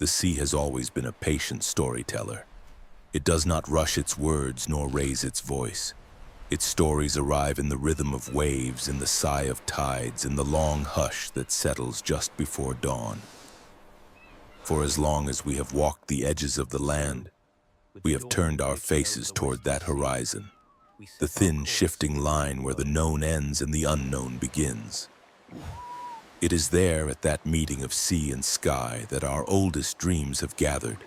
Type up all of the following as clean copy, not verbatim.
The sea has always been a patient storyteller. It does not rush its words nor raise its voice. Its stories arrive in the rhythm of waves, in the sigh of tides, in the long hush that settles just before dawn. For as long as we have walked the edges of the land, we have turned our faces toward that horizon, the thin, shifting line where the known ends and the unknown begins. It is there, at that meeting of sea and sky, that our oldest dreams have gathered.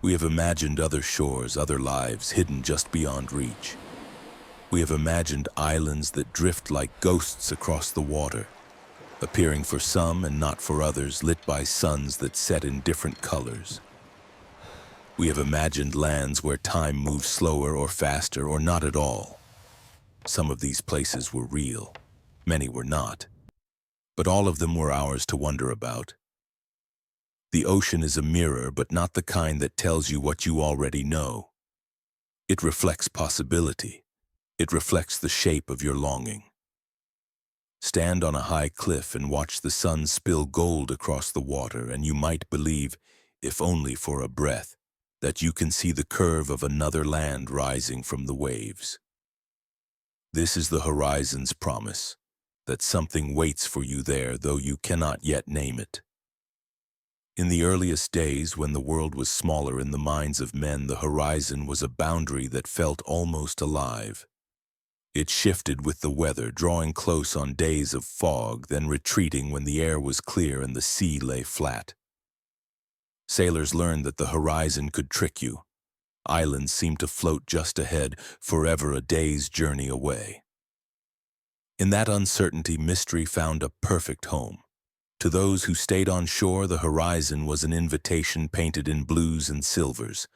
We have imagined other shores, other lives hidden just beyond reach. We have imagined islands that drift like ghosts across the water, appearing for some and not for others, lit by suns that set in different colors. We have imagined lands where time moves slower or faster or not at all. Some of these places were real, many were not, but all of them were ours to wonder about. The ocean is a mirror, but not the kind that tells you what you already know. It reflects possibility. It reflects the shape of your longing. Stand on a high cliff and watch the sun spill gold across the water, and you might believe, if only for a breath, that you can see the curve of another land rising from the waves. This is the horizon's promise, that something waits for you there, though you cannot yet name it. In the earliest days, when the world was smaller in the minds of men, the horizon was a boundary that felt almost alive. It shifted with the weather, drawing close on days of fog, then retreating when the air was clear and the sea lay flat. Sailors learned that the horizon could trick you. Islands seemed to float just ahead, forever a day's journey away. In that uncertainty, mystery found a perfect home. To those who stayed on shore, the horizon was an invitation painted in blues and silvers.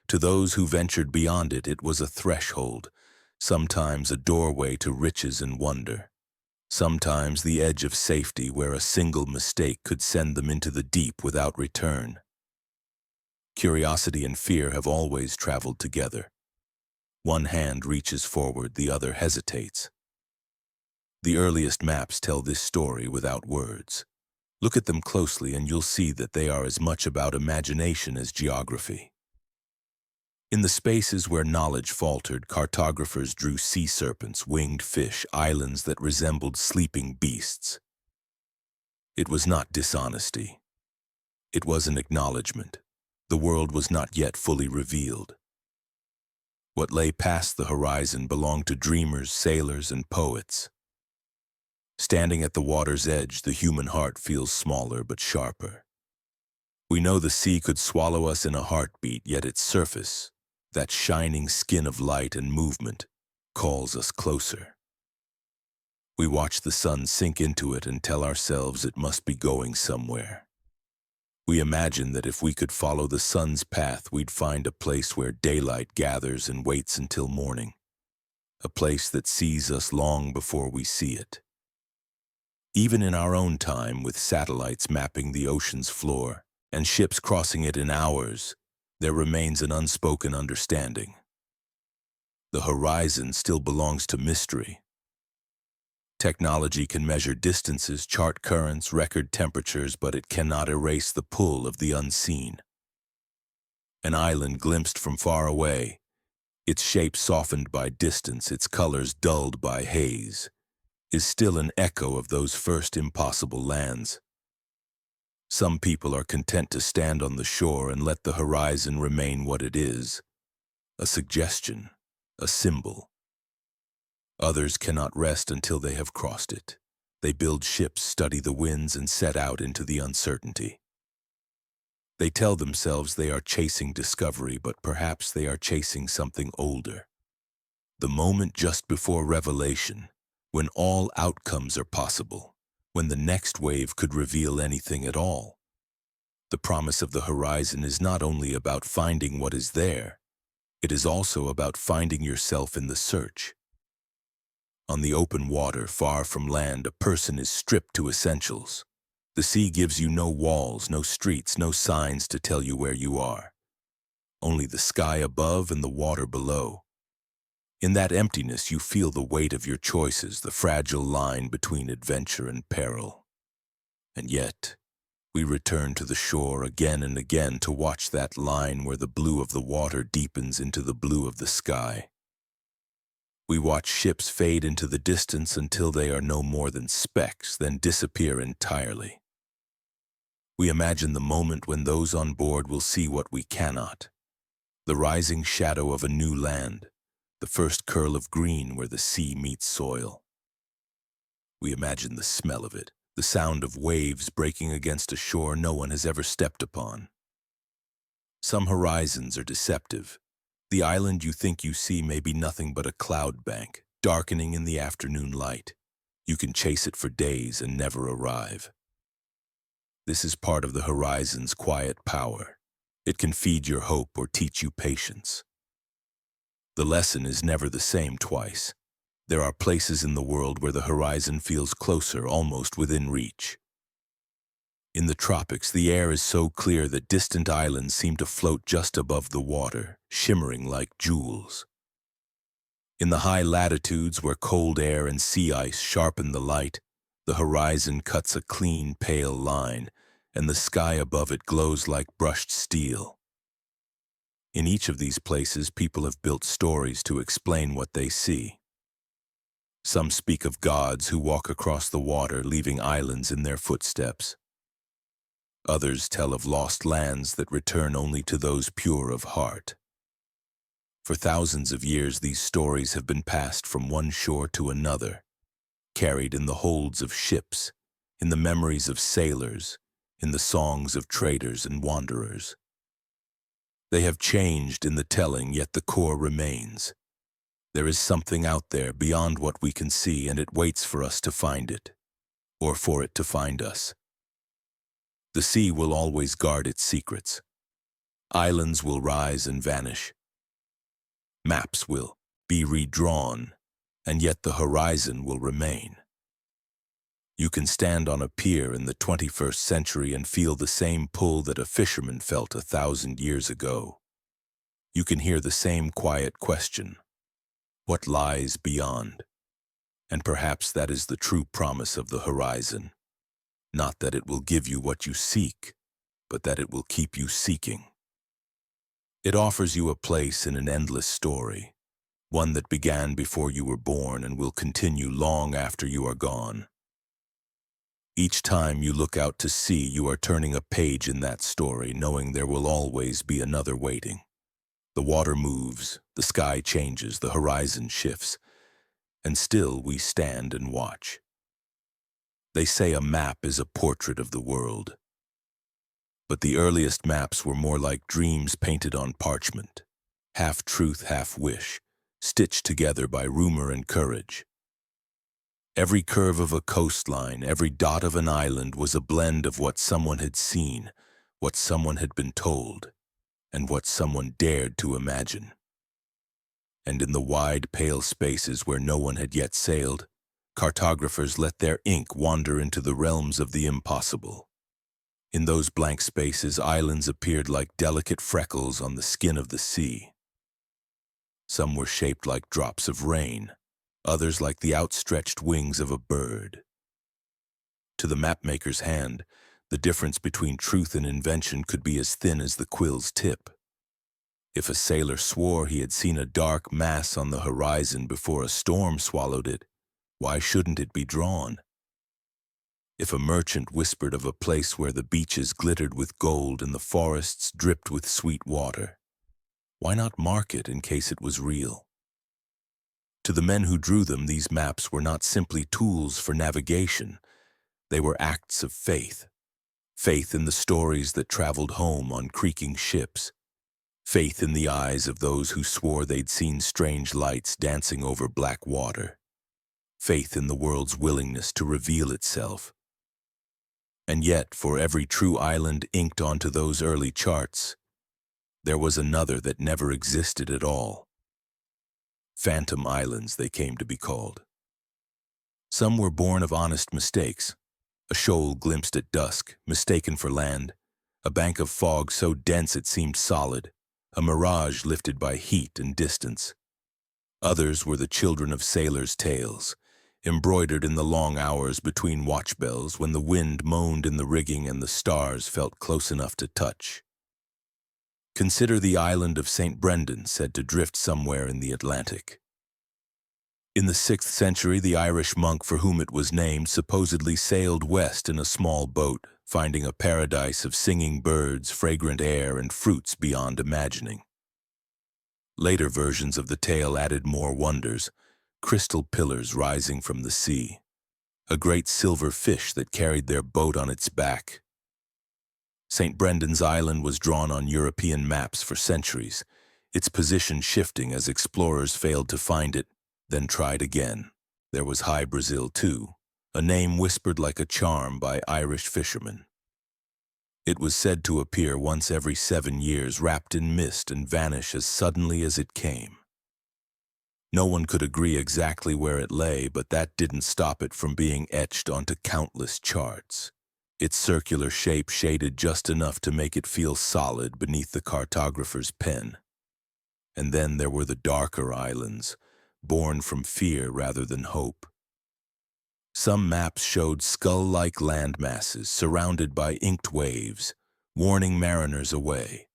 To those who ventured beyond it, it was a threshold, sometimes a doorway to riches and wonder, sometimes the edge of safety where a single mistake could send them into the deep without return. Curiosity and fear have always traveled together. One hand reaches forward, the other hesitates. The earliest maps tell this story without words. Look at them closely and you'll see that they are as much about imagination as geography. In the spaces where knowledge faltered, cartographers drew sea serpents, winged fish, islands that resembled sleeping beasts. It was not dishonesty. It was an acknowledgement. The world was not yet fully revealed. What lay past the horizon belonged to dreamers, sailors, and poets. Standing at the water's edge, the human heart feels smaller but sharper. We know the sea could swallow us in a heartbeat, yet its surface, that shining skin of light and movement, calls us closer. We watch the sun sink into it and tell ourselves it must be going somewhere. We imagine that if we could follow the sun's path, we'd find a place where daylight gathers and waits until morning, a place that sees us long before we see it. Even in our own time, with satellites mapping the ocean's floor and ships crossing it in hours, there remains an unspoken understanding. The horizon still belongs to mystery. Technology can measure distances, chart currents, record temperatures, but it cannot erase the pull of the unseen. An island glimpsed from far away, its shape softened by distance, its colors dulled by haze, is still an echo of those first impossible lands. Some people are content to stand on the shore and let the horizon remain what it is, a suggestion, a symbol. Others cannot rest until they have crossed it. They build ships, study the winds, and set out into the uncertainty. They tell themselves they are chasing discovery, but perhaps they are chasing something older. The moment just before revelation, when all outcomes are possible, when the next wave could reveal anything at all. The promise of the horizon is not only about finding what is there, it is also about finding yourself in the search. On the open water, far from land, a person is stripped to essentials. The sea gives you no walls, no streets, no signs to tell you where you are. Only the sky above and the water below. In that emptiness, you feel the weight of your choices, the fragile line between adventure and peril. And yet, We return to the shore again and again to watch that line where the blue of the water deepens into the blue of the sky. We watch ships fade into the distance until they are no more than specks, then disappear entirely. We imagine the moment when those on board will see what we cannot, the rising shadow of a new land, the first curl of green where the sea meets soil. We imagine the smell of it, the sound of waves breaking against a shore no one has ever stepped upon. Some horizons are deceptive. The island you think you see may be nothing but a cloud bank, darkening in the afternoon light. You can chase it for days and never arrive. This is part of the horizon's quiet power. It can feed your hope or teach you patience. The lesson is never the same twice. There are places in the world where the horizon feels closer, almost within reach. In the tropics, the air is so clear that distant islands seem to float just above the water, shimmering like jewels. In the high latitudes where cold air and sea ice sharpen the light, the horizon cuts a clean, pale line, and the sky above it glows like brushed steel. In each of these places, people have built stories to explain what they see. Some speak of gods who walk across the water, leaving islands in their footsteps. Others tell of lost lands that return only to those pure of heart. For thousands of years, these stories have been passed from one shore to another, carried in the holds of ships, in the memories of sailors, in the songs of traders and wanderers. They have changed in the telling, yet the core remains. There is something out there beyond what we can see, and it waits for us to find it, or for it to find us. The sea will always guard its secrets. Islands will rise and vanish. Maps will be redrawn, and yet the horizon will remain. You can stand on a pier in the 21st century and feel the same pull that a fisherman felt 1,000 years ago. You can hear the same quiet question, what lies beyond? And perhaps that is the true promise of the horizon. Not that it will give you what you seek, but that it will keep you seeking. It offers you a place in an endless story, one that began before you were born and will continue long after you are gone. Each time you look out to sea, you are turning a page in that story, knowing there will always be another waiting. The water moves, the sky changes, the horizon shifts, and still we stand and watch. They say a map is a portrait of the world. But the earliest maps were more like dreams painted on parchment, half truth, half wish, stitched together by rumor and courage. Every curve of a coastline, every dot of an island was a blend of what someone had seen, what someone had been told, and what someone dared to imagine. And in the wide, pale spaces where no one had yet sailed, cartographers let their ink wander into the realms of the impossible. In those blank spaces, islands appeared like delicate freckles on the skin of the sea. Some were shaped like drops of rain, others like the outstretched wings of a bird. To the mapmaker's hand, the difference between truth and invention could be as thin as the quill's tip. If a sailor swore he had seen a dark mass on the horizon before a storm swallowed it, why shouldn't it be drawn? If a merchant whispered of a place where the beaches glittered with gold and the forests dripped with sweet water, why not mark it in case it was real? To the men who drew them, these maps were not simply tools for navigation. They were acts of faith. Faith in the stories that traveled home on creaking ships. Faith in the eyes of those who swore they'd seen strange lights dancing over black water. Faith in the world's willingness to reveal itself. And yet, for every true island inked onto those early charts, there was another that never existed at all. Phantom islands, they came to be called. Some were born of honest mistakes. A shoal glimpsed at dusk, mistaken for land. A bank of fog so dense it seemed solid. A mirage lifted by heat and distance. Others were the children of sailors' tales, embroidered in the long hours between watch bells when the wind moaned in the rigging and the stars felt close enough to touch. Consider the island of St. Brendan, said to drift somewhere in the Atlantic. In the 6th century, the Irish monk for whom it was named supposedly sailed west in a small boat, finding a paradise of singing birds, fragrant air, and fruits beyond imagining. Later versions of the tale added more wonders: crystal pillars rising from the sea, a great silver fish that carried their boat on its back. St. Brendan's Island was drawn on European maps for centuries, its position shifting as explorers failed to find it, then tried again. There was High Brazil too, a name whispered like a charm by Irish fishermen. It was said to appear once every 7 years, wrapped in mist, and vanish as suddenly as it came. No one could agree exactly where it lay, but that didn't stop it from being etched onto countless charts. Its circular shape shaded just enough to make it feel solid beneath the cartographer's pen. And then there were the darker islands, born from fear rather than hope. Some maps showed skull-like landmasses surrounded by inked waves, warning mariners away.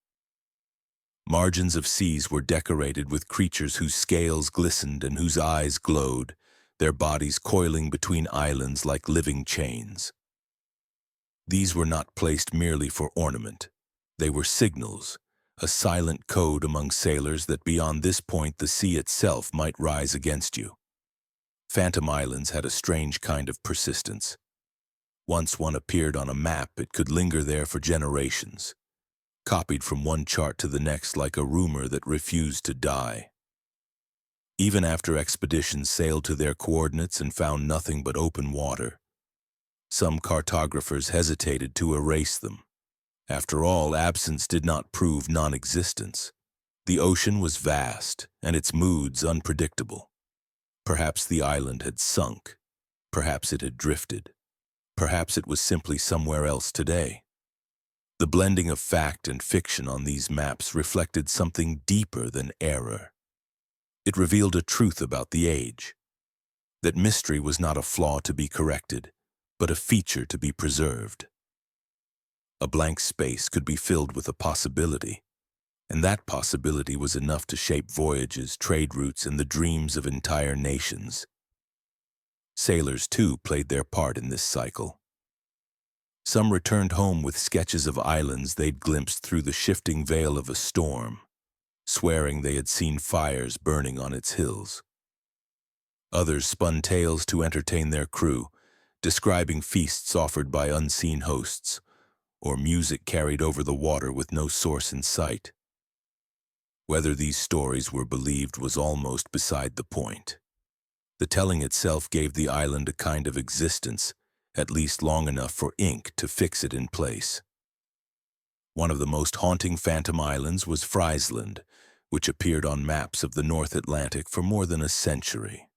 Margins of seas were decorated with creatures whose scales glistened and whose eyes glowed, their bodies coiling between islands like living chains. These were not placed merely for ornament. They were signals, a silent code among sailors that beyond this point the sea itself might rise against you. Phantom Islands had a strange kind of persistence. Once one appeared on a map, it could linger there for generations, copied from one chart to the next like a rumor that refused to die. Even after expeditions sailed to their coordinates and found nothing but open water, some cartographers hesitated to erase them. After all, absence did not prove non-existence. The ocean was vast, and its moods unpredictable. Perhaps the island had sunk. Perhaps it had drifted. Perhaps it was simply somewhere else today. The blending of fact and fiction on these maps reflected something deeper than error. It revealed a truth about the age, that mystery was not a flaw to be corrected, but a feature to be preserved. A blank space could be filled with a possibility, and that possibility was enough to shape voyages, trade routes, and the dreams of entire nations. Sailors, too, played their part in this cycle. Some returned home with sketches of islands they'd glimpsed through the shifting veil of a storm, swearing they had seen fires burning on its hills. Others spun tales to entertain their crew, describing feasts offered by unseen hosts, or music carried over the water with no source in sight. Whether these stories were believed was almost beside the point. The telling itself gave the island a kind of existence, at least long enough for ink to fix it in place. One of the most haunting phantom islands was Friesland, which appeared on maps of the North Atlantic for more than a century.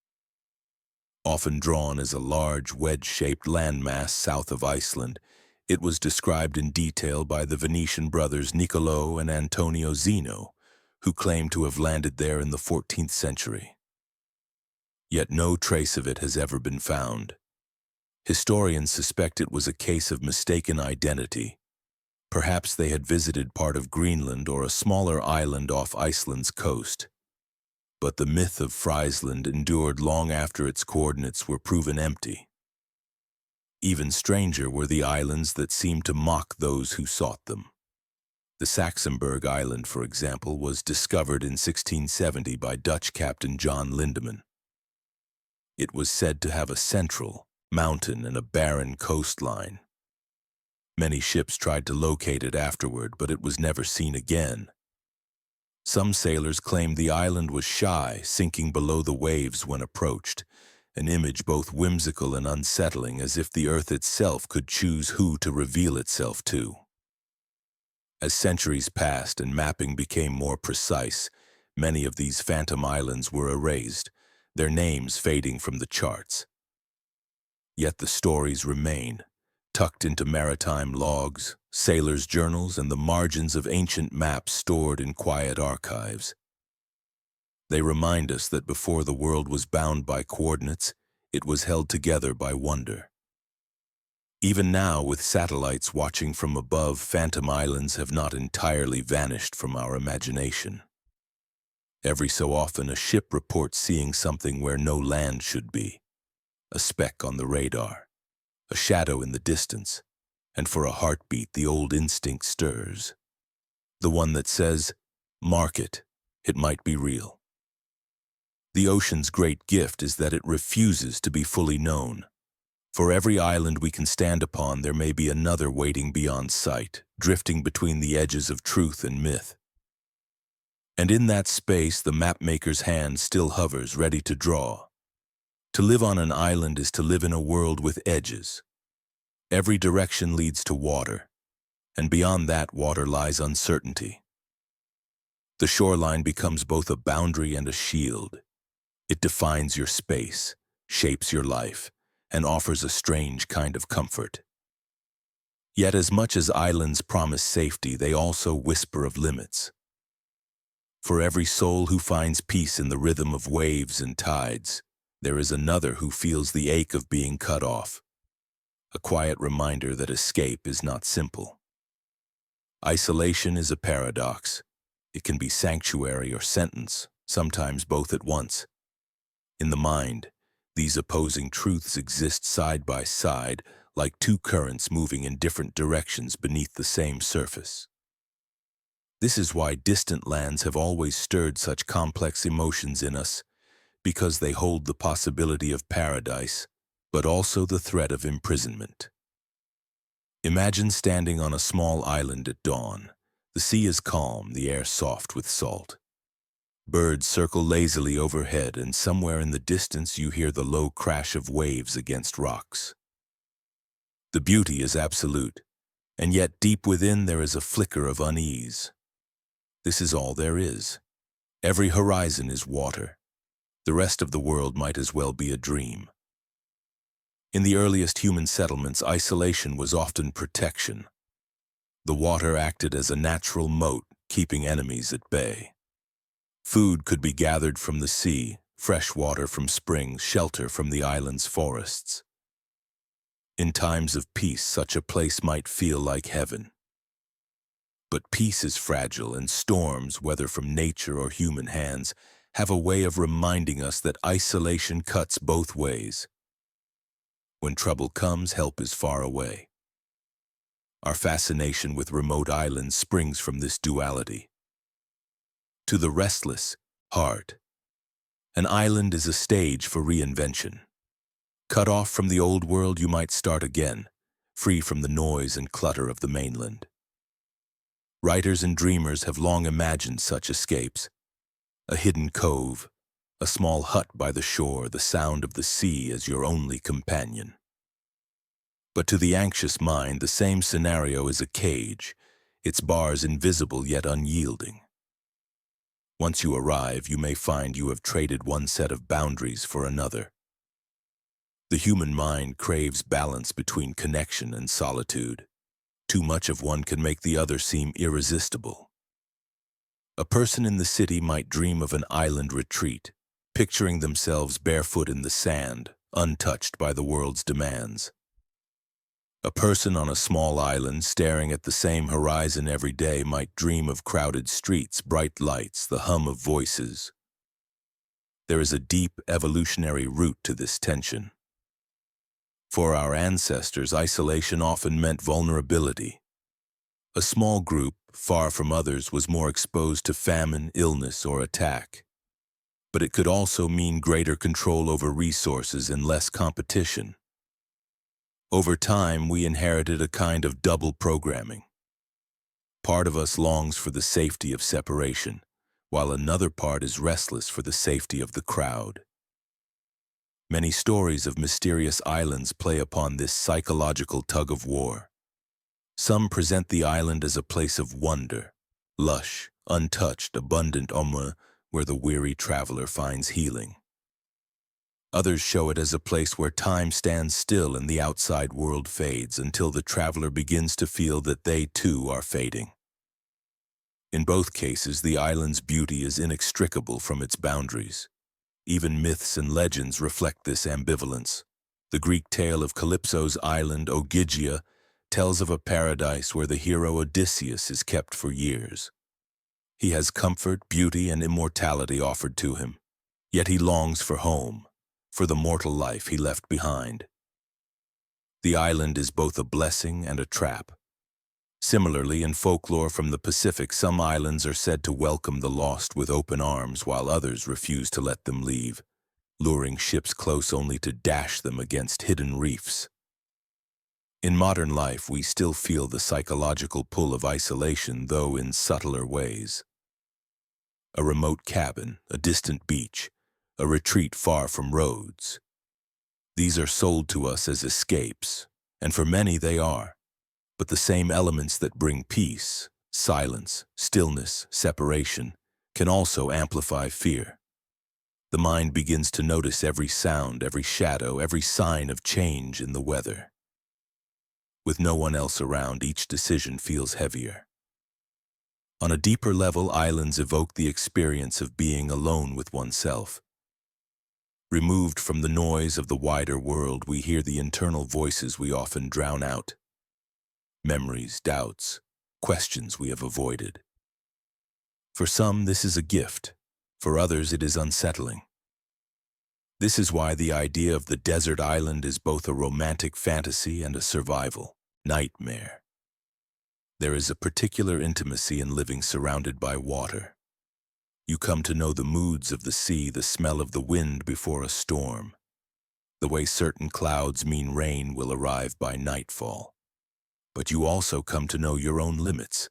Often drawn as a large wedge-shaped landmass south of Iceland, it was described in detail by the Venetian brothers Niccolò and Antonio Zeno, who claimed to have landed there in the 14th century. Yet no trace of it has ever been found. Historians suspect it was a case of mistaken identity. Perhaps they had visited part of Greenland or a smaller island off Iceland's coast. But the myth of Friesland endured long after its coordinates were proven empty. Even stranger were the islands that seemed to mock those who sought them. The Saxenberg Island, for example, was discovered in 1670 by Dutch captain John Lindeman. It was said to have a central, mountain and a barren coastline. Many ships tried to locate it afterward, but it was never seen again. Some sailors claimed the island was shy, sinking below the waves when approached, an image both whimsical and unsettling, as if the earth itself could choose who to reveal itself to. As centuries passed and mapping became more precise, many of these phantom islands were erased, their names fading from the charts. Yet the stories remain, tucked into maritime logs, sailors' journals, and the margins of ancient maps stored in quiet archives. They remind us that before the world was bound by coordinates, it was held together by wonder. Even now, with satellites watching from above, phantom islands have not entirely vanished from our imagination. Every so often, a ship reports seeing something where no land should be, a speck on the radar, a shadow in the distance, and for a heartbeat the old instinct stirs. The one that says, "Mark it, it might be real." The ocean's great gift is that it refuses to be fully known. For every island we can stand upon, there may be another waiting beyond sight, drifting between the edges of truth and myth. And in that space, the mapmaker's hand still hovers, ready to draw. To live on an island is to live in a world with edges. Every direction leads to water, and beyond that water lies uncertainty. The shoreline becomes both a boundary and a shield. It defines your space, shapes your life, and offers a strange kind of comfort. Yet as much as islands promise safety, they also whisper of limits. For every soul who finds peace in the rhythm of waves and tides, there is another who feels the ache of being cut off, a quiet reminder that escape is not simple. Isolation is a paradox. It can be sanctuary or sentence, sometimes both at once. In the mind, these opposing truths exist side by side, like two currents moving in different directions beneath the same surface. This is why distant lands have always stirred such complex emotions in us, because they hold the possibility of paradise, but also the threat of imprisonment. Imagine standing on a small island at dawn. The sea is calm, the air soft with salt. Birds circle lazily overhead, and somewhere in the distance you hear the low crash of waves against rocks. The beauty is absolute, and yet deep within there is a flicker of unease. This is all there is. Every horizon is water. The rest of the world might as well be a dream. In the earliest human settlements, isolation was often protection. The water acted as a natural moat, keeping enemies at bay. Food could be gathered from the sea, fresh water from springs, shelter from the island's forests. In times of peace, such a place might feel like heaven. But peace is fragile, and storms, whether from nature or human hands, have a way of reminding us that isolation cuts both ways. When trouble comes, help is far away. Our fascination with remote islands springs from this duality. To the restless heart, an island is a stage for reinvention. Cut off from the old world, you might start again, free from the noise and clutter of the mainland. Writers and dreamers have long imagined such escapes. A hidden cove, a small hut by the shore, the sound of the sea as your only companion. But to the anxious mind, the same scenario is a cage, its bars invisible yet unyielding. Once you arrive, you may find you have traded one set of boundaries for another. The human mind craves balance between connection and solitude. Too much of one can make the other seem irresistible. A person in the city might dream of an island retreat, picturing themselves barefoot in the sand, untouched by the world's demands. A person on a small island staring at the same horizon every day might dream of crowded streets, bright lights, the hum of voices. There is a deep evolutionary root to this tension. For our ancestors, isolation often meant vulnerability. A small group, far from others, was more exposed to famine, illness, or attack. But it could also mean greater control over resources and less competition. Over time, we inherited a kind of double programming. Part of us longs for the safety of separation, while another part is restless for the safety of the crowd. Many stories of mysterious islands play upon this psychological tug-of-war. Some present the island as a place of wonder, lush, untouched, abundant where the weary traveler finds healing. Others show it as a place where time stands still and the outside world fades until the traveler begins to feel that they too are fading. In both cases, the island's beauty is inextricable from its boundaries. Even myths and legends reflect this ambivalence. The Greek tale of Calypso's island, Ogygia, tells of a paradise where the hero Odysseus is kept for years. He has comfort, beauty, and immortality offered to him, yet he longs for home, for the mortal life he left behind. The island is both a blessing and a trap. Similarly, in folklore from the Pacific, some islands are said to welcome the lost with open arms while others refuse to let them leave, luring ships close only to dash them against hidden reefs. In modern life, we still feel the psychological pull of isolation, though in subtler ways. A remote cabin, a distant beach, a retreat far from roads. These are sold to us as escapes, and for many they are. But the same elements that bring peace, silence, stillness, separation, can also amplify fear. The mind begins to notice every sound, every shadow, every sign of change in the weather. With no one else around, each decision feels heavier. On a deeper level, islands evoke the experience of being alone with oneself. Removed from the noise of the wider world, we hear the internal voices we often drown out. Memories, doubts, questions we have avoided. For some, this is a gift. For others, it is unsettling. This is why the idea of the desert island is both a romantic fantasy and a survival nightmare. There is a particular intimacy in living surrounded by water. You come to know the moods of the sea, the smell of the wind before a storm, the way certain clouds mean rain will arrive by nightfall. But you also come to know your own limits.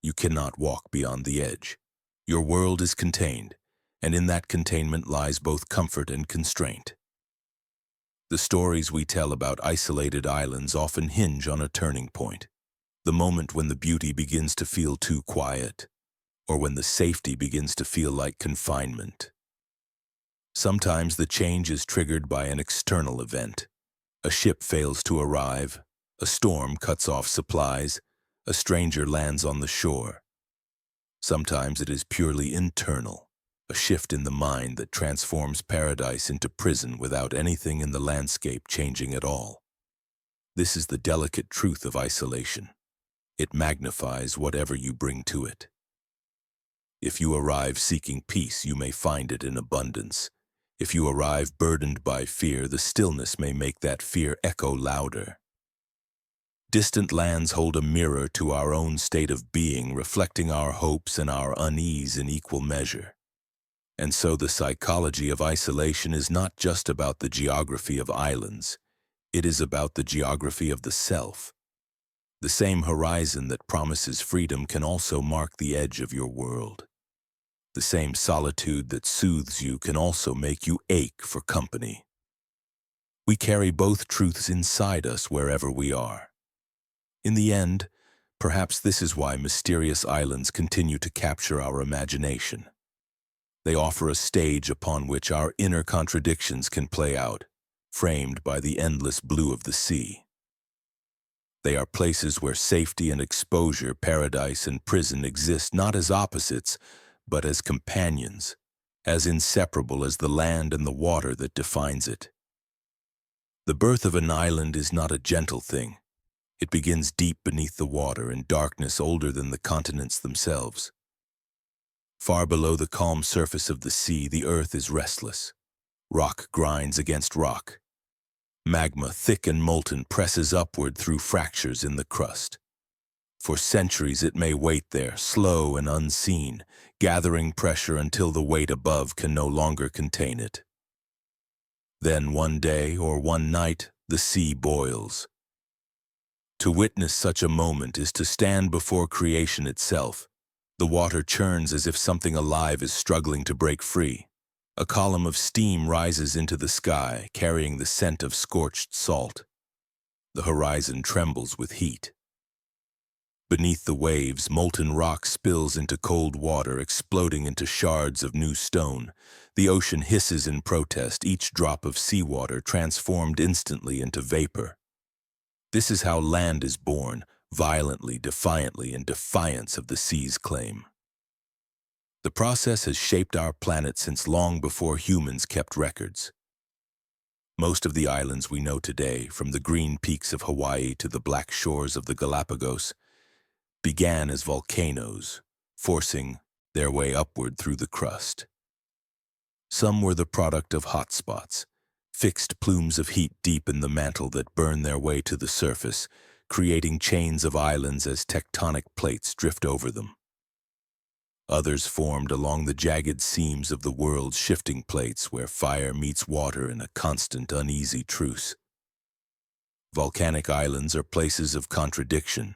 You cannot walk beyond the edge. Your world is contained, and in that containment lies both comfort and constraint. The stories we tell about isolated islands often hinge on a turning point, the moment when the beauty begins to feel too quiet, or when the safety begins to feel like confinement. Sometimes the change is triggered by an external event. A ship fails to arrive, a storm cuts off supplies, a stranger lands on the shore. Sometimes it is purely internal, a shift in the mind that transforms paradise into prison without anything in the landscape changing at all. This is the delicate truth of isolation. It magnifies whatever you bring to it. If you arrive seeking peace, you may find it in abundance. If you arrive burdened by fear, the stillness may make that fear echo louder. Distant lands hold a mirror to our own state of being, reflecting our hopes and our unease in equal measure. And so the psychology of isolation is not just about the geography of islands. It is about the geography of the self. The same horizon that promises freedom can also mark the edge of your world. The same solitude that soothes you can also make you ache for company. We carry both truths inside us wherever we are. In the end, perhaps this is why mysterious islands continue to capture our imagination. They offer a stage upon which our inner contradictions can play out, framed by the endless blue of the sea. They are places where safety and exposure, paradise and prison exist not as opposites, but as companions, as inseparable as the land and the water that defines it. The birth of an island is not a gentle thing. It begins deep beneath the water in darkness older than the continents themselves. Far below the calm surface of the sea, the earth is restless. Rock grinds against rock. Magma, thick and molten, presses upward through fractures in the crust. For centuries it may wait there, slow and unseen, gathering pressure until the weight above can no longer contain it. Then one day or one night, the sea boils. To witness such a moment is to stand before creation itself. The water churns as if something alive is struggling to break free. A column of steam rises into the sky, carrying the scent of scorched salt. The horizon trembles with heat. Beneath the waves, molten rock spills into cold water, exploding into shards of new stone. The ocean hisses in protest, each drop of seawater transformed instantly into vapor. This is how land is born, violently, defiantly, in defiance of the sea's claim. The process has shaped our planet since long before humans kept records. Most of the islands we know today, from the green peaks of Hawaii to the black shores of the Galapagos, began as volcanoes, forcing their way upward through the crust. Some were the product of hotspots, fixed plumes of heat deep in the mantle that burn their way to the surface, creating chains of islands as tectonic plates drift over them. Others formed along the jagged seams of the world's shifting plates where fire meets water in a constant, uneasy truce. Volcanic islands are places of contradiction.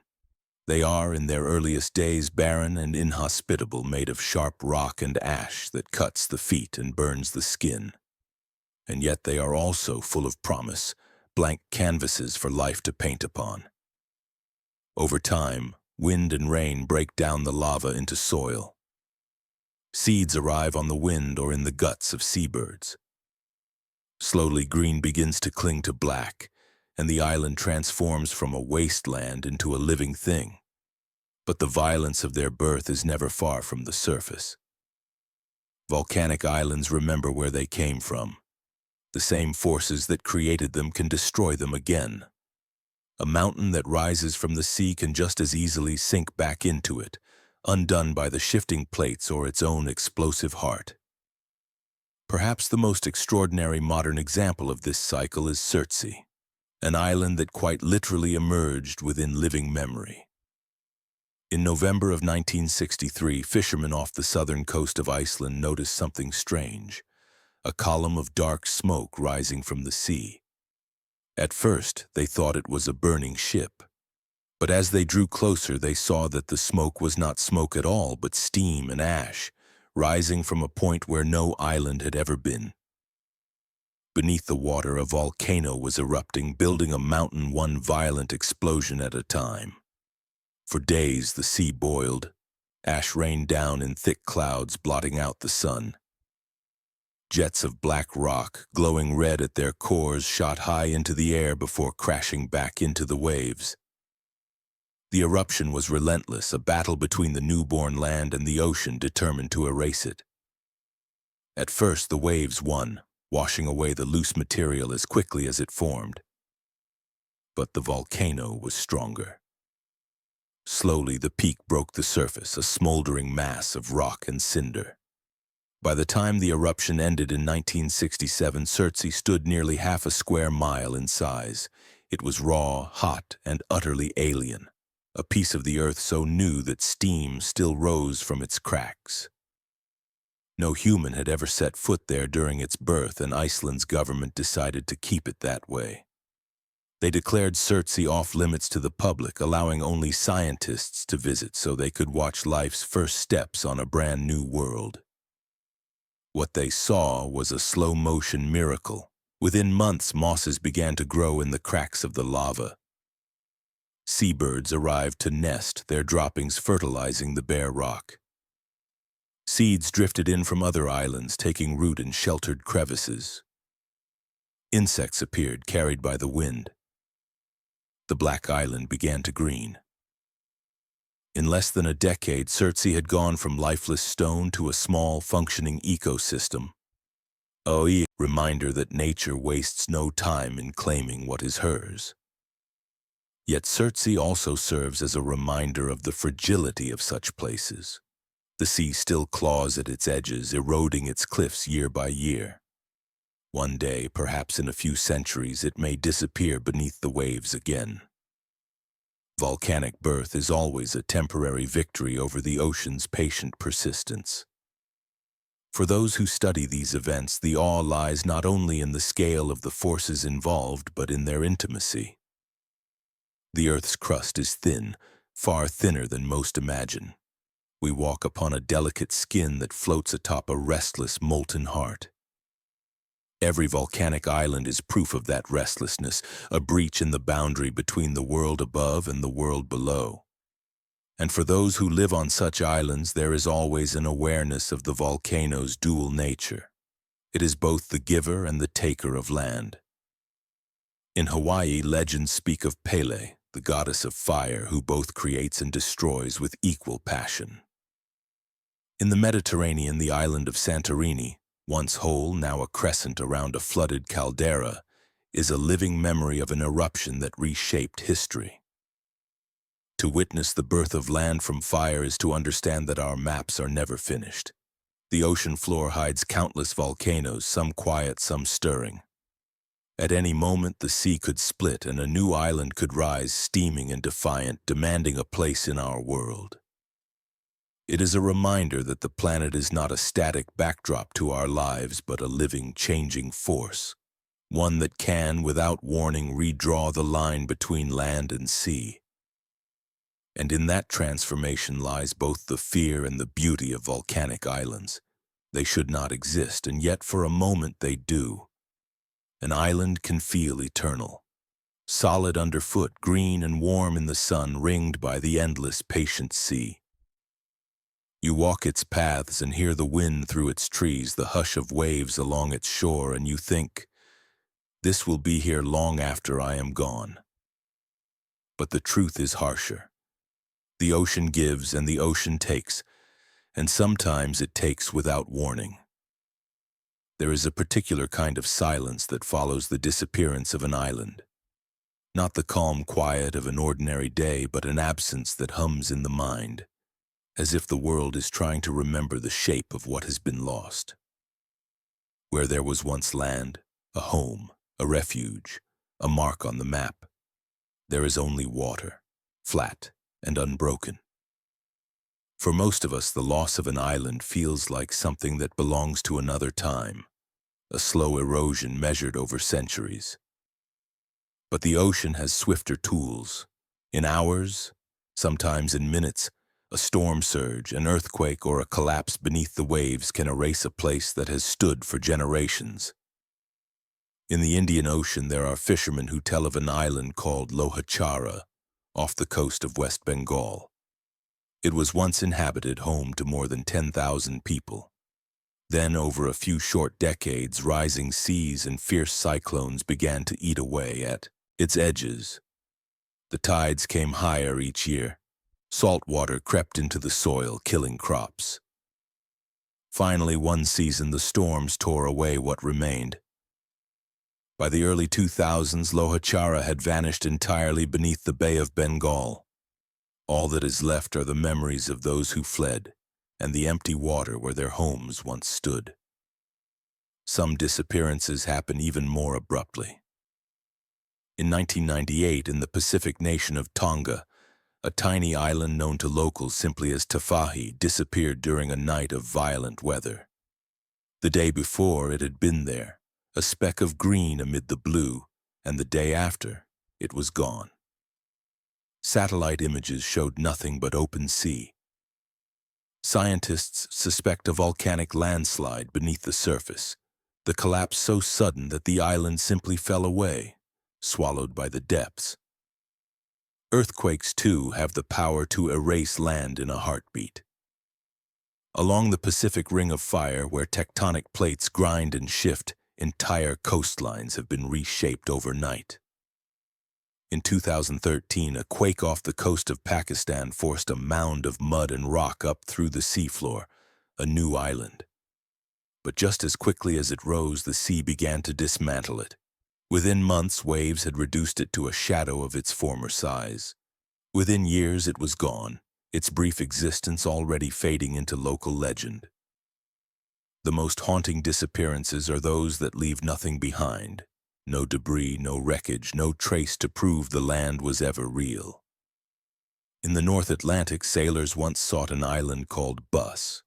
They are, in their earliest days, barren and inhospitable, made of sharp rock and ash that cuts the feet and burns the skin. And yet they are also full of promise, blank canvases for life to paint upon. Over time, wind and rain break down the lava into soil. Seeds arrive on the wind or in the guts of seabirds. Slowly, green begins to cling to black, and the island transforms from a wasteland into a living thing. But the violence of their birth is never far from the surface. Volcanic islands remember where they came from. The same forces that created them can destroy them again. A mountain that rises from the sea can just as easily sink back into it, undone by the shifting plates or its own explosive heart. Perhaps the most extraordinary modern example of this cycle is Surtsey, an island that quite literally emerged within living memory. In November of 1963, fishermen off the southern coast of Iceland noticed something strange, a column of dark smoke rising from the sea. At first, they thought it was a burning ship. But as they drew closer, they saw that the smoke was not smoke at all, but steam and ash, rising from a point where no island had ever been. Beneath the water, a volcano was erupting, building a mountain one violent explosion at a time. For days, the sea boiled. Ash rained down in thick clouds, blotting out the sun. Jets of black rock, glowing red at their cores, shot high into the air before crashing back into the waves. The eruption was relentless, a battle between the newborn land and the ocean determined to erase it. At first, the waves won, washing away the loose material as quickly as it formed. But the volcano was stronger. Slowly, the peak broke the surface, a smoldering mass of rock and cinder. By the time the eruption ended in 1967, Surtsey stood nearly half a square mile in size. It was raw, hot, and utterly alien. A piece of the earth so new that steam still rose from its cracks. No human had ever set foot there during its birth, and Iceland's government decided to keep it that way. They declared Surtsey off-limits to the public, allowing only scientists to visit so they could watch life's first steps on a brand new world. What they saw was a slow-motion miracle. Within months, mosses began to grow in the cracks of the lava. Seabirds arrived to nest, their droppings fertilizing the bare rock. Seeds drifted in from other islands, taking root in sheltered crevices. Insects appeared, carried by the wind. The black island began to green. In less than a decade, Surtsey had gone from lifeless stone to a small, functioning ecosystem. A reminder that nature wastes no time in claiming what is hers. Yet Surtsey also serves as a reminder of the fragility of such places. The sea still claws at its edges, eroding its cliffs year by year. One day, perhaps in a few centuries, it may disappear beneath the waves again. Volcanic birth is always a temporary victory over the ocean's patient persistence. For those who study these events, the awe lies not only in the scale of the forces involved, but in their intimacy. The Earth's crust is thin, far thinner than most imagine. We walk upon a delicate skin that floats atop a restless, molten heart. Every volcanic island is proof of that restlessness, a breach in the boundary between the world above and the world below. And for those who live on such islands, there is always an awareness of the volcano's dual nature. It is both the giver and the taker of land. In Hawaii, legends speak of Pele, the goddess of fire, who both creates and destroys with equal passion. In the Mediterranean, the island of Santorini, once whole, now a crescent around a flooded caldera, is a living memory of an eruption that reshaped history. To witness the birth of land from fire is to understand that our maps are never finished. The ocean floor hides countless volcanoes, some quiet, some stirring. At any moment, the sea could split and a new island could rise, steaming and defiant, demanding a place in our world. It is a reminder that the planet is not a static backdrop to our lives, but a living, changing force, one that can, without warning, redraw the line between land and sea. And in that transformation lies both the fear and the beauty of volcanic islands. They should not exist, and yet for a moment they do. An island can feel eternal, solid underfoot, green and warm in the sun, ringed by the endless, patient sea. You walk its paths and hear the wind through its trees, the hush of waves along its shore, and you think, this will be here long after I am gone. But the truth is harsher. The ocean gives and the ocean takes, and sometimes it takes without warning. There is a particular kind of silence that follows the disappearance of an island. Not the calm quiet of an ordinary day, but an absence that hums in the mind, as if the world is trying to remember the shape of what has been lost. Where there was once land, a home, a refuge, a mark on the map, there is only water, flat and unbroken. For most of us, the loss of an island feels like something that belongs to another time, a slow erosion measured over centuries. But the ocean has swifter tools. In hours, sometimes in minutes, a storm surge, an earthquake, or a collapse beneath the waves can erase a place that has stood for generations. In the Indian Ocean, there are fishermen who tell of an island called Lohachara, off the coast of West Bengal. It was once inhabited, home to more than 10,000 people. Then, over a few short decades, rising seas and fierce cyclones began to eat away at its edges. The tides came higher each year. Salt water crept into the soil, killing crops. Finally, one season, the storms tore away what remained. By the early 2000s, Lohachara had vanished entirely beneath the Bay of Bengal. All that is left are the memories of those who fled, and the empty water where their homes once stood. Some disappearances happen even more abruptly. In 1998, in the Pacific nation of Tonga, a tiny island known to locals simply as Tafahi disappeared during a night of violent weather. The day before, it had been there, a speck of green amid the blue, and the day after, it was gone. Satellite images showed nothing but open sea. Scientists suspect a volcanic landslide beneath the surface, the collapse so sudden that the island simply fell away, swallowed by the depths. Earthquakes, too, have the power to erase land in a heartbeat. Along the Pacific Ring of Fire, where tectonic plates grind and shift, entire coastlines have been reshaped overnight. In 2013, a quake off the coast of Pakistan forced a mound of mud and rock up through the seafloor, a new island. But just as quickly as it rose, the sea began to dismantle it. Within months, waves had reduced it to a shadow of its former size. Within years, it was gone, its brief existence already fading into local legend. The most haunting disappearances are those that leave nothing behind. No debris, no wreckage, no trace to prove the land was ever real. In the North Atlantic, sailors once sought an island called Bus.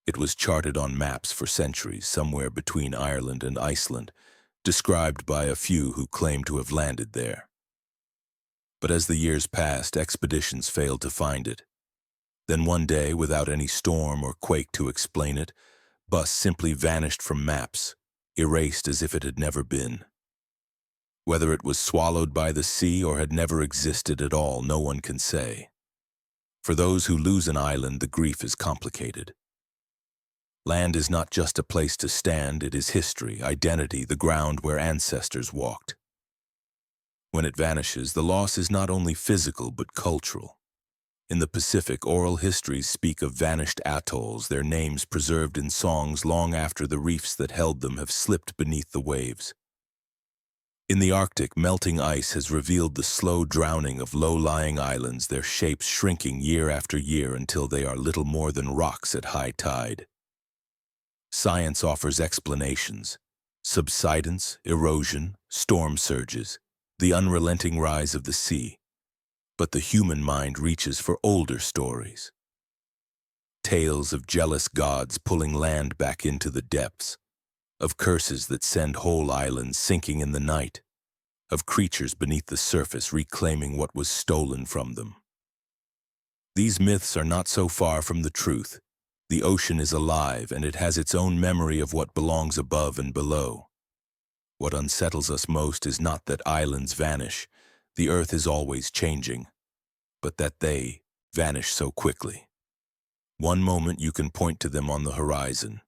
It was charted on maps for centuries, somewhere between Ireland and Iceland, described by a few who claimed to have landed there. But as the years passed, expeditions failed to find it. Then one day, without any storm or quake to explain it, Bus simply vanished from maps, erased as if it had never been. Whether it was swallowed by the sea or had never existed at all, no one can say. For those who lose an island, the grief is complicated. Land is not just a place to stand, it is history, identity, the ground where ancestors walked. When it vanishes, the loss is not only physical but cultural. In the Pacific, oral histories speak of vanished atolls, their names preserved in songs long after the reefs that held them have slipped beneath the waves. In the Arctic, melting ice has revealed the slow drowning of low-lying islands, their shapes shrinking year after year until they are little more than rocks at high tide. Science offers explanations: subsidence, erosion, storm surges, the unrelenting rise of the sea. But the human mind reaches for older stories. Tales of jealous gods pulling land back into the depths, of curses that send whole islands sinking in the night, of creatures beneath the surface reclaiming what was stolen from them. These myths are not so far from the truth. The ocean is alive, and it has its own memory of what belongs above and below. What unsettles us most is not that islands vanish, the earth is always changing, but that they vanish so quickly. One moment you can point to them on the horizon,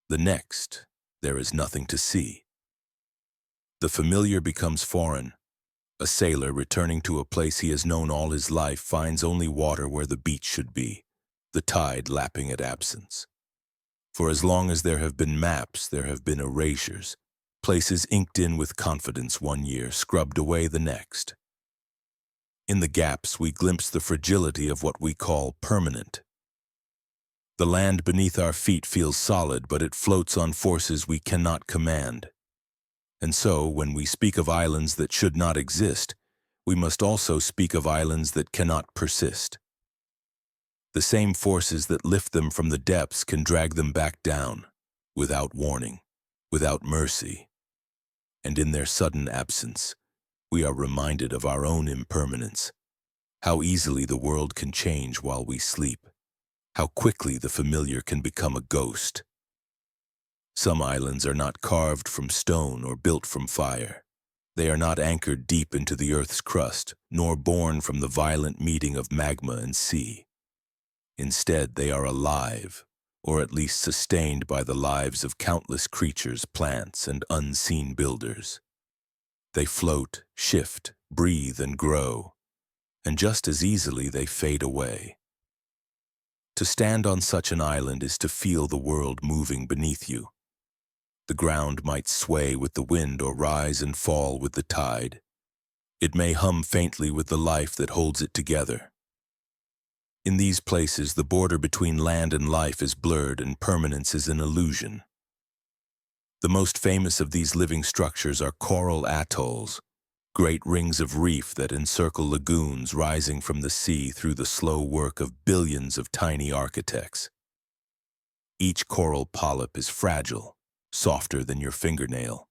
the next, there is nothing to see. The familiar becomes foreign. A sailor returning to a place he has known all his life finds only water where the beach should be, the tide lapping at absence. For as long as there have been maps, there have been erasures, places inked in with confidence one year, scrubbed away the next. In the gaps, we glimpse the fragility of what we call permanent. The land beneath our feet feels solid, but it floats on forces we cannot command. And so, when we speak of islands that should not exist, we must also speak of islands that cannot persist. The same forces that lift them from the depths can drag them back down, without warning, without mercy. And in their sudden absence, we are reminded of our own impermanence, how easily the world can change while we sleep, how quickly the familiar can become a ghost. Some islands are not carved from stone or built from fire. They are not anchored deep into the earth's crust, nor born from the violent meeting of magma and sea. Instead, they are alive, or at least sustained by the lives of countless creatures, plants, and unseen builders. They float, shift, breathe, and grow, and just as easily they fade away. To stand on such an island is to feel the world moving beneath you. The ground might sway with the wind or rise and fall with the tide. It may hum faintly with the life that holds it together. In these places, the border between land and life is blurred and permanence is an illusion. The most famous of these living structures are coral atolls, great rings of reef that encircle lagoons rising from the sea through the slow work of billions of tiny architects. Each coral polyp is fragile, softer than your fingernail,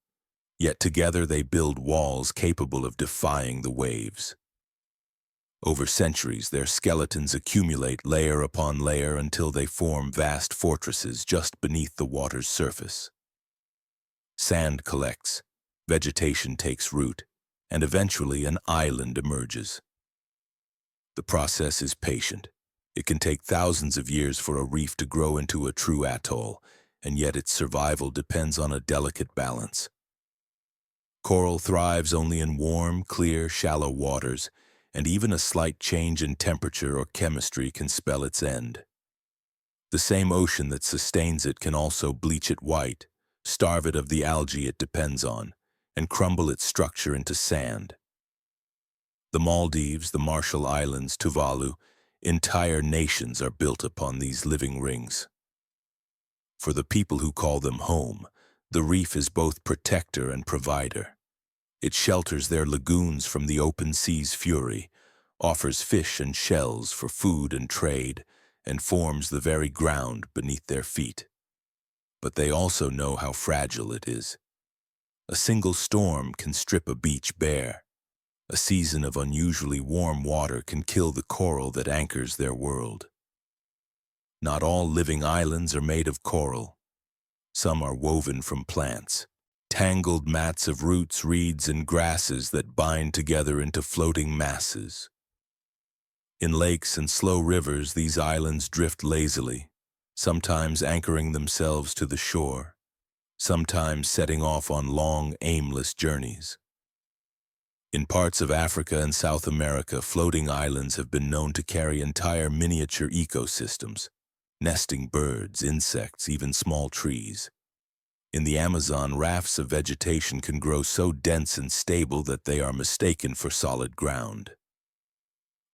yet together they build walls capable of defying the waves. Over centuries, their skeletons accumulate layer upon layer until they form vast fortresses just beneath the water's surface. Sand collects, vegetation takes root, and eventually an island emerges. The process is patient. It can take thousands of years for a reef to grow into a true atoll, and yet its survival depends on a delicate balance. Coral thrives only in warm, clear, shallow waters, and even a slight change in temperature or chemistry can spell its end. The same ocean that sustains it can also bleach it white, starve it of the algae it depends on, and crumble its structure into sand. The Maldives, the Marshall Islands, Tuvalu, entire nations are built upon these living rings. For the people who call them home, the reef is both protector and provider. It shelters their lagoons from the open sea's fury, offers fish and shells for food and trade, and forms the very ground beneath their feet. But they also know how fragile it is. A single storm can strip a beach bare. A season of unusually warm water can kill the coral that anchors their world. Not all living islands are made of coral. Some are woven from plants, tangled mats of roots, reeds, and grasses that bind together into floating masses. In lakes and slow rivers, these islands drift lazily, sometimes anchoring themselves to the shore, sometimes setting off on long, aimless journeys. In parts of Africa and South America, floating islands have been known to carry entire miniature ecosystems, nesting birds, insects, even small trees. In the Amazon, rafts of vegetation can grow so dense and stable that they are mistaken for solid ground.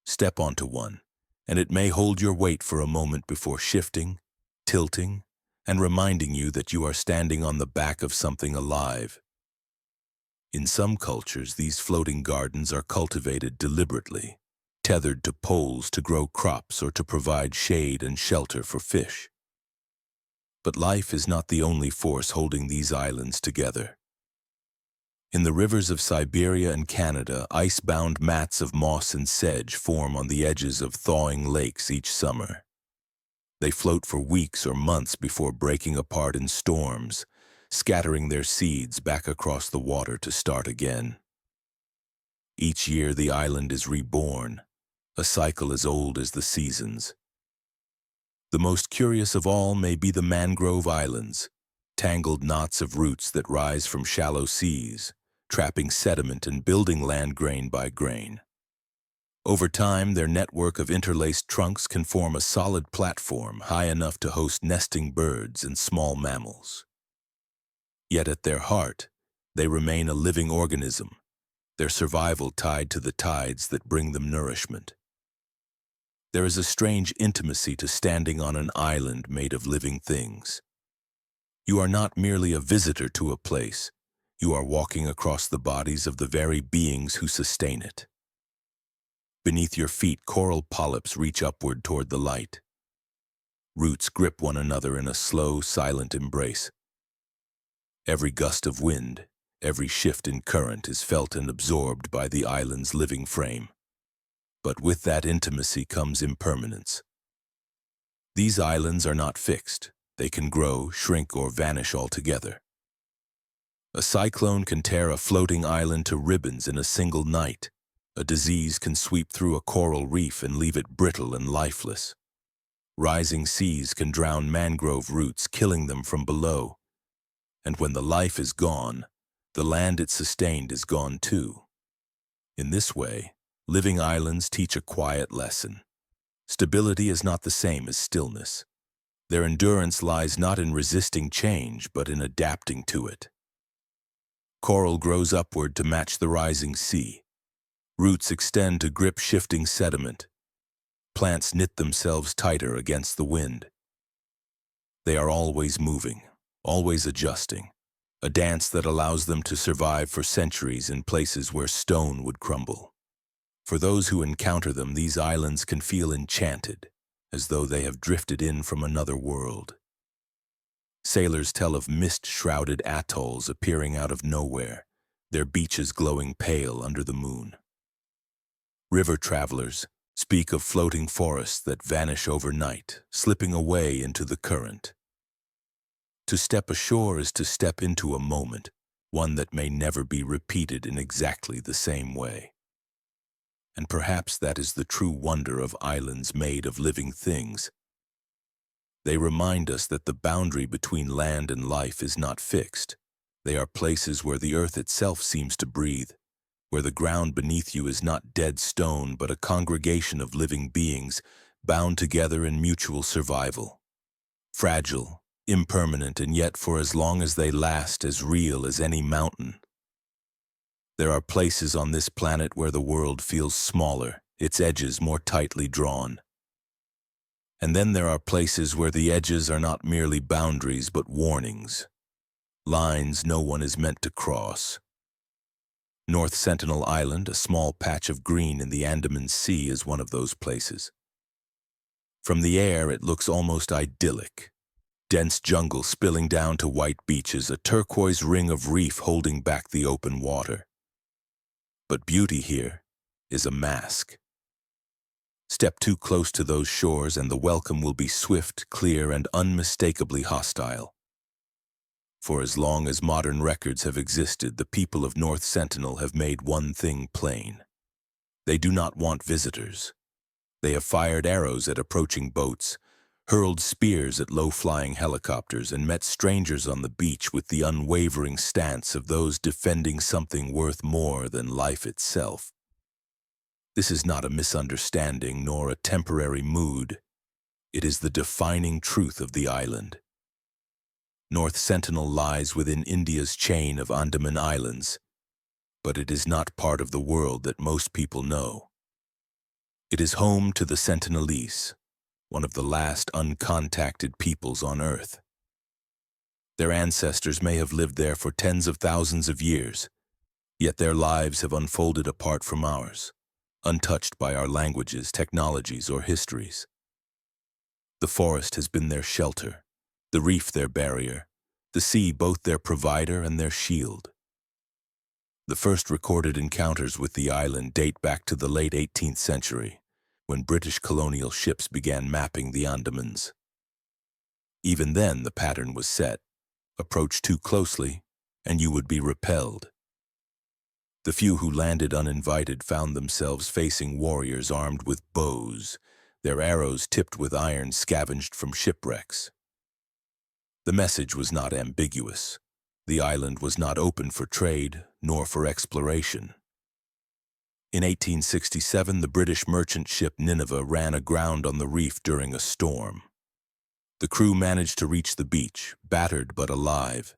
Step onto one, and it may hold your weight for a moment before shifting, tilting, and reminding you that you are standing on the back of something alive. In some cultures, these floating gardens are cultivated deliberately, tethered to poles to grow crops or to provide shade and shelter for fish. But life is not the only force holding these islands together. In the rivers of Siberia and Canada, ice-bound mats of moss and sedge form on the edges of thawing lakes each summer. They float for weeks or months before breaking apart in storms, scattering their seeds back across the water to start again. Each year the island is reborn, a cycle as old as the seasons. The most curious of all may be the mangrove islands, tangled knots of roots that rise from shallow seas, trapping sediment and building land grain by grain. Over time, their network of interlaced trunks can form a solid platform high enough to host nesting birds and small mammals. Yet at their heart, they remain a living organism, their survival tied to the tides that bring them nourishment. There is a strange intimacy to standing on an island made of living things. You are not merely a visitor to a place, you are walking across the bodies of the very beings who sustain it. Beneath your feet, coral polyps reach upward toward the light. Roots grip one another in a slow, silent embrace. Every gust of wind, every shift in current is felt and absorbed by the island's living frame. But with that intimacy comes impermanence. These islands are not fixed. They can grow, shrink, or vanish altogether. A cyclone can tear a floating island to ribbons in a single night. A disease can sweep through a coral reef and leave it brittle and lifeless. Rising seas can drown mangrove roots, killing them from below. And when the life is gone, the land it sustained is gone too. In this way, living islands teach a quiet lesson. Stability is not the same as stillness. Their endurance lies not in resisting change, but in adapting to it. Coral grows upward to match the rising sea. Roots extend to grip shifting sediment. Plants knit themselves tighter against the wind. They are always moving, always adjusting, a dance that allows them to survive for centuries in places where stone would crumble. For those who encounter them, these islands can feel enchanted, as though they have drifted in from another world. Sailors tell of mist-shrouded atolls appearing out of nowhere, their beaches glowing pale under the moon. River travelers speak of floating forests that vanish overnight, slipping away into the current. To step ashore is to step into a moment, one that may never be repeated in exactly the same way. And perhaps that is the true wonder of islands made of living things. They remind us that the boundary between land and life is not fixed. They are places where the earth itself seems to breathe, where the ground beneath you is not dead stone but a congregation of living beings bound together in mutual survival. Fragile, impermanent, and yet for as long as they last, as real as any mountain. There are places on this planet where the world feels smaller, its edges more tightly drawn. And then there are places where the edges are not merely boundaries but warnings, lines no one is meant to cross. North Sentinel Island, a small patch of green in the Andaman Sea, is one of those places. From the air it looks almost idyllic. Dense jungle spilling down to white beaches, a turquoise ring of reef holding back the open water. But beauty here is a mask. Step too close to those shores and the welcome will be swift, clear, and unmistakably hostile. For as long as modern records have existed, the people of North Sentinel have made one thing plain. They do not want visitors. They have fired arrows at approaching boats, hurled spears at low-flying helicopters, and met strangers on the beach with the unwavering stance of those defending something worth more than life itself. This is not a misunderstanding nor a temporary mood. It is the defining truth of the island. North Sentinel lies within India's chain of Andaman Islands, but it is not part of the world that most people know. It is home to the Sentinelese, one of the last uncontacted peoples on Earth. Their ancestors may have lived there for tens of thousands of years, yet their lives have unfolded apart from ours, untouched by our languages, technologies, or histories. The forest has been their shelter, the reef their barrier, the sea both their provider and their shield. The first recorded encounters with the island date back to the late 18th century, when British colonial ships began mapping the Andamans. Even then, the pattern was set: approach too closely, and you would be repelled. The few who landed uninvited found themselves facing warriors armed with bows, their arrows tipped with iron scavenged from shipwrecks. The message was not ambiguous. The island was not open for trade, nor for exploration. In 1867, the British merchant ship Nineveh ran aground on the reef during a storm. The crew managed to reach the beach, battered but alive.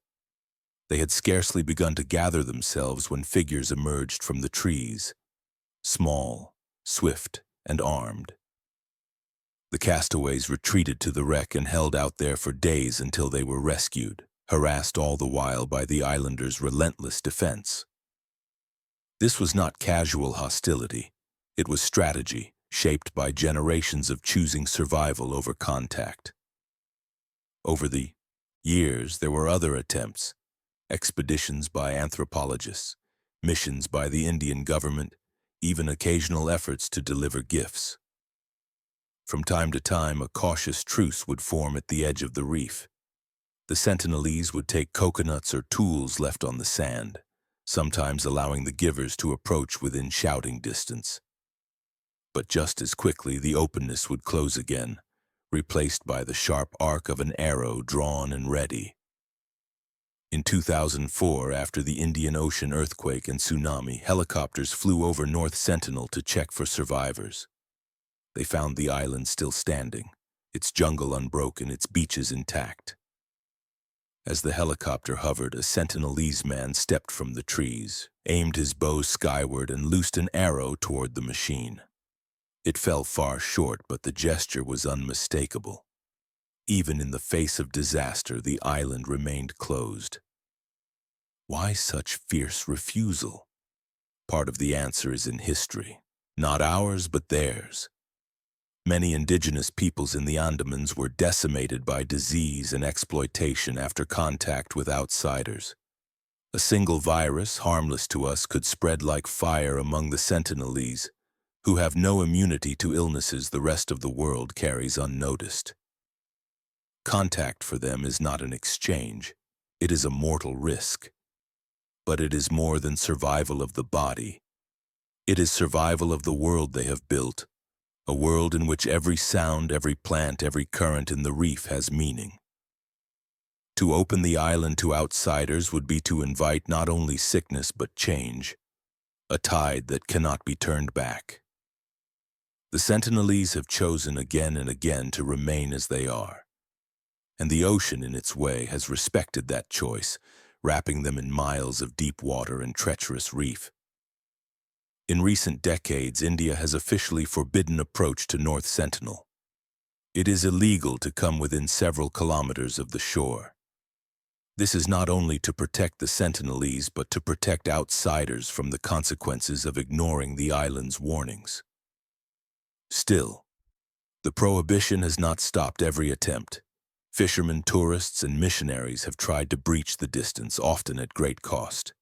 They had scarcely begun to gather themselves when figures emerged from the trees, small, swift, and armed. The castaways retreated to the wreck and held out there for days until they were rescued, harassed all the while by the islanders' relentless defense. This was not casual hostility. It was strategy, shaped by generations of choosing survival over contact. Over the years, there were other attempts: expeditions by anthropologists, missions by the Indian government, even occasional efforts to deliver gifts. From time to time, a cautious truce would form at the edge of the reef. The Sentinelese would take coconuts or tools left on the sand, sometimes allowing the givers to approach within shouting distance. But just as quickly, the openness would close again, replaced by the sharp arc of an arrow drawn and ready. In 2004, after the Indian Ocean earthquake and tsunami, helicopters flew over North Sentinel to check for survivors. They found the island still standing, its jungle unbroken, its beaches intact. As the helicopter hovered, a Sentinelese man stepped from the trees, aimed his bow skyward, and loosed an arrow toward the machine. It fell far short, but the gesture was unmistakable. Even in the face of disaster, the island remained closed. Why such fierce refusal? Part of the answer is in history. Not ours, but theirs. Many indigenous peoples in the Andamans were decimated by disease and exploitation after contact with outsiders. A single virus, harmless to us, could spread like fire among the Sentinelese, who have no immunity to illnesses the rest of the world carries unnoticed. Contact for them is not an exchange. It is a mortal risk. But it is more than survival of the body. It is survival of the world they have built, a world in which every sound, every plant, every current in the reef has meaning. To open the island to outsiders would be to invite not only sickness but change, a tide that cannot be turned back. The Sentinelese have chosen again and again to remain as they are, and the ocean in its way has respected that choice, wrapping them in miles of deep water and treacherous reef. In recent decades, India has officially forbidden approach to North Sentinel. It is illegal to come within several kilometers of the shore. This is not only to protect the Sentinelese, but to protect outsiders from the consequences of ignoring the island's warnings. Still, the prohibition has not stopped every attempt. Fishermen, tourists, and missionaries have tried to breach the distance, often at great cost.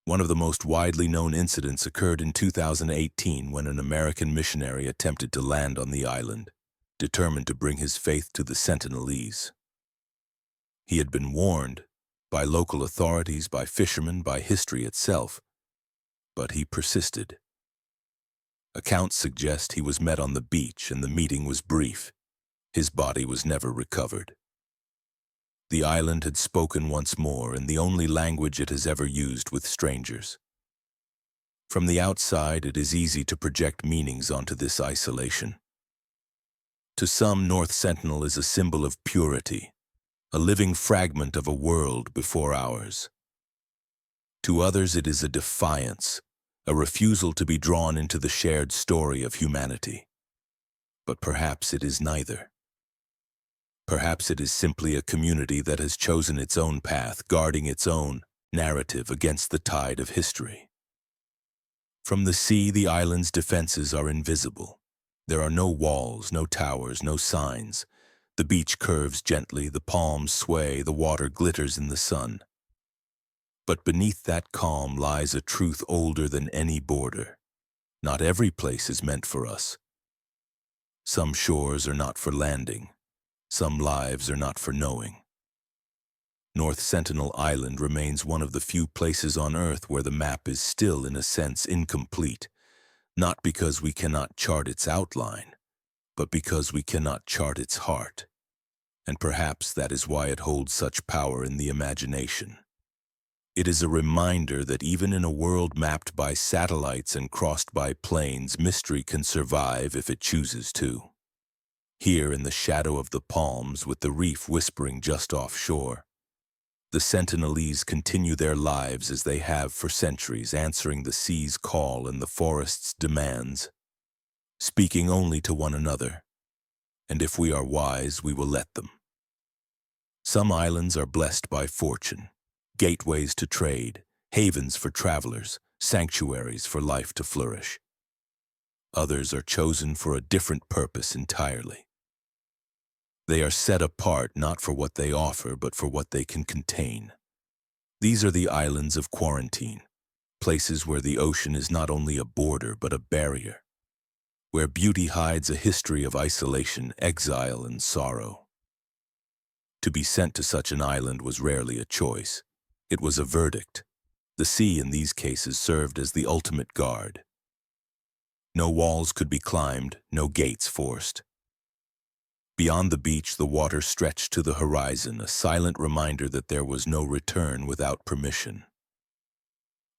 One of the most widely known incidents occurred in 2018 when an American missionary attempted to land on the island, determined to bring his faith to the Sentinelese. He had been warned by local authorities, by fishermen, by history itself, but he persisted. Accounts suggest he was met on the beach and the meeting was brief. His body was never recovered. The island had spoken once more in the only language it has ever used with strangers. From the outside, it is easy to project meanings onto this isolation. To some, North Sentinel is a symbol of purity, a living fragment of a world before ours. To others, it is a defiance, a refusal to be drawn into the shared story of humanity. But perhaps it is neither. Perhaps it is simply a community that has chosen its own path, guarding its own narrative against the tide of history. From the sea, the island's defenses are invisible. There are no walls, no towers, no signs. The beach curves gently, the palms sway, the water glitters in the sun. But beneath that calm lies a truth older than any border. Not every place is meant for us. Some shores are not for landing. Some lives are not for knowing. North Sentinel Island remains one of the few places on Earth where the map is still, in a sense, incomplete, not because we cannot chart its outline, but because we cannot chart its heart. And perhaps that is why it holds such power in the imagination. It is a reminder that even in a world mapped by satellites and crossed by planes, mystery can survive if it chooses to. Here, in the shadow of the palms, with the reef whispering just offshore, the Sentinelese continue their lives as they have for centuries, answering the sea's call and the forest's demands, speaking only to one another, and if we are wise, we will let them. Some islands are blessed by fortune, gateways to trade, havens for travelers, sanctuaries for life to flourish. Others are chosen for a different purpose entirely. They are set apart not for what they offer, but for what they can contain. These are the islands of quarantine, places where the ocean is not only a border, but a barrier, where beauty hides a history of isolation, exile, and sorrow. To be sent to such an island was rarely a choice. It was a verdict. The sea in these cases served as the ultimate guard. No walls could be climbed, no gates forced. Beyond the beach, the water stretched to the horizon, a silent reminder that there was no return without permission.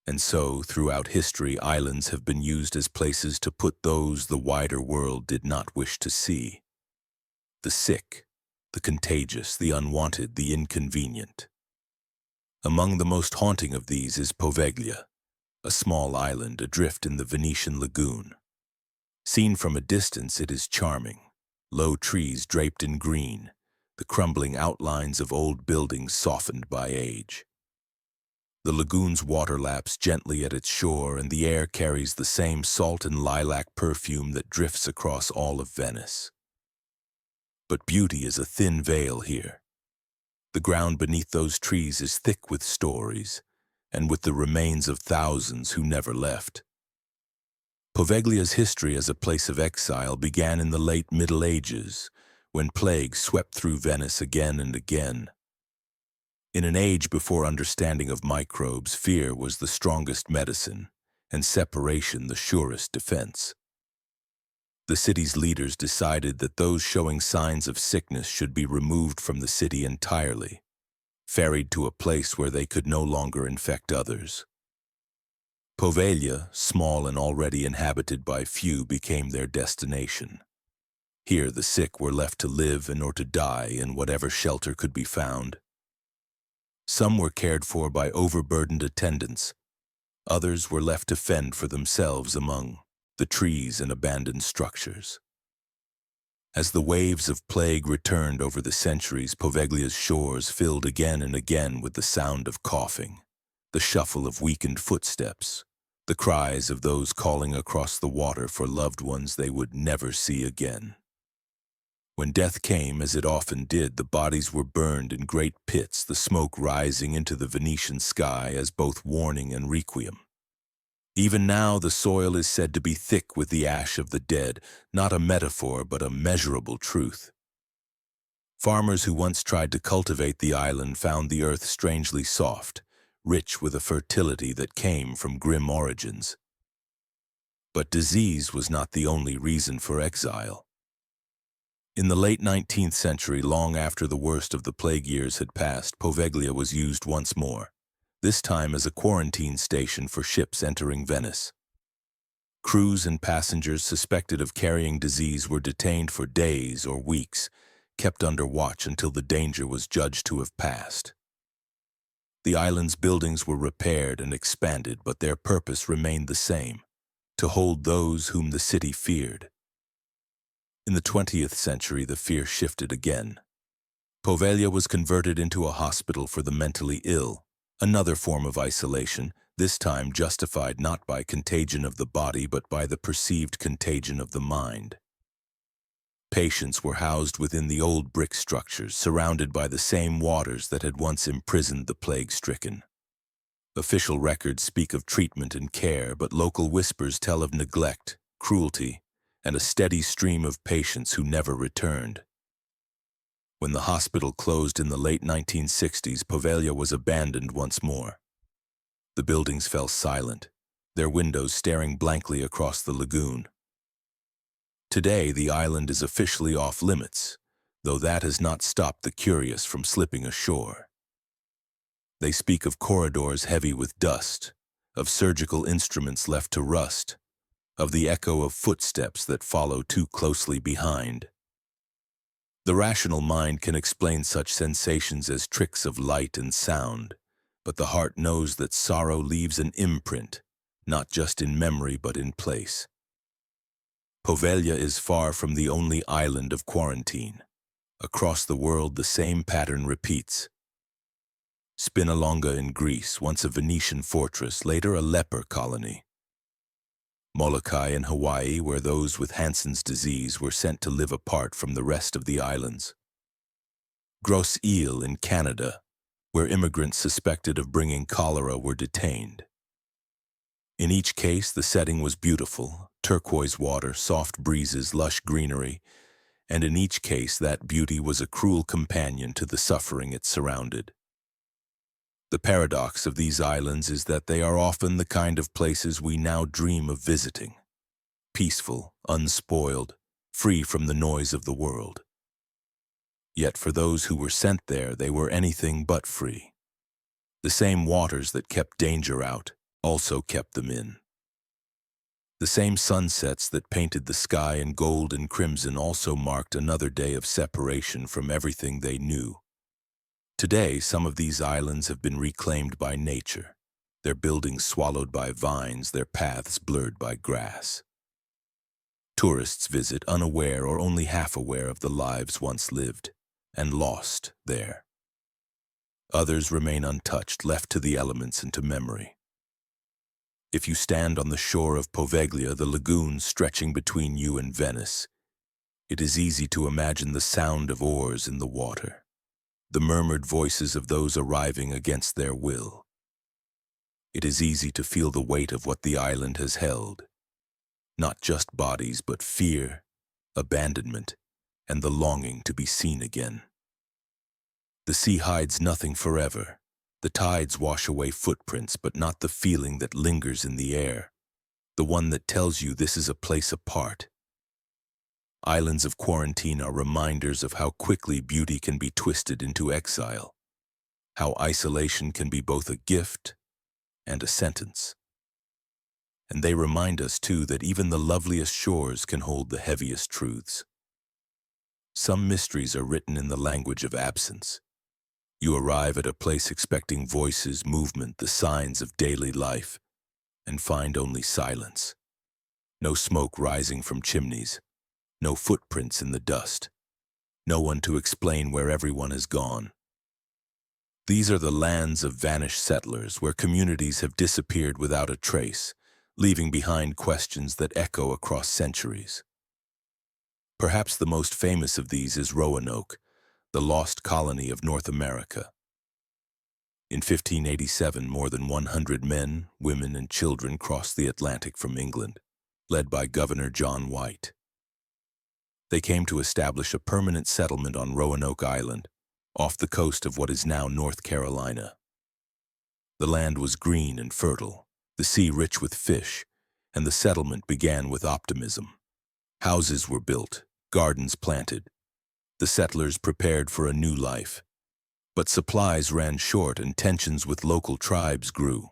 And so, throughout history, islands have been used as places to put those the wider world did not wish to see. The sick, the contagious, the unwanted, the inconvenient. Among the most haunting of these is Poveglia, a small island adrift in the Venetian lagoon. Seen from a distance, it is charming. Low trees draped in green, the crumbling outlines of old buildings softened by age. The lagoon's water laps gently at its shore, and the air carries the same salt and lilac perfume that drifts across all of Venice. But beauty is a thin veil here. The ground beneath those trees is thick with stories, and with the remains of thousands who never left. Poveglia's history as a place of exile began in the late Middle Ages, when plague swept through Venice again and again. In an age before understanding of microbes, fear was the strongest medicine, and separation the surest defense. The city's leaders decided that those showing signs of sickness should be removed from the city entirely, ferried to a place where they could no longer infect others. Poveglia, small and already inhabited by few, became their destination. Here the sick were left to live and or to die in whatever shelter could be found. Some were cared for by overburdened attendants. Others were left to fend for themselves among the trees and abandoned structures. As the waves of plague returned over the centuries, Poveglia's shores filled again and again with the sound of coughing, the shuffle of weakened footsteps, the cries of those calling across the water for loved ones they would never see again. When death came, as it often did, the bodies were burned in great pits, the smoke rising into the Venetian sky as both warning and requiem. Even now, the soil is said to be thick with the ash of the dead, not a metaphor, but a measurable truth. Farmers who once tried to cultivate the island found the earth strangely soft, rich with a fertility that came from grim origins. But disease was not the only reason for exile. In the late 19th century, long after the worst of the plague years had passed, Poveglia was used once more, this time as a quarantine station for ships entering Venice. Crews and passengers suspected of carrying disease were detained for days or weeks, kept under watch until the danger was judged to have passed. The island's buildings were repaired and expanded, but their purpose remained the same: to hold those whom the city feared. In the 20th century, the fear shifted again. Poveglia was converted into a hospital for the mentally ill, another form of isolation, this time justified not by contagion of the body but by the perceived contagion of the mind. Patients were housed within the old brick structures, surrounded by the same waters that had once imprisoned the plague-stricken. Official records speak of treatment and care, but local whispers tell of neglect, cruelty, and a steady stream of patients who never returned. When the hospital closed in the late 1960s, Poveglia was abandoned once more. The buildings fell silent, their windows staring blankly across the lagoon. Today, the island is officially off-limits, though that has not stopped the curious from slipping ashore. They speak of corridors heavy with dust, of surgical instruments left to rust, of the echo of footsteps that follow too closely behind. The rational mind can explain such sensations as tricks of light and sound, but the heart knows that sorrow leaves an imprint, not just in memory but in place. Poveglia is far from the only island of quarantine. Across the world, the same pattern repeats. Spinalonga in Greece, once a Venetian fortress, later a leper colony. Molokai in Hawaii, where those with Hansen's disease were sent to live apart from the rest of the islands. Grosse Ile in Canada, where immigrants suspected of bringing cholera were detained. In each case, the setting was beautiful: turquoise water, soft breezes, lush greenery, and in each case that beauty was a cruel companion to the suffering it surrounded. The paradox of these islands is that they are often the kind of places we now dream of visiting: peaceful, unspoiled, free from the noise of the world. Yet for those who were sent there, they were anything but free. The same waters that kept danger out also kept them in. The same sunsets that painted the sky in gold and crimson also marked another day of separation from everything they knew. Today, some of these islands have been reclaimed by nature, their buildings swallowed by vines, their paths blurred by grass. Tourists visit unaware or only half aware of the lives once lived and lost there. Others remain untouched, left to the elements and to memory. If you stand on the shore of Poveglia, the lagoon stretching between you and Venice, it is easy to imagine the sound of oars in the water, the murmured voices of those arriving against their will. It is easy to feel the weight of what the island has held, not just bodies, but fear, abandonment, and the longing to be seen again. The sea hides nothing forever. The tides wash away footprints, but not the feeling that lingers in the air, the one that tells you this is a place apart. Islands of quarantine are reminders of how quickly beauty can be twisted into exile, how isolation can be both a gift and a sentence. And they remind us, too, that even the loveliest shores can hold the heaviest truths. Some mysteries are written in the language of absence. You arrive at a place expecting voices, movement, the signs of daily life, and find only silence. No smoke rising from chimneys, no footprints in the dust, no one to explain where everyone has gone. These are the lands of vanished settlers, where communities have disappeared without a trace, leaving behind questions that echo across centuries. Perhaps the most famous of these is Roanoke, the lost colony of North America. In 1587, more than 100 men, women, and children crossed the Atlantic from England, led by Governor John White. They came to establish a permanent settlement on Roanoke Island, off the coast of what is now North Carolina. The land was green and fertile, the sea rich with fish, and the settlement began with optimism. Houses were built, gardens planted, The settlers prepared for a new life, but supplies ran short and tensions with local tribes grew.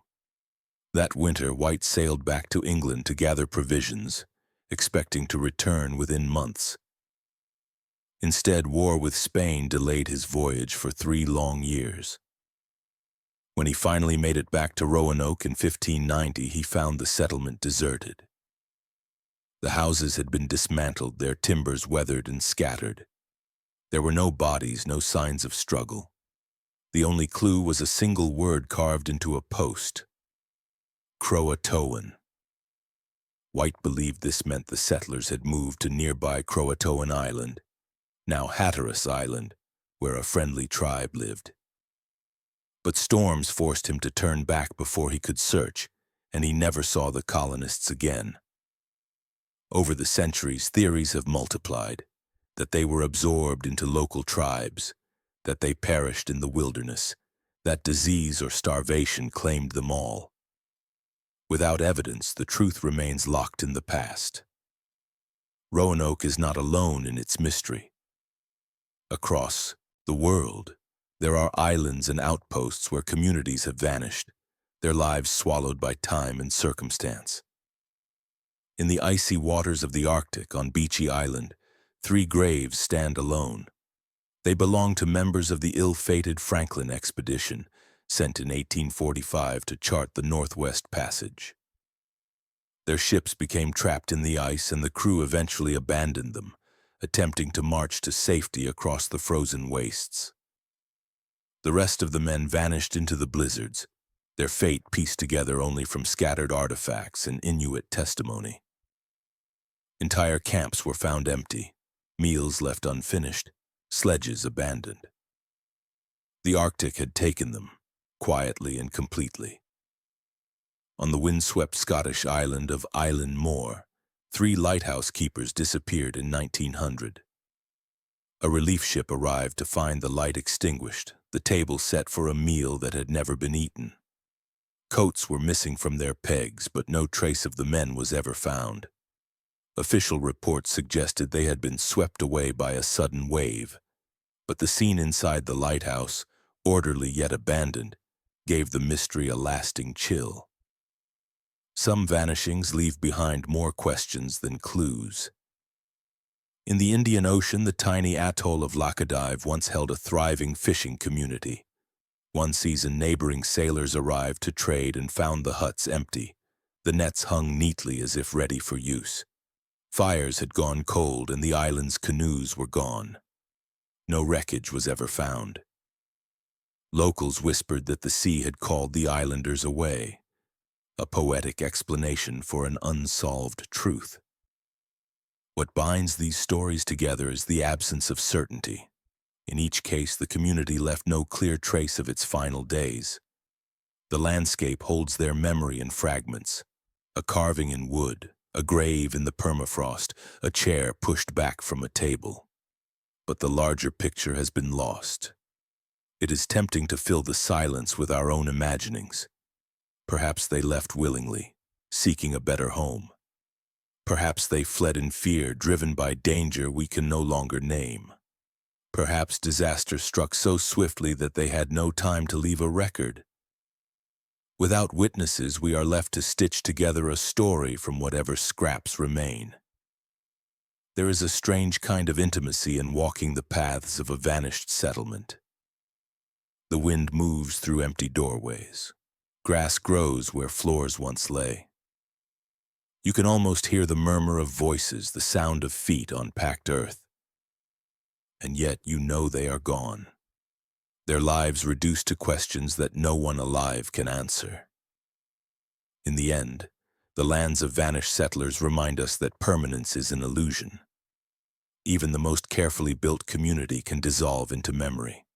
That winter, White sailed back to England to gather provisions, expecting to return within months. Instead, war with Spain delayed his voyage for 3 long years. When he finally made it back to Roanoke in 1590, he found the settlement deserted. The houses had been dismantled, their timbers weathered and scattered. There were no bodies, no signs of struggle. The only clue was a single word carved into a post: Croatoan. White believed this meant the settlers had moved to nearby Croatoan Island, now Hatteras Island, where a friendly tribe lived. But storms forced him to turn back before he could search, and he never saw the colonists again. Over the centuries, theories have multiplied, that they were absorbed into local tribes, that they perished in the wilderness, that disease or starvation claimed them all. Without evidence, the truth remains locked in the past. Roanoke is not alone in its mystery. Across the world, there are islands and outposts where communities have vanished, their lives swallowed by time and circumstance. In the icy waters of the Arctic, on Beechy Island, 3 graves stand alone. They belong to members of the ill-fated Franklin expedition, sent in 1845 to chart the Northwest Passage. Their ships became trapped in the ice, and the crew eventually abandoned them, attempting to march to safety across the frozen wastes. The rest of the men vanished into the blizzards, their fate pieced together only from scattered artifacts and Inuit testimony. Entire camps were found empty, meals left unfinished, sledges abandoned. The Arctic had taken them, quietly and completely. On the windswept Scottish island of Island Moor, 3 lighthouse keepers disappeared in 1900. A relief ship arrived to find the light extinguished, the table set for a meal that had never been eaten. Coats were missing from their pegs, but no trace of the men was ever found. Official reports suggested they had been swept away by a sudden wave, but the scene inside the lighthouse, orderly yet abandoned, gave the mystery a lasting chill. Some vanishings leave behind more questions than clues. In the Indian Ocean, the tiny atoll of Laccadive once held a thriving fishing community. One season, neighboring sailors arrived to trade and found the huts empty, the nets hung neatly as if ready for use. Fires had gone cold and the island's canoes were gone. No wreckage was ever found. Locals whispered that the sea had called the islanders away, a poetic explanation for an unsolved truth. What binds these stories together is the absence of certainty. In each case, the community left no clear trace of its final days. The landscape holds their memory in fragments: a carving in wood, a grave in the permafrost, a chair pushed back from a table. But the larger picture has been lost. It is tempting to fill the silence with our own imaginings. Perhaps they left willingly, seeking a better home. Perhaps they fled in fear, driven by danger we can no longer name. Perhaps disaster struck so swiftly that they had no time to leave a record. Without witnesses, we are left to stitch together a story from whatever scraps remain. There is a strange kind of intimacy in walking the paths of a vanished settlement. The wind moves through empty doorways. Grass grows where floors once lay. You can almost hear the murmur of voices, the sound of feet on packed earth. And yet you know they are gone. Their lives reduced to questions that no one alive can answer. In the end, the lands of vanished settlers remind us that permanence is an illusion. Even the most carefully built community can dissolve into memory.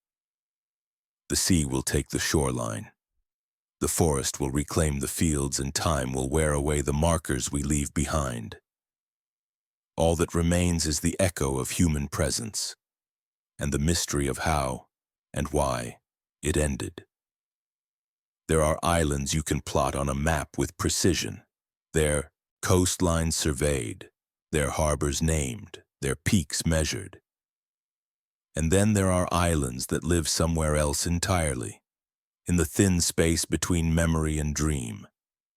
The sea will take the shoreline. The forest will reclaim the fields, and time will wear away the markers we leave behind. All that remains is the echo of human presence, and the mystery of how and why it ended. There are islands you can plot on a map with precision, their coastlines surveyed, their harbors named, their peaks measured. And then there are islands that live somewhere else entirely, in the thin space between memory and dream,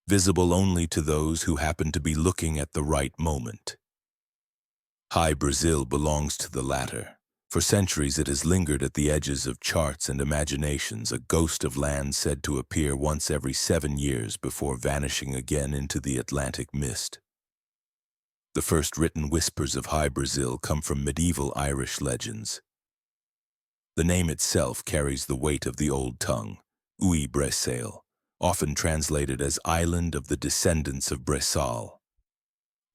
visible only to those who happen to be looking at the right moment. High Brazil belongs to the latter. For centuries it has lingered at the edges of charts and imaginations, a ghost of land said to appear once every 7 years before vanishing again into the Atlantic mist. The first written whispers of High Brazil come from medieval Irish legends. The name itself carries the weight of the old tongue, Ui Bresail, often translated as Island of the Descendants of Bresal.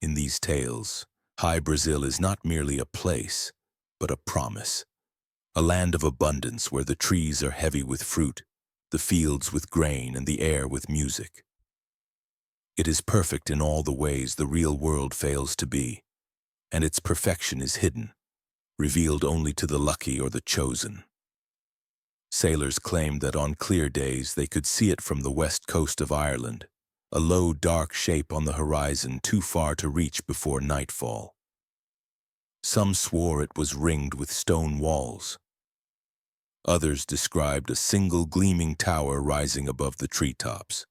In these tales, High Brazil is not merely a place, but a promise. A land of abundance where the trees are heavy with fruit, the fields with grain, and the air with music. It is perfect in all the ways the real world fails to be, and its perfection is hidden, revealed only to the lucky or the chosen. Sailors claimed that on clear days they could see it from the west coast of Ireland, a low, dark shape on the horizon too far to reach before nightfall. Some swore it was ringed with stone walls. Others described a single gleaming tower rising above the treetops.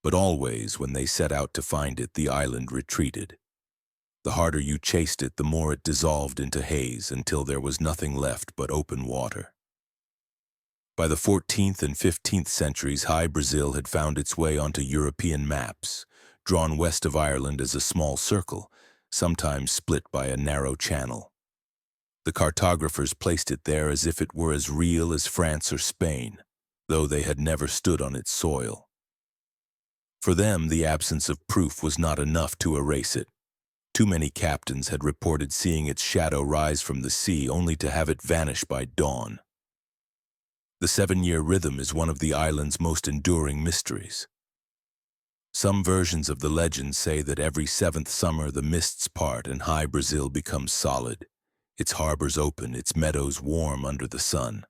But always, when they set out to find it, the island retreated. The harder you chased it, the more it dissolved into haze until there was nothing left but open water. By the 14th and 15th centuries, High Brazil had found its way onto European maps, drawn west of Ireland as a small circle, sometimes split by a narrow channel. The cartographers placed it there as if it were as real as France or Spain, though they had never stood on its soil. For them, the absence of proof was not enough to erase it. Too many captains had reported seeing its shadow rise from the sea only to have it vanish by dawn. The 7-year rhythm is one of the island's most enduring mysteries. Some versions of the legend say that every 7th summer the mists part and High Brazil becomes solid, its harbors open, its meadows warm under the sun.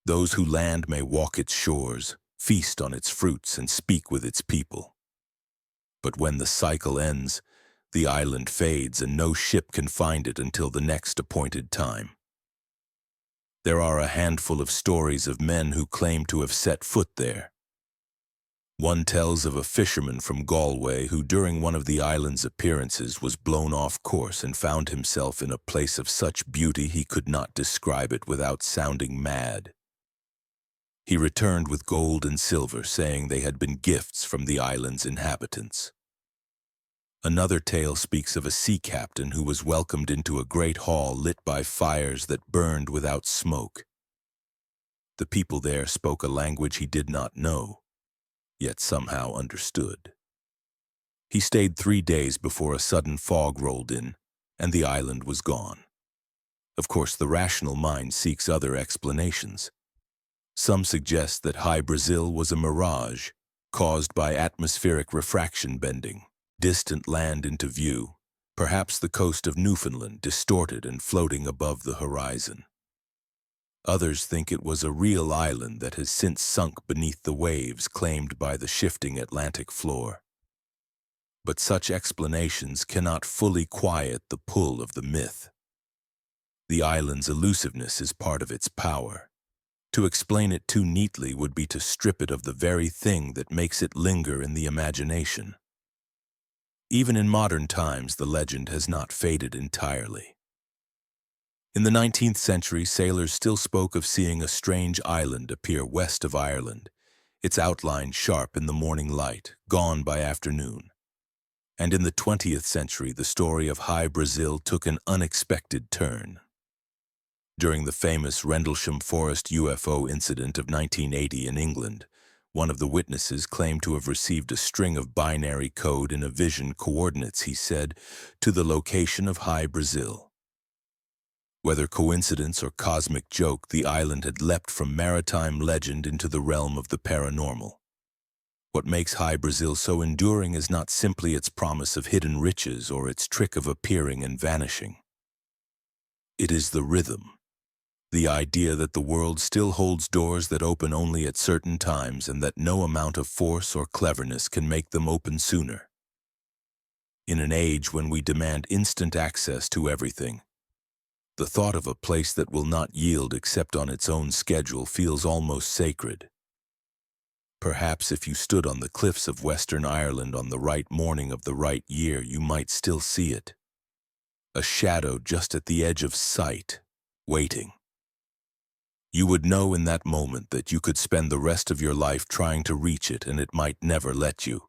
Those who land may walk its shores, feast on its fruits, and speak with its people. But when the cycle ends, the island fades and no ship can find it until the next appointed time. There are a handful of stories of men who claim to have set foot there. One tells of a fisherman from Galway who during one of the island's appearances was blown off course and found himself in a place of such beauty he could not describe it without sounding mad. He returned with gold and silver, saying they had been gifts from the island's inhabitants. Another tale speaks of a sea captain who was welcomed into a great hall lit by fires that burned without smoke. The people there spoke a language he did not know, yet somehow understood. He stayed 3 days before a sudden fog rolled in, and the island was gone. Of course, the rational mind seeks other explanations. Some suggest that High Brazil was a mirage, caused by atmospheric refraction bending, distant land into view, perhaps the coast of Newfoundland distorted and floating above the horizon. Others think it was a real island that has since sunk beneath the waves claimed by the shifting Atlantic floor. But such explanations cannot fully quiet the pull of the myth. The island's elusiveness is part of its power. To explain it too neatly would be to strip it of the very thing that makes it linger in the imagination. Even in modern times, the legend has not faded entirely. In the 19th century, sailors still spoke of seeing a strange island appear west of Ireland, its outline sharp in the morning light, gone by afternoon. And in the 20th century, the story of High Brazil took an unexpected turn. During the famous Rendlesham Forest UFO incident of 1980 in England, one of the witnesses claimed to have received a string of binary code in a vision coordinates, he said, to the location of High Brazil. Whether coincidence or cosmic joke, the island had leapt from maritime legend into the realm of the paranormal. What makes High Brazil so enduring is not simply its promise of hidden riches or its trick of appearing and vanishing. It is the rhythm. The idea that the world still holds doors that open only at certain times and that no amount of force or cleverness can make them open sooner. In an age when we demand instant access to everything, The thought of a place that will not yield except on its own schedule feels almost sacred. Perhaps if you stood on the cliffs of Western Ireland on the right morning of the right year, you might still see it. A shadow just at the edge of sight, waiting. You would know in that moment that you could spend the rest of your life trying to reach it and it might never let you.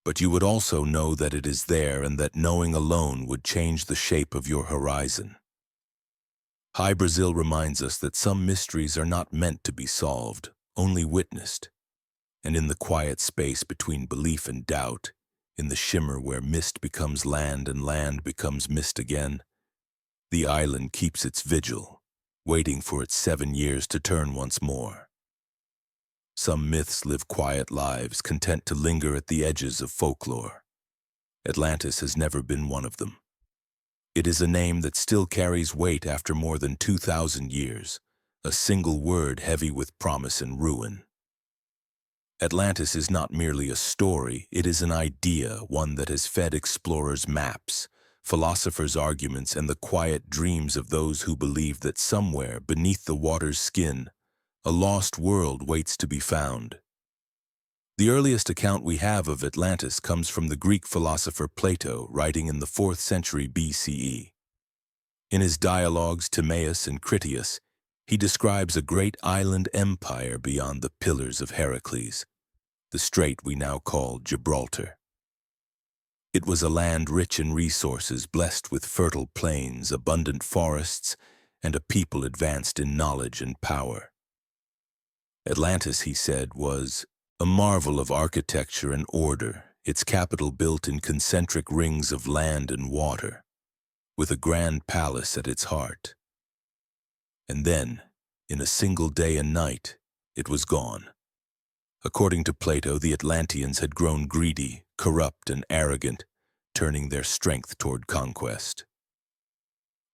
But you would also know that it is there and that knowing alone would change the shape of your horizon. High Brazil reminds us that some mysteries are not meant to be solved, only witnessed. And in the quiet space between belief and doubt, in the shimmer where mist becomes land and land becomes mist again, the island keeps its vigil, waiting for its 7 years to turn once more. Some myths live quiet lives, content to linger at the edges of folklore. Atlantis has never been one of them. It is a name that still carries weight after more than 2,000 years, a single word heavy with promise and ruin. Atlantis is not merely a story, it is an idea, one that has fed explorers' maps, philosophers' arguments, and the quiet dreams of those who believe that somewhere beneath the water's skin, a lost world waits to be found. The earliest account we have of Atlantis comes from the Greek philosopher Plato, writing in the 4th century BCE. In his dialogues Timaeus and Critias, he describes a great island empire beyond the Pillars of Heracles, the strait we now call Gibraltar. It was a land rich in resources, blessed with fertile plains, abundant forests, and a people advanced in knowledge and power. Atlantis, he said, was a marvel of architecture and order, its capital built in concentric rings of land and water, with a grand palace at its heart. And then, in a single day and night, it was gone. According to Plato, the Atlanteans had grown greedy, corrupt, and arrogant, turning their strength toward conquest.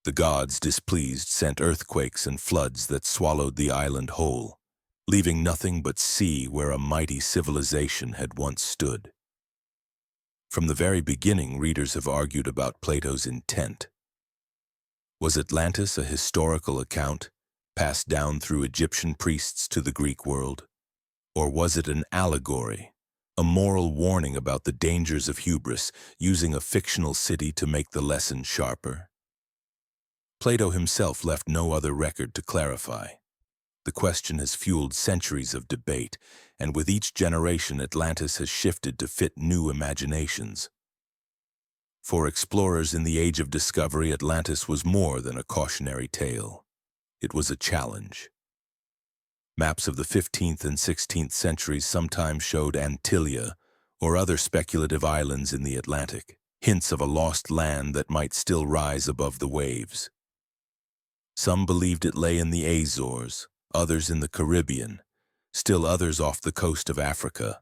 The gods, displeased, sent earthquakes and floods that swallowed the island whole, leaving nothing but sea where a mighty civilization had once stood. From the very beginning, readers have argued about Plato's intent. Was Atlantis a historical account, passed down through Egyptian priests to the Greek world? Or was it an allegory, a moral warning about the dangers of hubris, using a fictional city to make the lesson sharper? Plato himself left no other record to clarify. The question has fueled centuries of debate, and with each generation Atlantis has shifted to fit new imaginations. For explorers in the age of discovery, Atlantis was more than a cautionary tale. It was a challenge. Maps of the 15th and 16th centuries sometimes showed Antilia or other speculative islands in the Atlantic, hints of a lost land that might still rise above the waves. Some believed it lay in the Azores, others in the Caribbean, still others off the coast of Africa.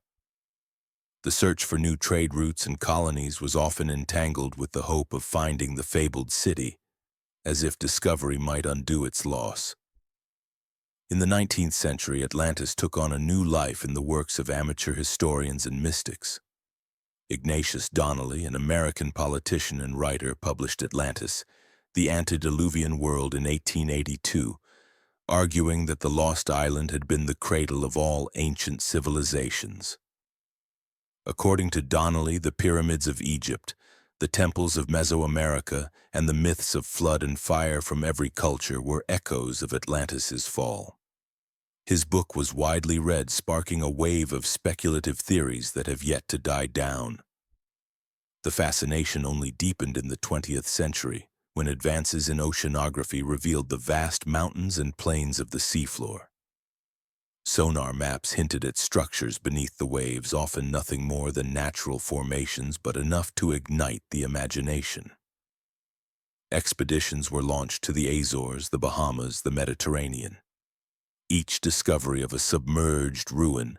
The search for new trade routes and colonies was often entangled with the hope of finding the fabled city, as if discovery might undo its loss. In the 19th century, Atlantis took on a new life in the works of amateur historians and mystics. Ignatius Donnelly, an American politician and writer, published Atlantis, the Antediluvian World in 1882, arguing that the lost island had been the cradle of all ancient civilizations. According to Donnelly, the pyramids of Egypt, the temples of Mesoamerica, and the myths of flood and fire from every culture were echoes of Atlantis's fall. His book was widely read, sparking a wave of speculative theories that have yet to die down. The fascination only deepened in the 20th century, when advances in oceanography revealed the vast mountains and plains of the seafloor. Sonar maps hinted at structures beneath the waves, often nothing more than natural formations, but enough to ignite the imagination. Expeditions were launched to the Azores, the Bahamas, the Mediterranean. Each discovery of a submerged ruin,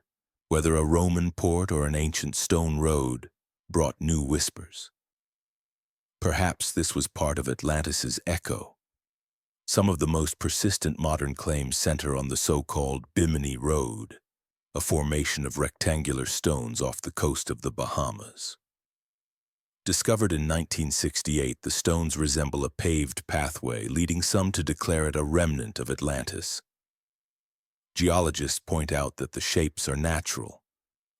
whether a Roman port or an ancient stone road, brought new whispers. Perhaps this was part of Atlantis's echo. Some of the most persistent modern claims center on the so-called Bimini Road, a formation of rectangular stones off the coast of the Bahamas. Discovered in 1968, the stones resemble a paved pathway, leading some to declare it a remnant of Atlantis. Geologists point out that the shapes are natural,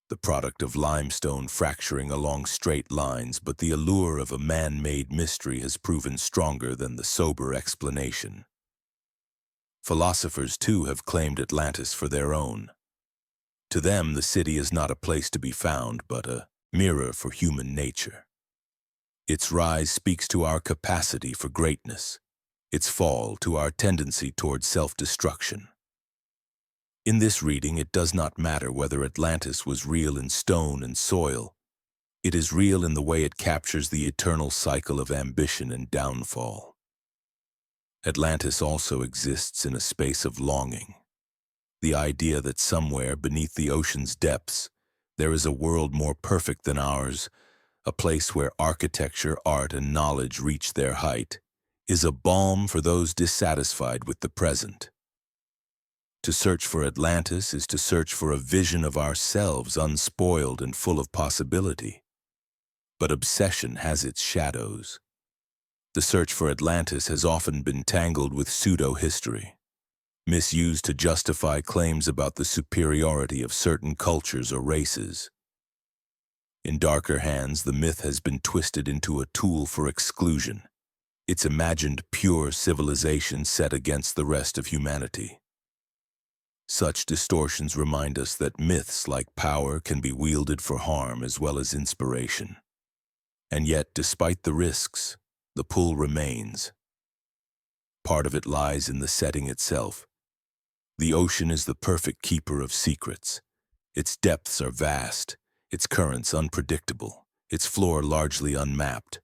the product of limestone fracturing along straight lines, but the allure of a man-made mystery has proven stronger than the sober explanation. Philosophers, too, have claimed Atlantis for their own. To them, the city is not a place to be found, but a mirror for human nature. Its rise speaks to our capacity for greatness, its fall to our tendency toward self-destruction. In this reading, it does not matter whether Atlantis was real in stone and soil. It is real in the way it captures the eternal cycle of ambition and downfall. Atlantis also exists in a space of longing. The idea that somewhere beneath the ocean's depths, there is a world more perfect than ours, a place where architecture, art, and knowledge reach their height, is a balm for those dissatisfied with the present. To search for Atlantis is to search for a vision of ourselves unspoiled and full of possibility. But obsession has its shadows. The search for Atlantis has often been tangled with pseudo-history, misused to justify claims about the superiority of certain cultures or races. In darker hands, the myth has been twisted into a tool for exclusion, its imagined pure civilization set against the rest of humanity. Such distortions remind us that myths, like power, can be wielded for harm as well as inspiration. And yet, despite the risks, the pull remains. Part of it lies in the setting itself. The ocean is the perfect keeper of secrets. Its depths are vast, its currents unpredictable, its floor largely unmapped.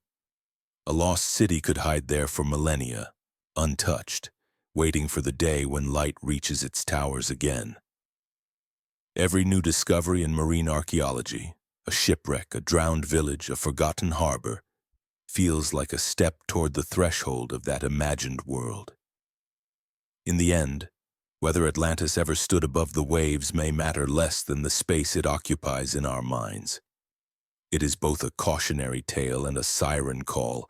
A lost city could hide there for millennia, untouched, waiting for the day when light reaches its towers again. Every new discovery in marine archaeology, a shipwreck, a drowned village, a forgotten harbor, feels like a step toward the threshold of that imagined world. In the end, whether Atlantis ever stood above the waves may matter less than the space it occupies in our minds. It is both a cautionary tale and a siren call,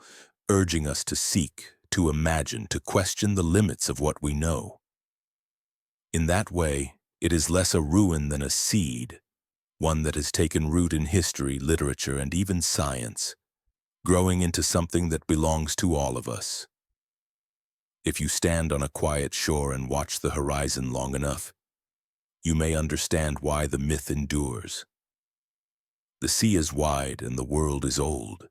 urging us to seek, to imagine, to question the limits of what we know. In that way, it is less a ruin than a seed, one that has taken root in history, literature, and even science, growing into something that belongs to all of us. If you stand on a quiet shore and watch the horizon long enough, you may understand why the myth endures. The sea is wide and the world is old.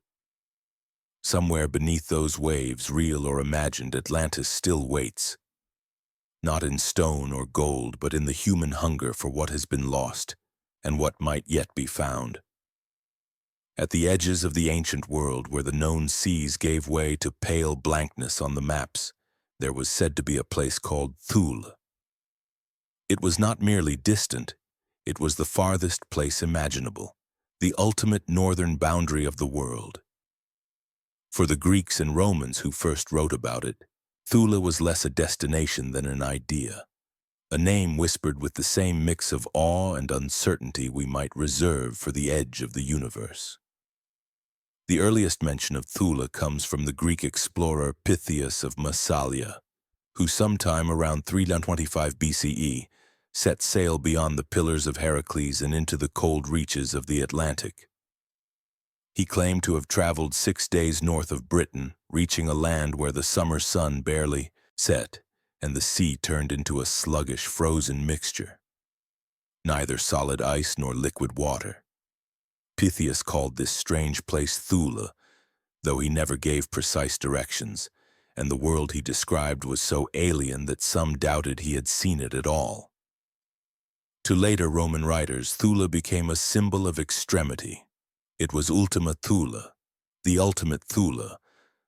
Somewhere beneath those waves, real or imagined, Atlantis still waits. Not in stone or gold, but in the human hunger for what has been lost and what might yet be found. At the edges of the ancient world, where the known seas gave way to pale blankness on the maps, there was said to be a place called Thule. It was not merely distant, it was the farthest place imaginable, the ultimate northern boundary of the world. For the Greeks and Romans who first wrote about it, Thule was less a destination than an idea, a name whispered with the same mix of awe and uncertainty we might reserve for the edge of the universe. The earliest mention of Thule comes from the Greek explorer Pytheas of Massalia, who sometime around 325 BCE set sail beyond the Pillars of Heracles and into the cold reaches of the Atlantic. He claimed to have traveled 6 days north of Britain, reaching a land where the summer sun barely set and the sea turned into a sluggish, frozen mixture. Neither solid ice nor liquid water. Pytheas called this strange place Thule, though he never gave precise directions, and the world he described was so alien that some doubted he had seen it at all. To later Roman writers, Thule became a symbol of extremity. It was Ultima Thule, the ultimate Thule,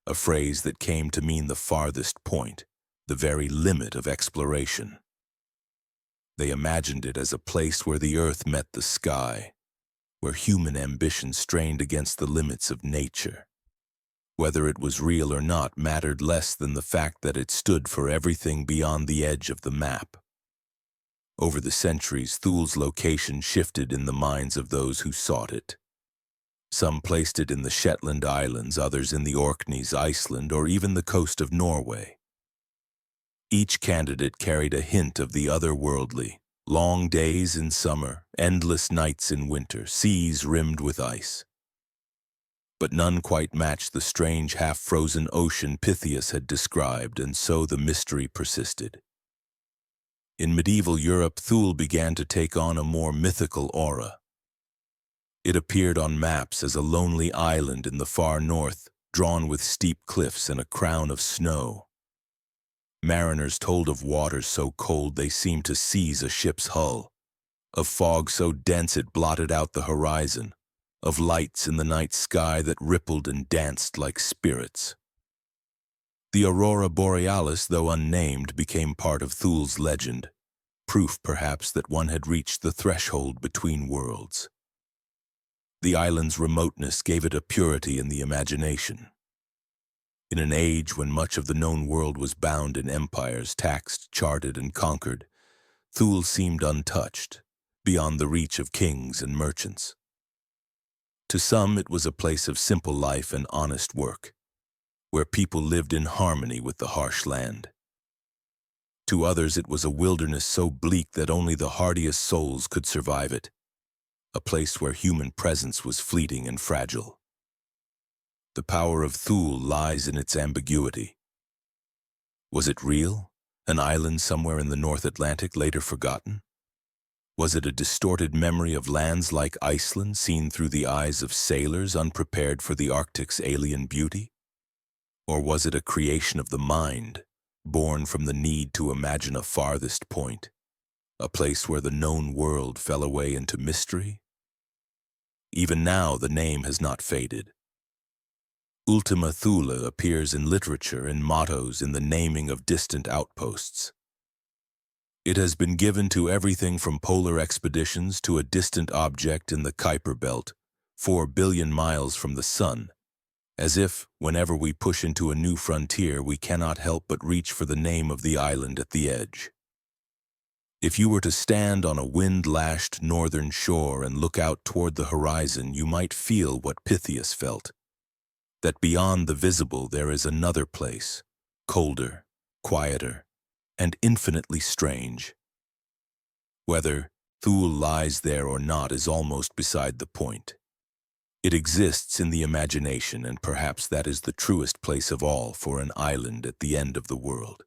a phrase that came to mean the farthest point, the very limit of exploration. They imagined it as a place where the earth met the sky, where human ambition strained against the limits of nature. Whether it was real or not mattered less than the fact that it stood for everything beyond the edge of the map. Over the centuries, Thule's location shifted in the minds of those who sought it. Some placed it in the Shetland Islands, others in the Orkneys, Iceland, or even the coast of Norway. Each candidate carried a hint of the otherworldly: long days in summer, endless nights in winter, seas rimmed with ice. But none quite matched the strange half-frozen ocean Pytheas had described, and so the mystery persisted. In medieval Europe, Thule began to take on a more mythical aura. It appeared on maps as a lonely island in the far north, drawn with steep cliffs and a crown of snow. Mariners told of waters so cold they seemed to seize a ship's hull, of fog so dense it blotted out the horizon, of lights in the night sky that rippled and danced like spirits. The aurora borealis, though unnamed, became part of Thule's legend, proof perhaps that one had reached the threshold between worlds. The island's remoteness gave it a purity in the imagination. In an age when much of the known world was bound in empires, taxed, charted, and conquered, Thule seemed untouched, beyond the reach of kings and merchants. To some, it was a place of simple life and honest work, where people lived in harmony with the harsh land. To others, it was a wilderness so bleak that only the hardiest souls could survive it, a place where human presence was fleeting and fragile. The power of Thule lies in its ambiguity. Was it real? An island somewhere in the North Atlantic, later forgotten? Was it a distorted memory of lands like Iceland, seen through the eyes of sailors unprepared for the Arctic's alien beauty? Or was it a creation of the mind, born from the need to imagine a farthest point, a place where the known world fell away into mystery? Even now, the name has not faded. Ultima Thule appears in literature and mottos, in the naming of distant outposts. It has been given to everything from polar expeditions to a distant object in the Kuiper Belt, 4 billion miles from the sun, as if, whenever we push into a new frontier, we cannot help but reach for the name of the island at the edge. If you were to stand on a wind-lashed northern shore and look out toward the horizon, you might feel what Pytheas felt, that beyond the visible there is another place, colder, quieter, and infinitely strange. Whether Thule lies there or not is almost beside the point. It exists in the imagination, and perhaps that is the truest place of all for an island at the end of the world.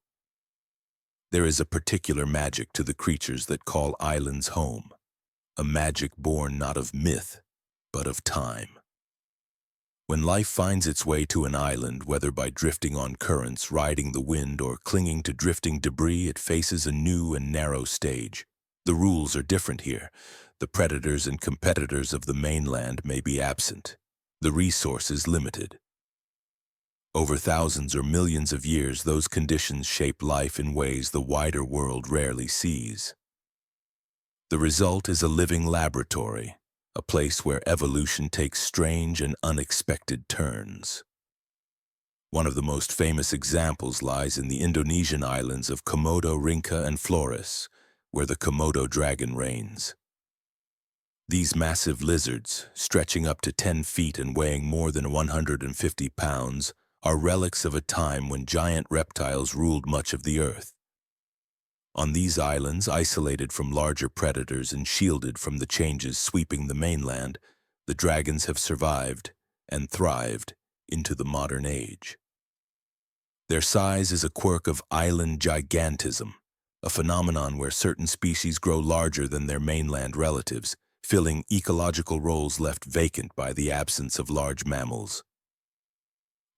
There is a particular magic to the creatures that call islands home, a magic born not of myth, but of time. When life finds its way to an island, whether by drifting on currents, riding the wind, or clinging to drifting debris, it faces a new and narrow stage. The rules are different here. The predators and competitors of the mainland may be absent. The resources limited. Over thousands or millions of years, those conditions shape life in ways the wider world rarely sees. The result is a living laboratory, a place where evolution takes strange and unexpected turns. One of the most famous examples lies in the Indonesian islands of Komodo, Rinca, and Flores, where the Komodo dragon reigns. These massive lizards, stretching up to 10 feet and weighing more than 150 pounds, are relics of a time when giant reptiles ruled much of the earth. On these islands, isolated from larger predators and shielded from the changes sweeping the mainland, the dragons have survived and thrived into the modern age. Their size is a quirk of island gigantism, a phenomenon where certain species grow larger than their mainland relatives, filling ecological roles left vacant by the absence of large mammals.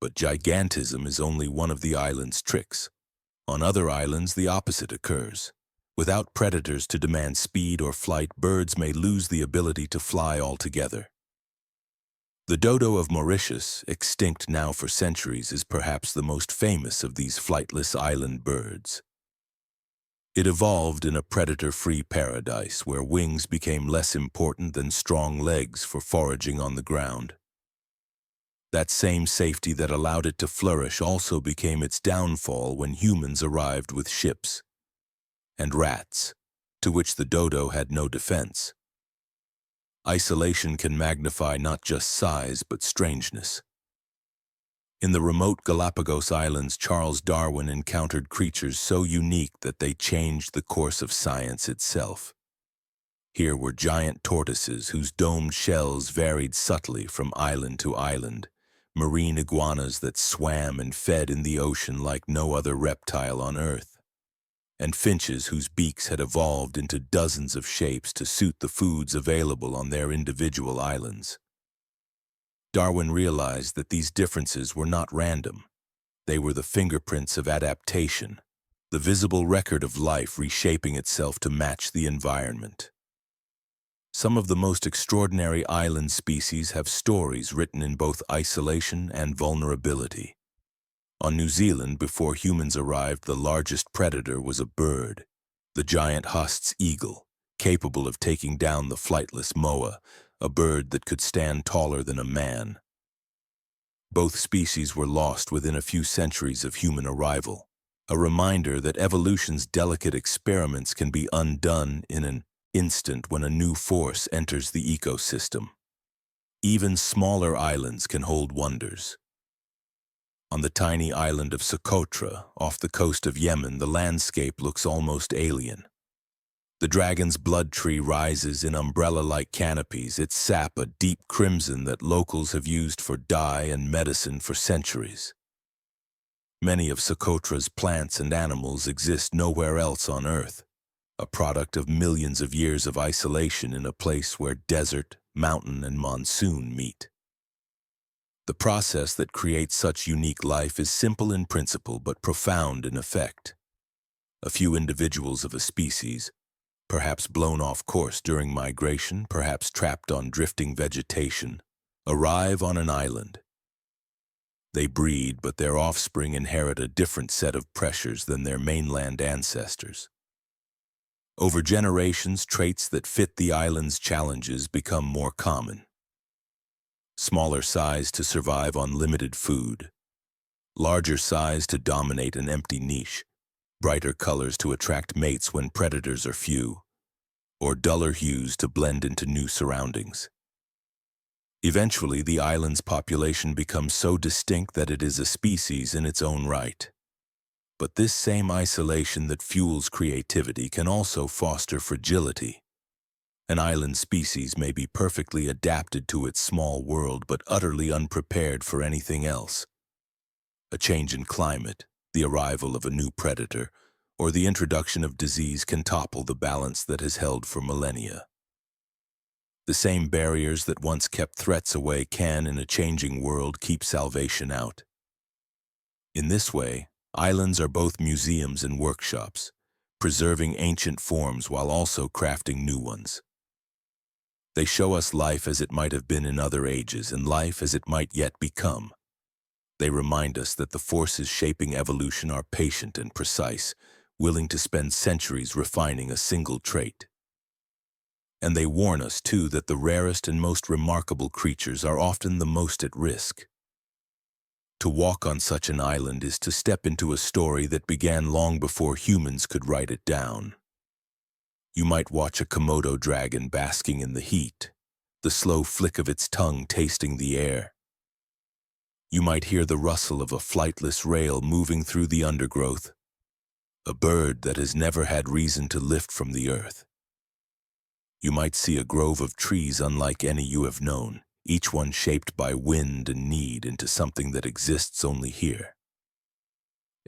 But gigantism is only one of the island's tricks. On other islands, the opposite occurs. Without predators to demand speed or flight, birds may lose the ability to fly altogether. The dodo of Mauritius, extinct now for centuries, is perhaps the most famous of these flightless island birds. It evolved in a predator-free paradise where wings became less important than strong legs for foraging on the ground. That same safety that allowed it to flourish also became its downfall when humans arrived with ships and rats, to which the dodo had no defense. Isolation can magnify not just size, but strangeness. In the remote Galapagos Islands, Charles Darwin encountered creatures so unique that they changed the course of science itself. Here were giant tortoises whose domed shells varied subtly from island to island, marine iguanas that swam and fed in the ocean like no other reptile on Earth, and finches whose beaks had evolved into dozens of shapes to suit the foods available on their individual islands. Darwin realized that these differences were not random. They were the fingerprints of adaptation, the visible record of life reshaping itself to match the environment. Some of the most extraordinary island species have stories written in both isolation and vulnerability. On New Zealand, before humans arrived, the largest predator was a bird, the giant Haast's eagle, capable of taking down the flightless moa, a bird that could stand taller than a man. Both species were lost within a few centuries of human arrival, a reminder that evolution's delicate experiments can be undone in an instant when a new force enters the ecosystem. Even smaller islands can hold wonders. On the tiny island of Socotra, off the coast of Yemen, the landscape looks almost alien. The dragon's blood tree rises in umbrella-like canopies, its sap a deep crimson that locals have used for dye and medicine for centuries. Many of Socotra's plants and animals exist nowhere else on Earth, a product of millions of years of isolation in a place where desert, mountain, and monsoon meet. The process that creates such unique life is simple in principle but profound in effect. A few individuals of a species, perhaps blown off course during migration, perhaps trapped on drifting vegetation, arrive on an island. They breed, but their offspring inherit a different set of pressures than their mainland ancestors. Over generations, traits that fit the island's challenges become more common. Smaller size to survive on limited food, larger size to dominate an empty niche, brighter colors to attract mates when predators are few, or duller hues to blend into new surroundings. Eventually, the island's population becomes so distinct that it is a species in its own right. But this same isolation that fuels creativity can also foster fragility. An island species may be perfectly adapted to its small world but utterly unprepared for anything else. A change in climate, the arrival of a new predator, or the introduction of disease can topple the balance that has held for millennia. The same barriers that once kept threats away can, in a changing world, keep salvation out. In this way, islands are both museums and workshops, preserving ancient forms while also crafting new ones. They show us life as it might have been in other ages and life as it might yet become. They remind us that the forces shaping evolution are patient and precise, willing to spend centuries refining a single trait. And they warn us, too, that the rarest and most remarkable creatures are often the most at risk. To walk on such an island is to step into a story that began long before humans could write it down. You might watch a Komodo dragon basking in the heat, the slow flick of its tongue tasting the air. You might hear the rustle of a flightless rail moving through the undergrowth, a bird that has never had reason to lift from the earth. You might see a grove of trees unlike any you have known, each one shaped by wind and need into something that exists only here.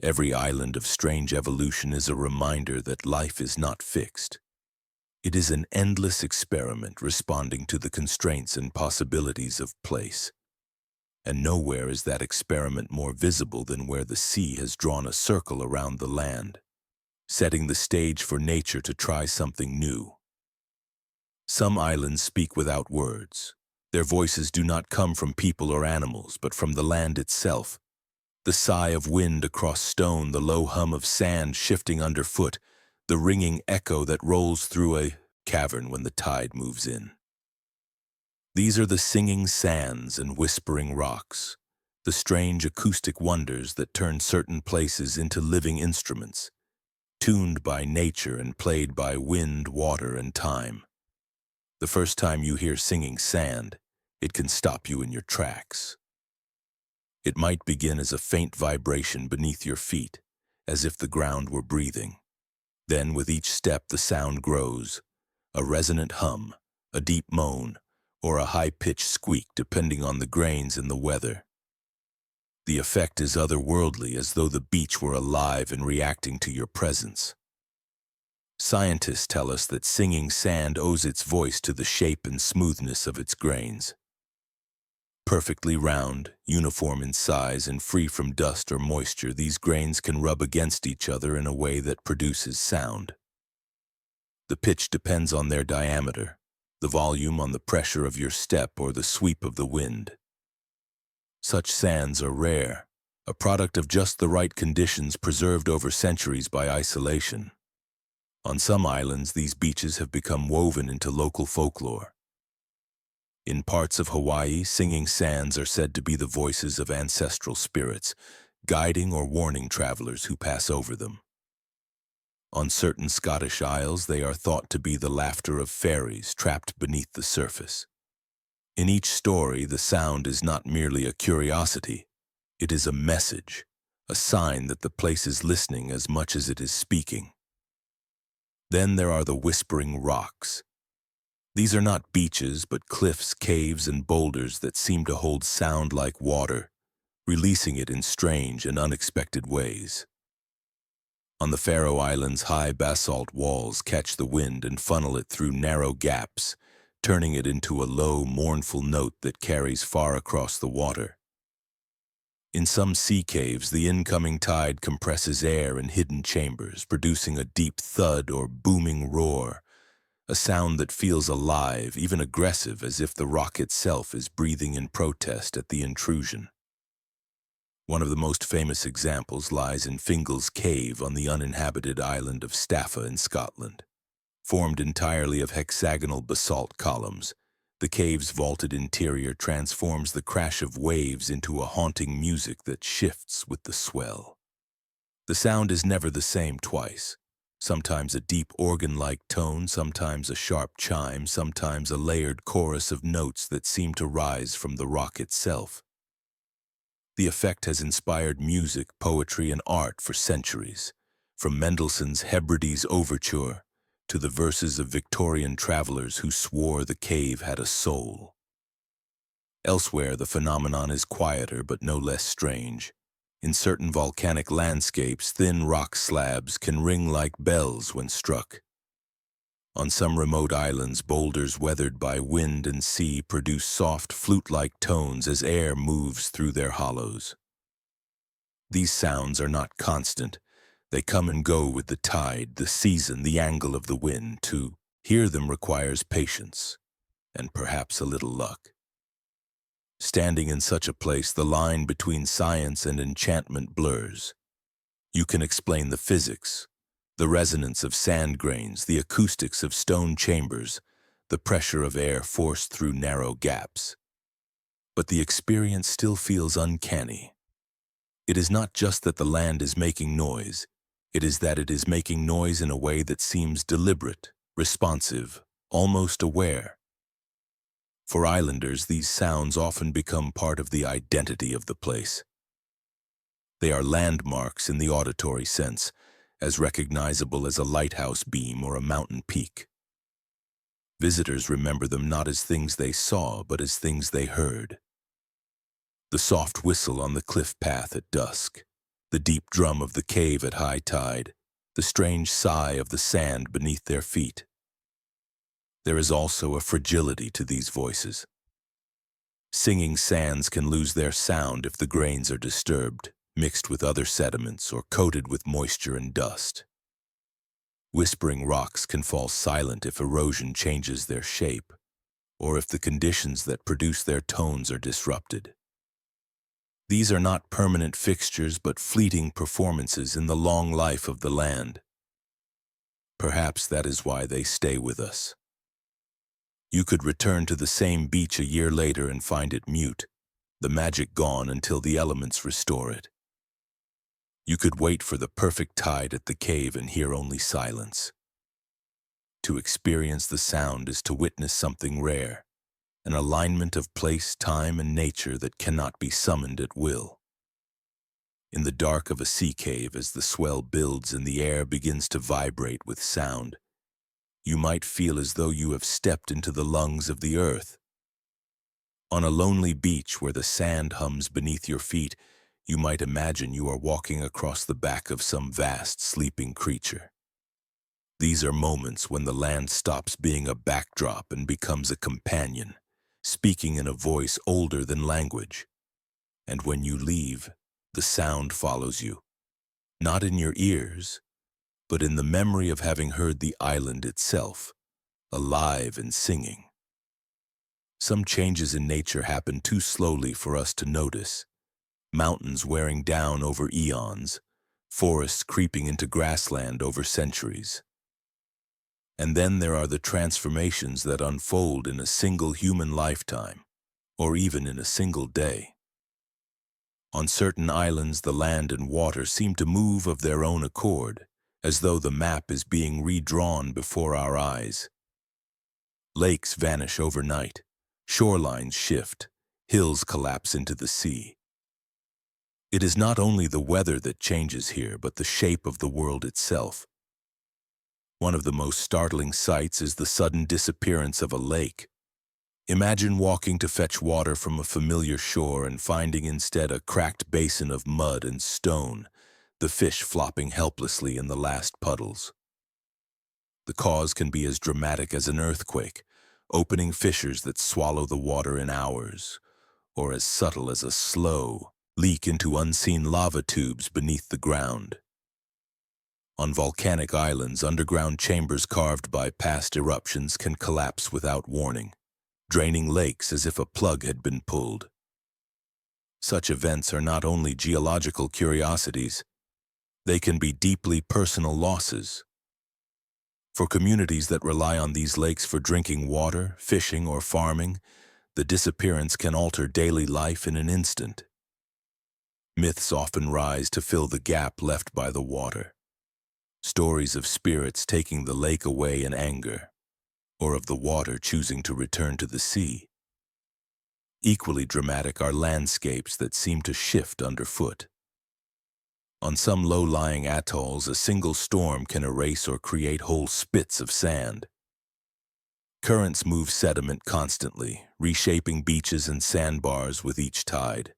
Every island of strange evolution is a reminder that life is not fixed. It is an endless experiment responding to the constraints and possibilities of place. And nowhere is that experiment more visible than where the sea has drawn a circle around the land, setting the stage for nature to try something new. Some islands speak without words. Their voices do not come from people or animals, but from the land itself. The sigh of wind across stone, the low hum of sand shifting underfoot, the ringing echo that rolls through a cavern when the tide moves in. These are the singing sands and whispering rocks, the strange acoustic wonders that turn certain places into living instruments, tuned by nature and played by wind, water, and time. The first time you hear singing sand, it can stop you in your tracks. It might begin as a faint vibration beneath your feet, as if the ground were breathing. Then, with each step, the sound grows, a resonant hum, a deep moan, or a high-pitched squeak depending on the grains and the weather. The effect is otherworldly, as though the beach were alive and reacting to your presence. Scientists tell us that singing sand owes its voice to the shape and smoothness of its grains. Perfectly round, uniform in size, and free from dust or moisture, these grains can rub against each other in a way that produces sound. The pitch depends on their diameter, the volume on the pressure of your step or the sweep of the wind. Such sands are rare, a product of just the right conditions preserved over centuries by isolation. On some islands, these beaches have become woven into local folklore. In parts of Hawaii, singing sands are said to be the voices of ancestral spirits, guiding or warning travelers who pass over them. On certain Scottish isles, they are thought to be the laughter of fairies trapped beneath the surface. In each story, the sound is not merely a curiosity. It is a message, a sign that the place is listening as much as it is speaking. Then there are the whispering rocks. These are not beaches, but cliffs, caves, and boulders that seem to hold sound like water, releasing it in strange and unexpected ways. On the Faroe Islands, high basalt walls catch the wind and funnel it through narrow gaps, turning it into a low, mournful note that carries far across the water. In some sea caves, the incoming tide compresses air in hidden chambers, producing a deep thud or booming roar, a sound that feels alive, even aggressive, as if the rock itself is breathing in protest at the intrusion. One of the most famous examples lies in Fingal's Cave on the uninhabited island of Staffa in Scotland. Formed entirely of hexagonal basalt columns, the cave's vaulted interior transforms the crash of waves into a haunting music that shifts with the swell. The sound is never the same twice. Sometimes a deep organ-like tone, sometimes a sharp chime, sometimes a layered chorus of notes that seem to rise from the rock itself. The effect has inspired music, poetry, and art for centuries, from Mendelssohn's Hebrides Overture to the verses of Victorian travelers who swore the cave had a soul. Elsewhere, the phenomenon is quieter but no less strange. In certain volcanic landscapes, thin rock slabs can ring like bells when struck. On some remote islands, boulders weathered by wind and sea produce soft, flute-like tones as air moves through their hollows. These sounds are not constant. They come and go with the tide, the season, the angle of the wind. To hear them requires patience, and perhaps a little luck. Standing in such a place, the line between science and enchantment blurs. You can explain the physics, the resonance of sand grains, the acoustics of stone chambers, the pressure of air forced through narrow gaps. But the experience still feels uncanny. It is not just that the land is making noise. It is that it is making noise in a way that seems deliberate, responsive, almost aware. For islanders, these sounds often become part of the identity of the place. They are landmarks in the auditory sense, as recognizable as a lighthouse beam or a mountain peak. Visitors remember them not as things they saw, but as things they heard. The soft whistle on the cliff path at dusk, the deep drum of the cave at high tide, the strange sigh of the sand beneath their feet. There is also a fragility to these voices. Singing sands can lose their sound if the grains are disturbed, mixed with other sediments, or coated with moisture and dust. Whispering rocks can fall silent if erosion changes their shape, or if the conditions that produce their tones are disrupted. These are not permanent fixtures, but fleeting performances in the long life of the land. Perhaps that is why they stay with us. You could return to the same beach a year later and find it mute, the magic gone until the elements restore it. You could wait for the perfect tide at the cave and hear only silence. To experience the sound is to witness something rare, an alignment of place, time, and nature that cannot be summoned at will. In the dark of a sea cave, as the swell builds and the air begins to vibrate with sound, you might feel as though you have stepped into the lungs of the earth. On a lonely beach where the sand hums beneath your feet, you might imagine you are walking across the back of some vast, sleeping creature. These are moments when the land stops being a backdrop and becomes a companion, speaking in a voice older than language. And when you leave, the sound follows you, not in your ears, but in the memory of having heard the island itself, alive and singing. Some changes in nature happen too slowly for us to notice. Mountains wearing down over eons, forests creeping into grassland over centuries. And then there are the transformations that unfold in a single human lifetime, or even in a single day. On certain islands, the land and water seem to move of their own accord, as though the map is being redrawn before our eyes. Lakes vanish overnight, shorelines shift, hills collapse into the sea. It is not only the weather that changes here, but the shape of the world itself. One of the most startling sights is the sudden disappearance of a lake. Imagine walking to fetch water from a familiar shore and finding instead a cracked basin of mud and stone, the fish flopping helplessly in the last puddles. The cause can be as dramatic as an earthquake, opening fissures that swallow the water in hours, or as subtle as a slow leak into unseen lava tubes beneath the ground. On volcanic islands, underground chambers carved by past eruptions can collapse without warning, draining lakes as if a plug had been pulled. Such events are not only geological curiosities, they can be deeply personal losses. For communities that rely on these lakes for drinking water, fishing, or farming, the disappearance can alter daily life in an instant. Myths often rise to fill the gap left by the water. Stories of spirits taking the lake away in anger, or of the water choosing to return to the sea. Equally dramatic are landscapes that seem to shift underfoot. On some low-lying atolls, a single storm can erase or create whole spits of sand. Currents move sediment constantly, reshaping beaches and sandbars with each tide.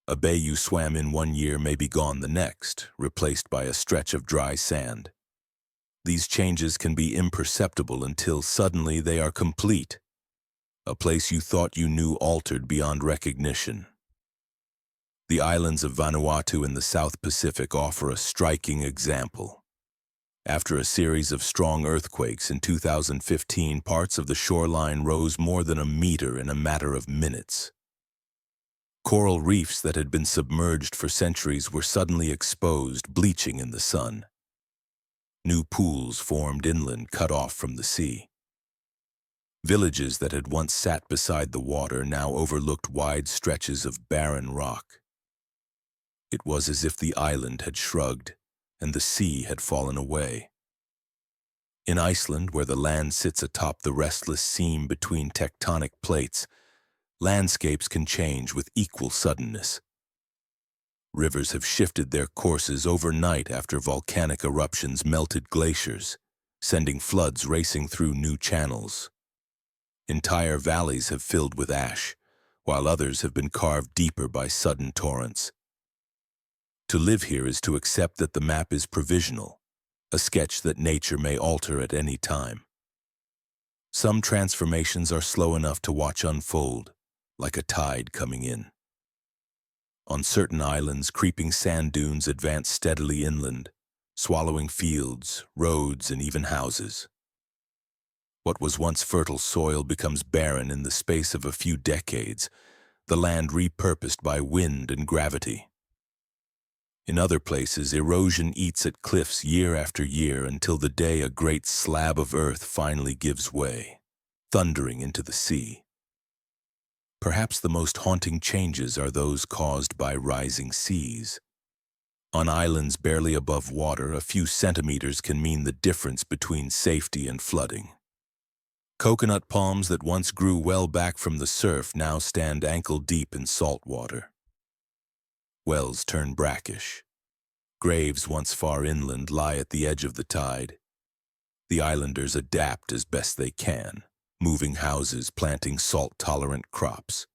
A bay you swam in one year may be gone the next, replaced by a stretch of dry sand. These changes can be imperceptible until suddenly they are complete. A place you thought you knew altered beyond recognition. The islands of Vanuatu in the South Pacific offer a striking example. After a series of strong earthquakes in 2015, parts of the shoreline rose more than a meter in a matter of minutes. Coral reefs that had been submerged for centuries were suddenly exposed, bleaching in the sun. New pools formed inland, cut off from the sea. Villages that had once sat beside the water now overlooked wide stretches of barren rock. It was as if the island had shrugged and the sea had fallen away. In Iceland, where the land sits atop the restless seam between tectonic plates, landscapes can change with equal suddenness. Rivers have shifted their courses overnight after volcanic eruptions melted glaciers, sending floods racing through new channels. Entire valleys have filled with ash, while others have been carved deeper by sudden torrents. To live here is to accept that the map is provisional, a sketch that nature may alter at any time. Some transformations are slow enough to watch unfold, like a tide coming in. On certain islands, creeping sand dunes advance steadily inland, swallowing fields, roads, and even houses. What was once fertile soil becomes barren in the space of a few decades, the land repurposed by wind and gravity. In other places, erosion eats at cliffs year after year until the day a great slab of earth finally gives way, thundering into the sea. Perhaps the most haunting changes are those caused by rising seas. On islands barely above water, a few centimeters can mean the difference between safety and flooding. Coconut palms that once grew well back from the surf now stand ankle-deep in salt water. Wells turn brackish. Graves once far inland lie at the edge of the tide. The islanders adapt as best they can, moving houses, planting salt-tolerant crops.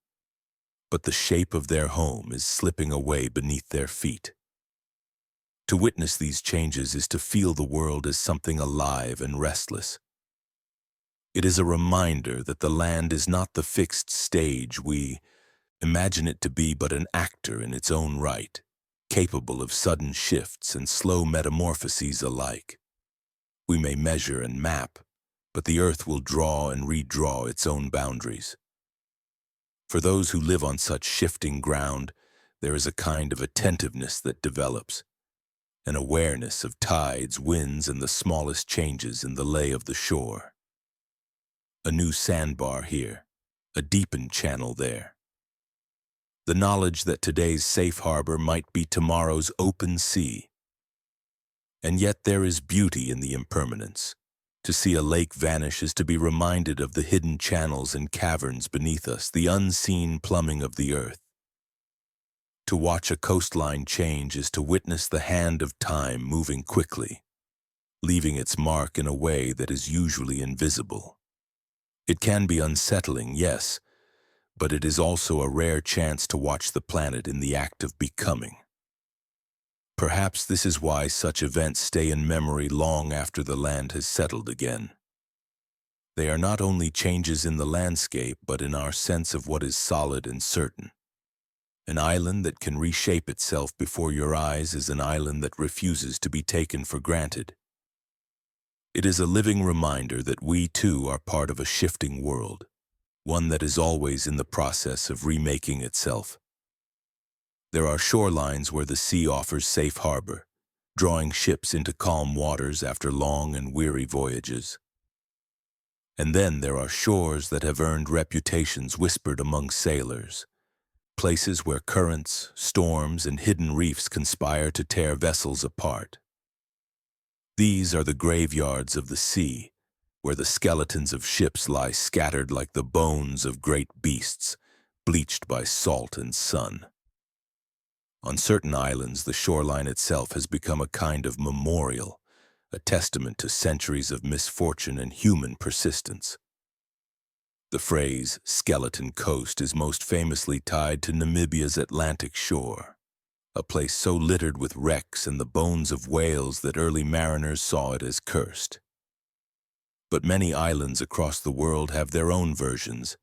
But the shape of their home is slipping away beneath their feet. To witness these changes is to feel the world as something alive and restless. It is a reminder that the land is not the fixed stage we imagine it to be, but an actor in its own right, capable of sudden shifts and slow metamorphoses alike. We may measure and map, but the earth will draw and redraw its own boundaries. For those who live on such shifting ground, there is a kind of attentiveness that develops, an awareness of tides, winds, and the smallest changes in the lay of the shore. A new sandbar here, a deepened channel there. The knowledge that today's safe harbor might be tomorrow's open sea. And yet there is beauty in the impermanence. To see a lake vanish is to be reminded of the hidden channels and caverns beneath us, the unseen plumbing of the earth. To watch a coastline change is to witness the hand of time moving quickly, leaving its mark in a way that is usually invisible. It can be unsettling, yes, but it is also a rare chance to watch the planet in the act of becoming. Perhaps this is why such events stay in memory long after the land has settled again. They are not only changes in the landscape, but in our sense of what is solid and certain. An island that can reshape itself before your eyes is an island that refuses to be taken for granted. It is a living reminder that we too are part of a shifting world, one that is always in the process of remaking itself. There are shorelines where the sea offers safe harbor, drawing ships into calm waters after long and weary voyages. And then there are shores that have earned reputations whispered among sailors, places where currents, storms, and hidden reefs conspire to tear vessels apart. These are the graveyards of the sea, where the skeletons of ships lie scattered like the bones of great beasts, bleached by salt and sun. On certain islands, the shoreline itself has become a kind of memorial, a testament to centuries of misfortune and human persistence. The phrase, skeleton coast, is most famously tied to Namibia's Atlantic shore, a place so littered with wrecks and the bones of whales that early mariners saw it as cursed. But many islands across the world have their own versions,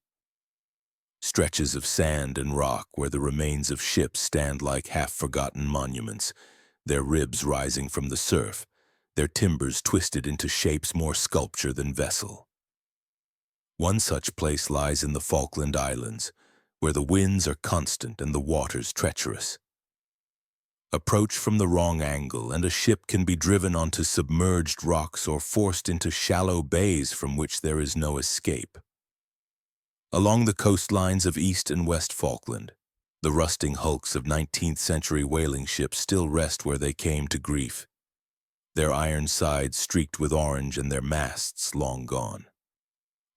stretches of sand and rock where the remains of ships stand like half-forgotten monuments, their ribs rising from the surf, their timbers twisted into shapes more sculpture than vessel. One such place lies in the Falkland Islands, where the winds are constant and the waters treacherous. Approach from the wrong angle, and a ship can be driven onto submerged rocks or forced into shallow bays from which there is no escape. Along the coastlines of East and West Falkland, the rusting hulks of 19th-century whaling ships still rest where they came to grief, their iron sides streaked with orange and their masts long gone.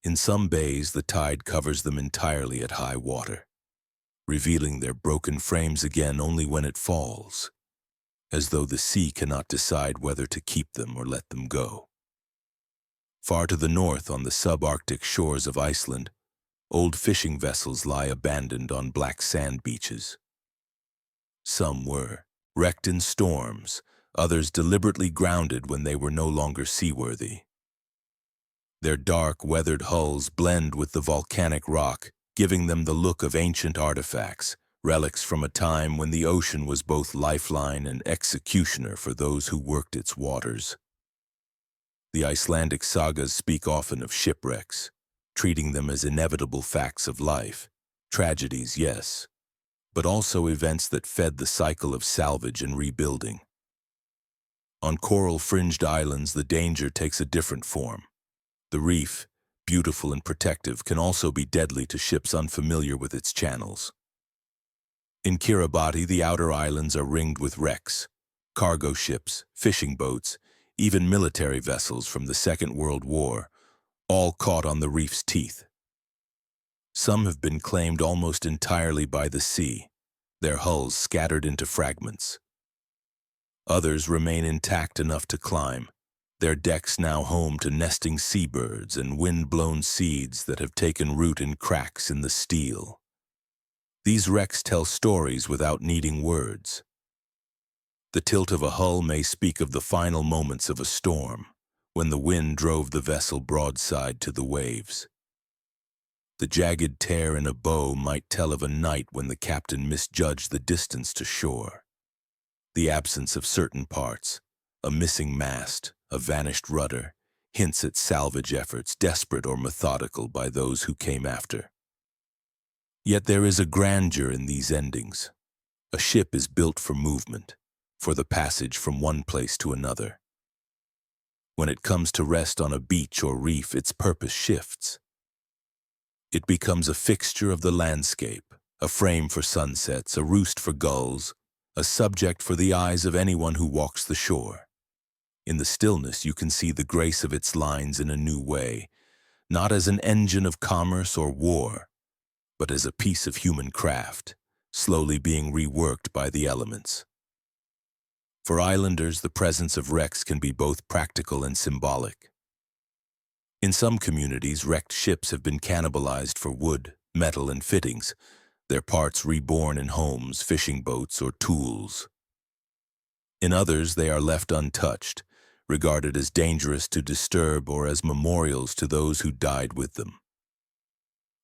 In some bays, the tide covers them entirely at high water, revealing their broken frames again only when it falls, as though the sea cannot decide whether to keep them or let them go. Far to the north, on the subarctic shores of Iceland, old fishing vessels lie abandoned on black sand beaches. Some were wrecked in storms, others deliberately grounded when they were no longer seaworthy. Their dark, weathered hulls blend with the volcanic rock, giving them the look of ancient artifacts, relics from a time when the ocean was both lifeline and executioner for those who worked its waters. The Icelandic sagas speak often of shipwrecks, treating them as inevitable facts of life, tragedies, yes, but also events that fed the cycle of salvage and rebuilding. On coral-fringed islands, the danger takes a different form. The reef, beautiful and protective, can also be deadly to ships unfamiliar with its channels. In Kiribati, the outer islands are ringed with wrecks, cargo ships, fishing boats, even military vessels from the Second World War, all caught on the reef's teeth. Some have been claimed almost entirely by the sea, their hulls scattered into fragments. Others remain intact enough to climb, their decks now home to nesting seabirds and wind-blown seeds that have taken root in cracks in the steel. These wrecks tell stories without needing words. The tilt of a hull may speak of the final moments of a storm, when the wind drove the vessel broadside to the waves. The jagged tear in a bow might tell of a night when the captain misjudged the distance to shore. The absence of certain parts, a missing mast, a vanished rudder, hints at salvage efforts desperate or methodical by those who came after. Yet there is a grandeur in these endings. A ship is built for movement, for the passage from one place to another. When it comes to rest on a beach or reef, its purpose shifts. It becomes a fixture of the landscape, a frame for sunsets, a roost for gulls, a subject for the eyes of anyone who walks the shore. In the stillness, you can see the grace of its lines in a new way, not as an engine of commerce or war, but as a piece of human craft, slowly being reworked by the elements. For islanders, the presence of wrecks can be both practical and symbolic. In some communities, wrecked ships have been cannibalized for wood, metal, and fittings, their parts reborn in homes, fishing boats, or tools. In others, they are left untouched, regarded as dangerous to disturb or as memorials to those who died with them.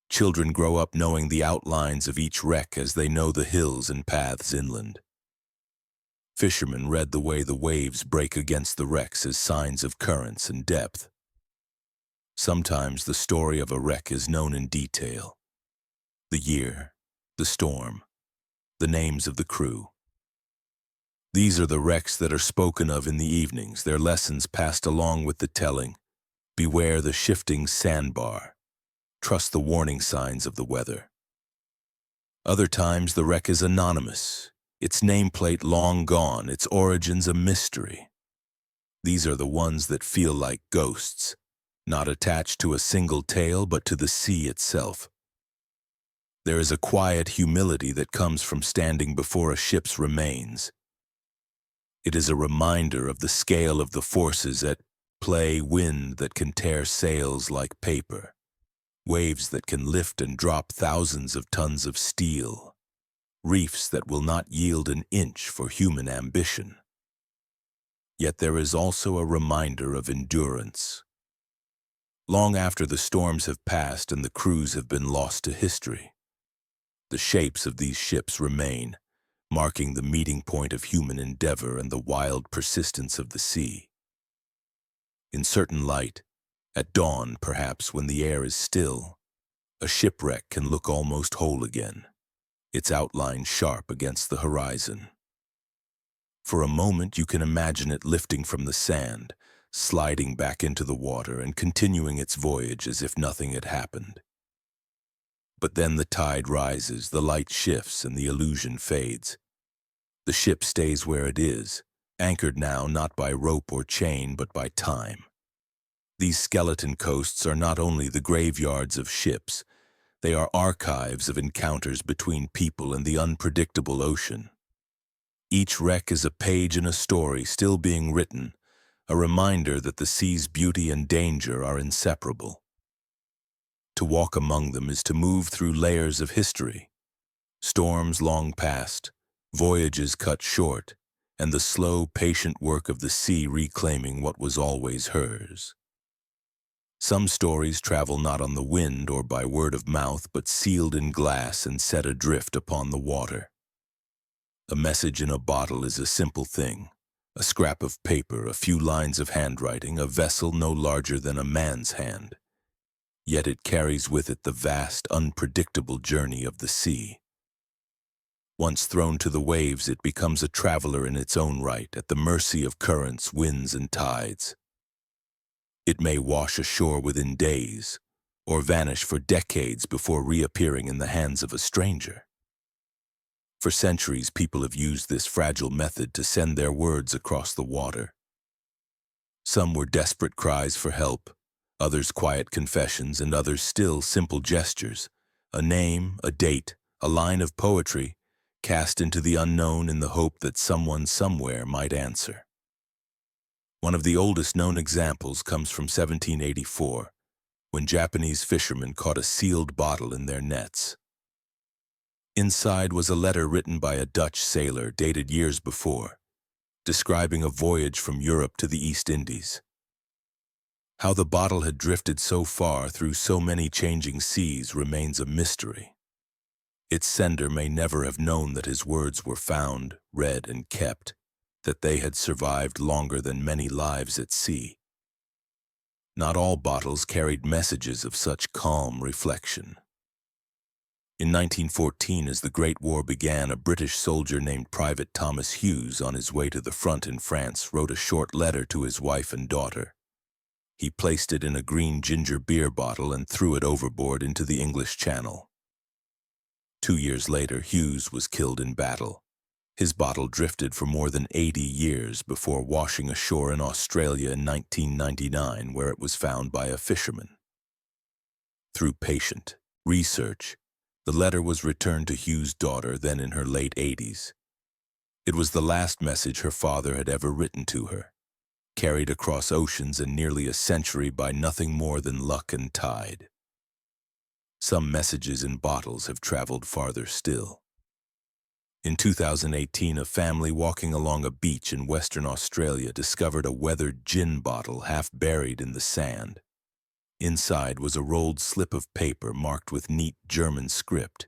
Children grow up knowing the outlines of each wreck as they know the hills and paths inland. Fishermen read the way the waves break against the wrecks as signs of currents and depth. Sometimes the story of a wreck is known in detail. The year, the storm, the names of the crew. These are the wrecks that are spoken of in the evenings, their lessons passed along with the telling. Beware the shifting sandbar. Trust the warning signs of the weather. Other times the wreck is anonymous, its nameplate long gone, its origins a mystery. These are the ones that feel like ghosts, not attached to a single tale but to the sea itself. There is a quiet humility that comes from standing before a ship's remains. It is a reminder of the scale of the forces at play, wind that can tear sails like paper, waves that can lift and drop thousands of tons of steel, reefs that will not yield an inch for human ambition. Yet there is also a reminder of endurance. Long after the storms have passed and the crews have been lost to history, the shapes of these ships remain, marking the meeting point of human endeavor and the wild persistence of the sea. In certain light, at dawn perhaps when the air is still, a shipwreck can look almost whole again, its outline sharp against the horizon. For a moment you can imagine it lifting from the sand, sliding back into the water and continuing its voyage as if nothing had happened. But then the tide rises, the light shifts, and the illusion fades. The ship stays where it is, anchored now not by rope or chain but by time. These skeleton coasts are not only the graveyards of ships, they are archives of encounters between people and the unpredictable ocean. Each wreck is a page in a story still being written, a reminder that the sea's beauty and danger are inseparable. To walk among them is to move through layers of history, storms long past, voyages cut short, and the slow, patient work of the sea reclaiming what was always hers. Some stories travel not on the wind or by word of mouth, but sealed in glass and set adrift upon the water. A message in a bottle is a simple thing, a scrap of paper, a few lines of handwriting, a vessel no larger than a man's hand. Yet it carries with it the vast, unpredictable journey of the sea. Once thrown to the waves, it becomes a traveler in its own right, at the mercy of currents, winds, and tides. It may wash ashore within days, or vanish for decades before reappearing in the hands of a stranger. For centuries, people have used this fragile method to send their words across the water. Some were desperate cries for help, others quiet confessions, and others still simple gestures, a name, a date, a line of poetry, cast into the unknown in the hope that someone somewhere might answer. One of the oldest known examples comes from 1784, when Japanese fishermen caught a sealed bottle in their nets. Inside was a letter written by a Dutch sailor dated years before, describing a voyage from Europe to the East Indies. How the bottle had drifted so far through so many changing seas remains a mystery. Its sender may never have known that his words were found, read, and kept, that they had survived longer than many lives at sea. Not all bottles carried messages of such calm reflection. In 1914, as the Great War began, a British soldier named Private Thomas Hughes, on his way to the front in France, wrote a short letter to his wife and daughter. He placed it in a green ginger beer bottle and threw it overboard into the English Channel. 2 years later, Hughes was killed in battle. His bottle drifted for more than 80 years before washing ashore in Australia in 1999, where it was found by a fisherman. Through patient research, the letter was returned to Hughes' daughter, then in her late 80s. It was the last message her father had ever written to her, carried across oceans and nearly a century by nothing more than luck and tide. Some messages in bottles have traveled farther still. In 2018, a family walking along a beach in Western Australia discovered a weathered gin bottle half buried in the sand. Inside was a rolled slip of paper marked with neat German script.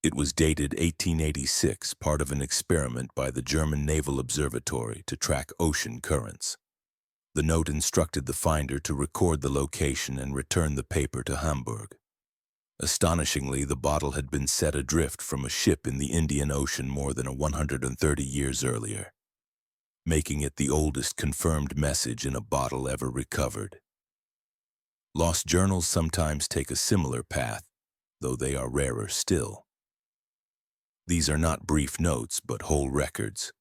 It was dated 1886, part of an experiment by the German Naval Observatory to track ocean currents. The note instructed the finder to record the location and return the paper to Hamburg. Astonishingly, the bottle had been set adrift from a ship in the Indian Ocean more than 130 years earlier, making it the oldest confirmed message in a bottle ever recovered. Lost journals sometimes take a similar path, though they are rarer still. These are not brief notes, but whole records.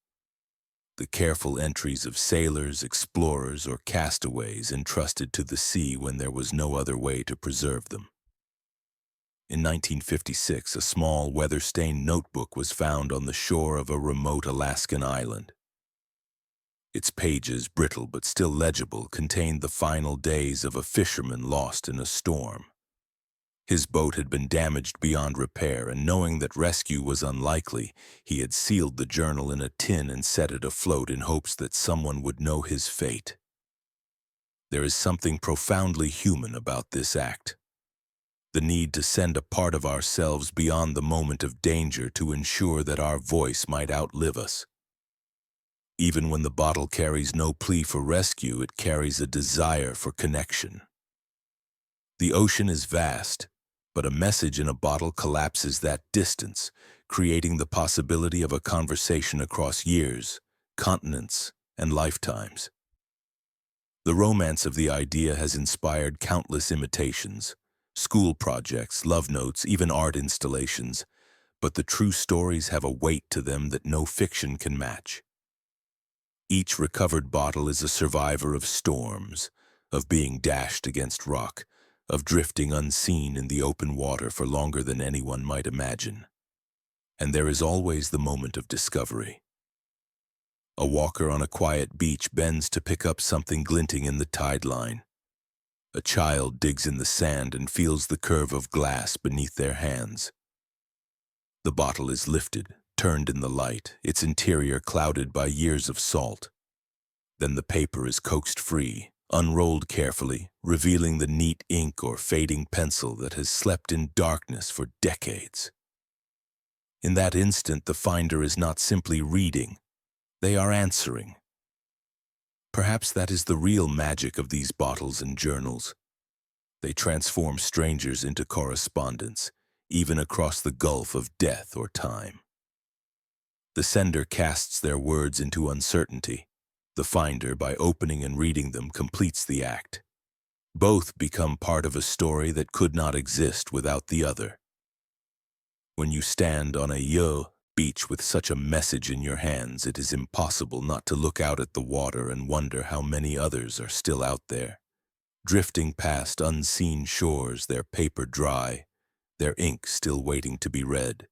The careful entries of sailors, explorers, or castaways entrusted to the sea when there was no other way to preserve them. In 1956, a small, weather-stained notebook was found on the shore of a remote Alaskan island. Its pages, brittle but still legible, contained the final days of a fisherman lost in a storm. His boat had been damaged beyond repair, and knowing that rescue was unlikely, he had sealed the journal in a tin and set it afloat in hopes that someone would know his fate. There is something profoundly human about this act. The need to send a part of ourselves beyond the moment of danger to ensure that our voice might outlive us. Even when the bottle carries no plea for rescue, it carries a desire for connection. The ocean is vast, but a message in a bottle collapses that distance, creating the possibility of a conversation across years, continents, and lifetimes. The romance of the idea has inspired countless imitations, school projects, love notes, even art installations, but the true stories have a weight to them that no fiction can match. Each recovered bottle is a survivor of storms, of being dashed against rock, of drifting unseen in the open water for longer than anyone might imagine. And there is always the moment of discovery. A walker on a quiet beach bends to pick up something glinting in the tide line. A child digs in the sand and feels the curve of glass beneath their hands. The bottle is lifted, turned in the light, its interior clouded by years of salt. Then the paper is coaxed free, unrolled carefully, revealing the neat ink or fading pencil that has slept in darkness for decades. In that instant, the finder is not simply reading, they are answering. Perhaps that is the real magic of these bottles and journals. They transform strangers into correspondents, even across the gulf of death or time. The sender casts their words into uncertainty. The finder, by opening and reading them, completes the act. Both become part of a story that could not exist without the other. When you stand on a beach with such a message in your hands, it is impossible not to look out at the water and wonder how many others are still out there, drifting past unseen shores, their paper dry, their ink still waiting to be read.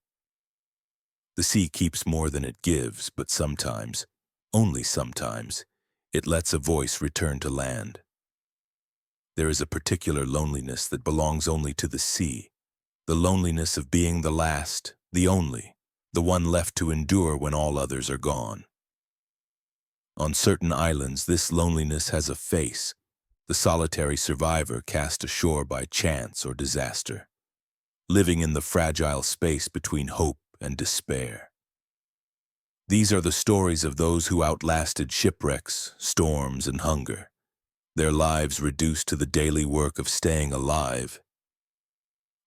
The sea keeps more than it gives, but sometimes, only sometimes, it lets a voice return to land. There is a particular loneliness that belongs only to the sea, the loneliness of being the last, the only, the one left to endure when all others are gone. On certain islands, this loneliness has a face, the solitary survivor cast ashore by chance or disaster, living in the fragile space between hope and despair. These are the stories of those who outlasted shipwrecks, storms, and hunger, their lives reduced to the daily work of staying alive.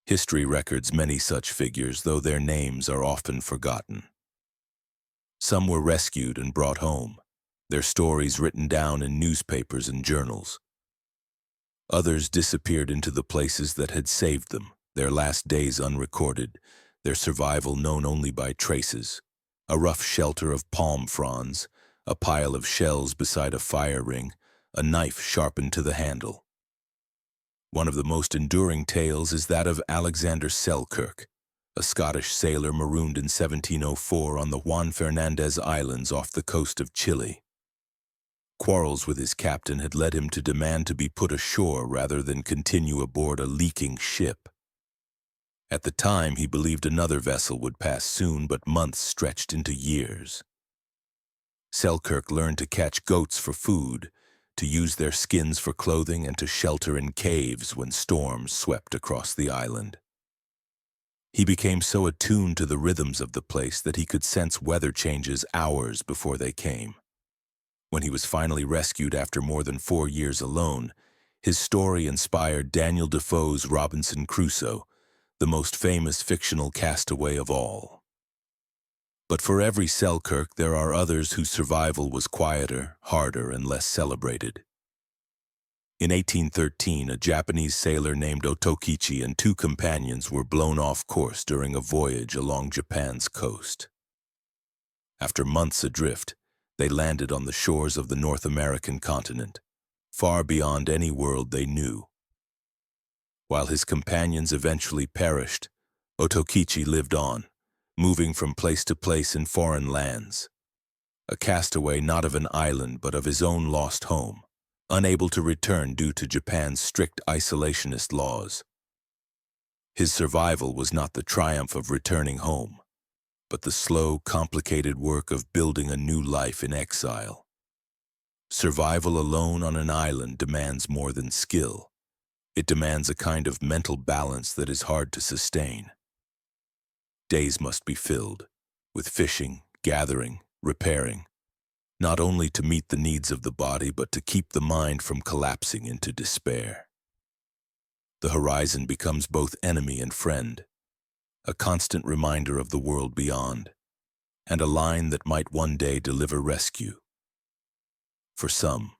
History records many such figures, though their names are often forgotten. Some were rescued and brought home, their stories written down in newspapers and journals. Others disappeared into the places that had saved them, their last days unrecorded, their survival known only by traces, a rough shelter of palm fronds, a pile of shells beside a fire ring, a knife sharpened to the handle. One of the most enduring tales is that of Alexander Selkirk, a Scottish sailor marooned in 1704 on the Juan Fernandez Islands off the coast of Chile. Quarrels with his captain had led him to demand to be put ashore rather than continue aboard a leaking ship. At the time, he believed another vessel would pass soon, but months stretched into years. Selkirk learned to catch goats for food, to use their skins for clothing, and to shelter in caves when storms swept across the island. He became so attuned to the rhythms of the place that he could sense weather changes hours before they came. When he was finally rescued after more than 4 years alone, his story inspired Daniel Defoe's Robinson Crusoe, the most famous fictional castaway of all. But for every Selkirk, there are others whose survival was quieter, harder, and less celebrated. In 1813, a Japanese sailor named Otokichi and 2 companions were blown off course during a voyage along Japan's coast. After months adrift, they landed on the shores of the North American continent, far beyond any world they knew. While his companions eventually perished, Otokichi lived on, moving from place to place in foreign lands, a castaway not of an island but of his own lost home, unable to return due to Japan's strict isolationist laws. His survival was not the triumph of returning home, but the slow, complicated work of building a new life in exile. Survival alone on an island demands more than skill. It demands a kind of mental balance that is hard to sustain. Days must be filled with fishing, gathering, repairing, not only to meet the needs of the body, but to keep the mind from collapsing into despair. The horizon becomes both enemy and friend, a constant reminder of the world beyond, and a line that might one day deliver rescue. For some,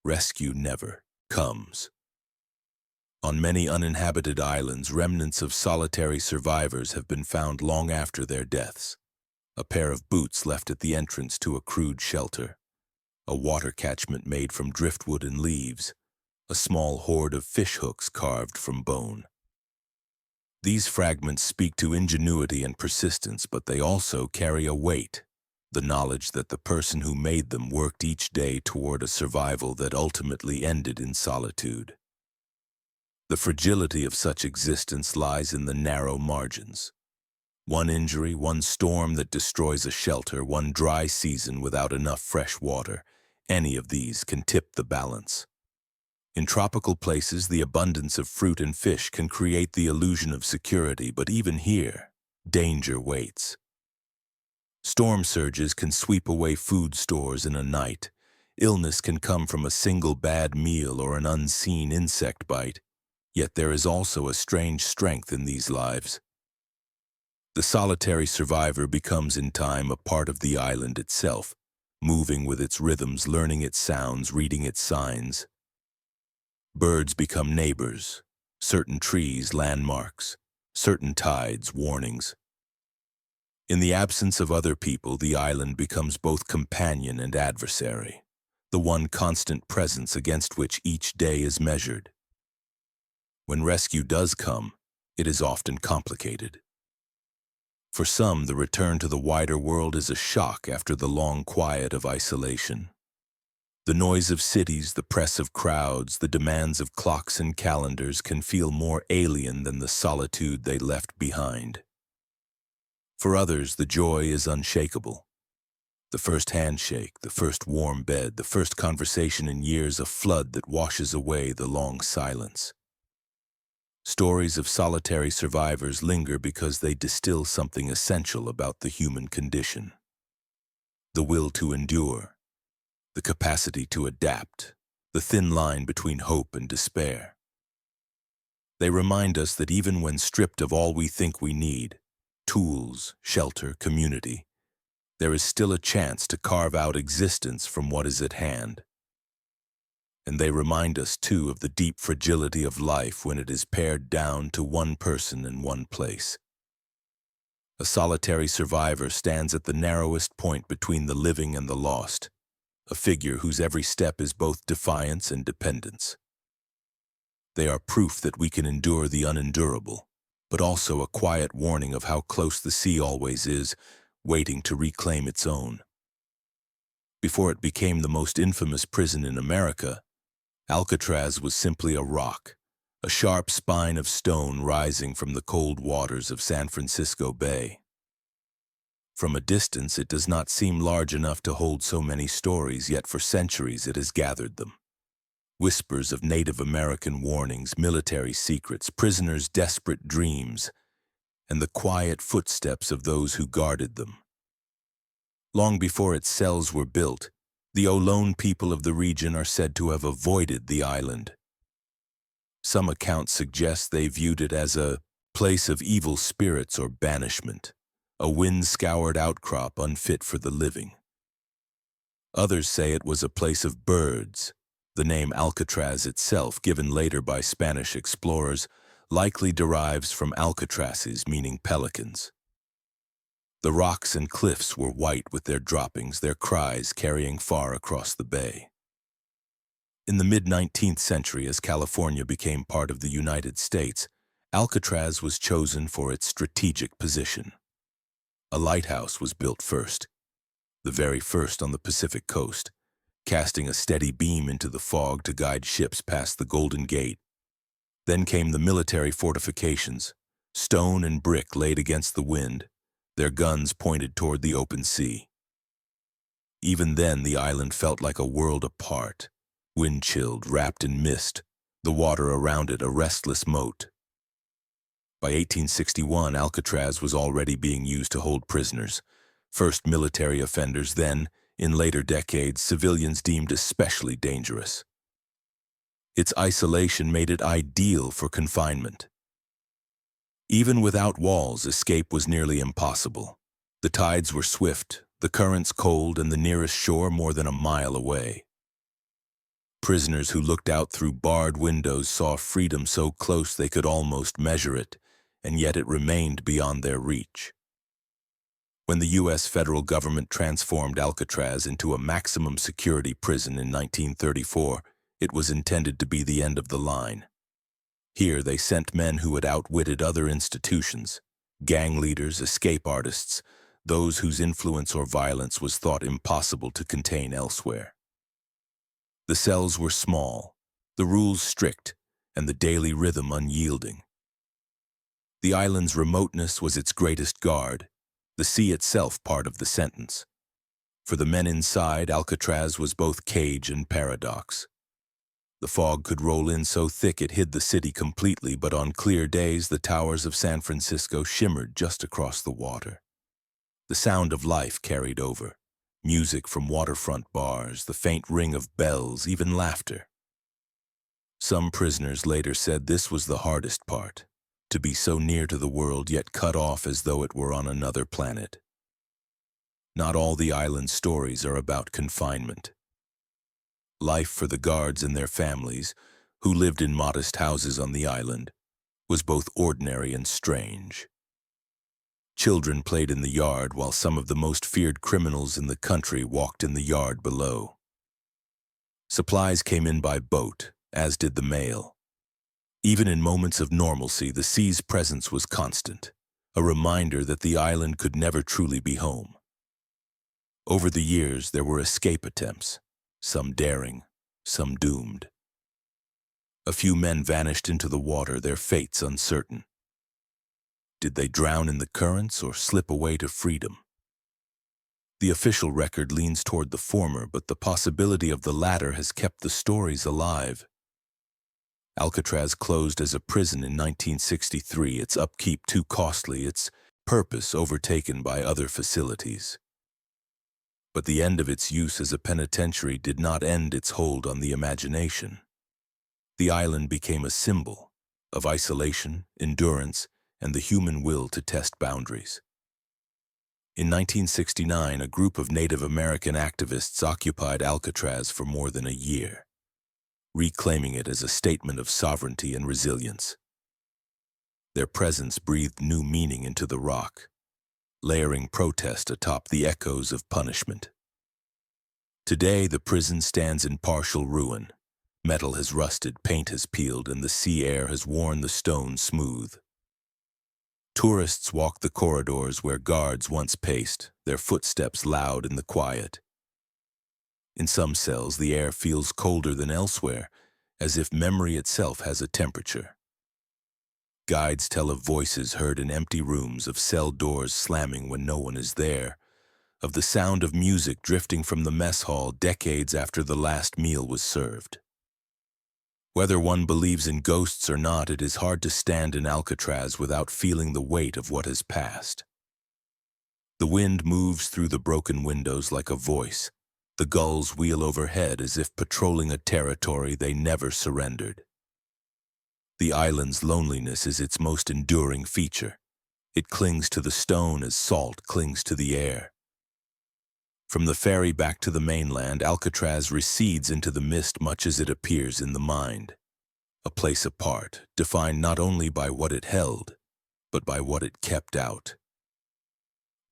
rescue never comes. On many uninhabited islands, remnants of solitary survivors have been found long after their deaths. A pair of boots left at the entrance to a crude shelter, a water catchment made from driftwood and leaves, a small hoard of fish hooks carved from bone. These fragments speak to ingenuity and persistence, but they also carry a weight, the knowledge that the person who made them worked each day toward a survival that ultimately ended in solitude. The fragility of such existence lies in the narrow margins. One injury, one storm that destroys a shelter, one dry season without enough fresh water, any of these can tip the balance. In tropical places, the abundance of fruit and fish can create the illusion of security, but even here, danger waits. Storm surges can sweep away food stores in a night. Illness can come from a single bad meal or an unseen insect bite. Yet there is also a strange strength in these lives. The solitary survivor becomes in time a part of the island itself, moving with its rhythms, learning its sounds, reading its signs. Birds become neighbors, certain trees landmarks, certain tides warnings. In the absence of other people, the island becomes both companion and adversary, the one constant presence against which each day is measured. When rescue does come, it is often complicated. For some, the return to the wider world is a shock after the long quiet of isolation. The noise of cities, the press of crowds, the demands of clocks and calendars can feel more alien than the solitude they left behind. For others, the joy is unshakable. The first handshake, the first warm bed, the first conversation in years, a flood that washes away the long silence. Stories of solitary survivors linger because they distill something essential about the human condition. The will to endure, the capacity to adapt, the thin line between hope and despair. They remind us that even when stripped of all we think we need, tools, shelter, community, there is still a chance to carve out existence from what is at hand. And they remind us, too, of the deep fragility of life when it is pared down to one person in one place. A solitary survivor stands at the narrowest point between the living and the lost, a figure whose every step is both defiance and dependence. They are proof that we can endure the unendurable, but also a quiet warning of how close the sea always is, waiting to reclaim its own. Before it became the most infamous prison in America, Alcatraz was simply a rock, a sharp spine of stone rising from the cold waters of San Francisco Bay. From a distance, it does not seem large enough to hold so many stories, yet for centuries it has gathered them. Whispers of Native American warnings, military secrets, prisoners' desperate dreams, and the quiet footsteps of those who guarded them. Long before its cells were built, the Ohlone people of the region are said to have avoided the island. Some accounts suggest they viewed it as a place of evil spirits or banishment, a wind-scoured outcrop unfit for the living. Others say it was a place of birds. The name Alcatraz itself, given later by Spanish explorers, likely derives from alcatraces, meaning pelicans. The rocks and cliffs were white with their droppings, their cries carrying far across the bay. In the mid-19th century, as California became part of the United States, Alcatraz was chosen for its strategic position. A lighthouse was built first, the very first on the Pacific coast, casting a steady beam into the fog to guide ships past the Golden Gate. Then came the military fortifications, stone and brick laid against the wind, their guns pointed toward the open sea. Even then, the island felt like a world apart, wind-chilled, wrapped in mist, the water around it a restless moat. By 1861, Alcatraz was already being used to hold prisoners, first military offenders, then, in later decades, civilians deemed especially dangerous. Its isolation made it ideal for confinement. Even without walls, escape was nearly impossible. The tides were swift, the currents cold, and the nearest shore more than a mile away. Prisoners who looked out through barred windows saw freedom so close they could almost measure it, and yet it remained beyond their reach. When the U.S. federal government transformed Alcatraz into a maximum security prison in 1934, it was intended to be the end of the line. Here they sent men who had outwitted other institutions, gang leaders, escape artists, those whose influence or violence was thought impossible to contain elsewhere. The cells were small, the rules strict, and the daily rhythm unyielding. The island's remoteness was its greatest guard, the sea itself part of the sentence. For the men inside, Alcatraz was both cage and paradox. The fog could roll in so thick it hid the city completely, but on clear days the towers of San Francisco shimmered just across the water. The sound of life carried over, music from waterfront bars, the faint ring of bells, even laughter. Some prisoners later said this was the hardest part, to be so near to the world yet cut off as though it were on another planet. Not all the island's stories are about confinement. Life for the guards and their families, who lived in modest houses on the island, was both ordinary and strange. Children played in the yard while some of the most feared criminals in the country walked in the yard below. Supplies came in by boat, as did the mail. Even in moments of normalcy, the sea's presence was constant, a reminder that the island could never truly be home. Over the years, there were escape attempts, some daring, some doomed. A few men vanished into the water, their fates uncertain. Did they drown in the currents or slip away to freedom? The official record leans toward the former, but the possibility of the latter has kept the stories alive. Alcatraz closed as a prison in 1963, its upkeep too costly, its purpose overtaken by other facilities. But the end of its use as a penitentiary did not end its hold on the imagination. The island became a symbol of isolation, endurance, and the human will to test boundaries. In 1969, a group of Native American activists occupied Alcatraz for more than a year, reclaiming it as a statement of sovereignty and resilience. Their presence breathed new meaning into the rock, layering protest atop the echoes of punishment. Today, the prison stands in partial ruin. Metal has rusted, paint has peeled, and the sea air has worn the stone smooth. Tourists walk the corridors where guards once paced, their footsteps loud in the quiet. In some cells, the air feels colder than elsewhere, as if memory itself has a temperature. Guides tell of voices heard in empty rooms, of cell doors slamming when no one is there, of the sound of music drifting from the mess hall decades after the last meal was served. Whether one believes in ghosts or not, it is hard to stand in Alcatraz without feeling the weight of what has passed. The wind moves through the broken windows like a voice. The gulls wheel overhead as if patrolling a territory they never surrendered. The island's loneliness is its most enduring feature. It clings to the stone as salt clings to the air. From the ferry back to the mainland, Alcatraz recedes into the mist much as it appears in the mind. A place apart, defined not only by what it held, but by what it kept out.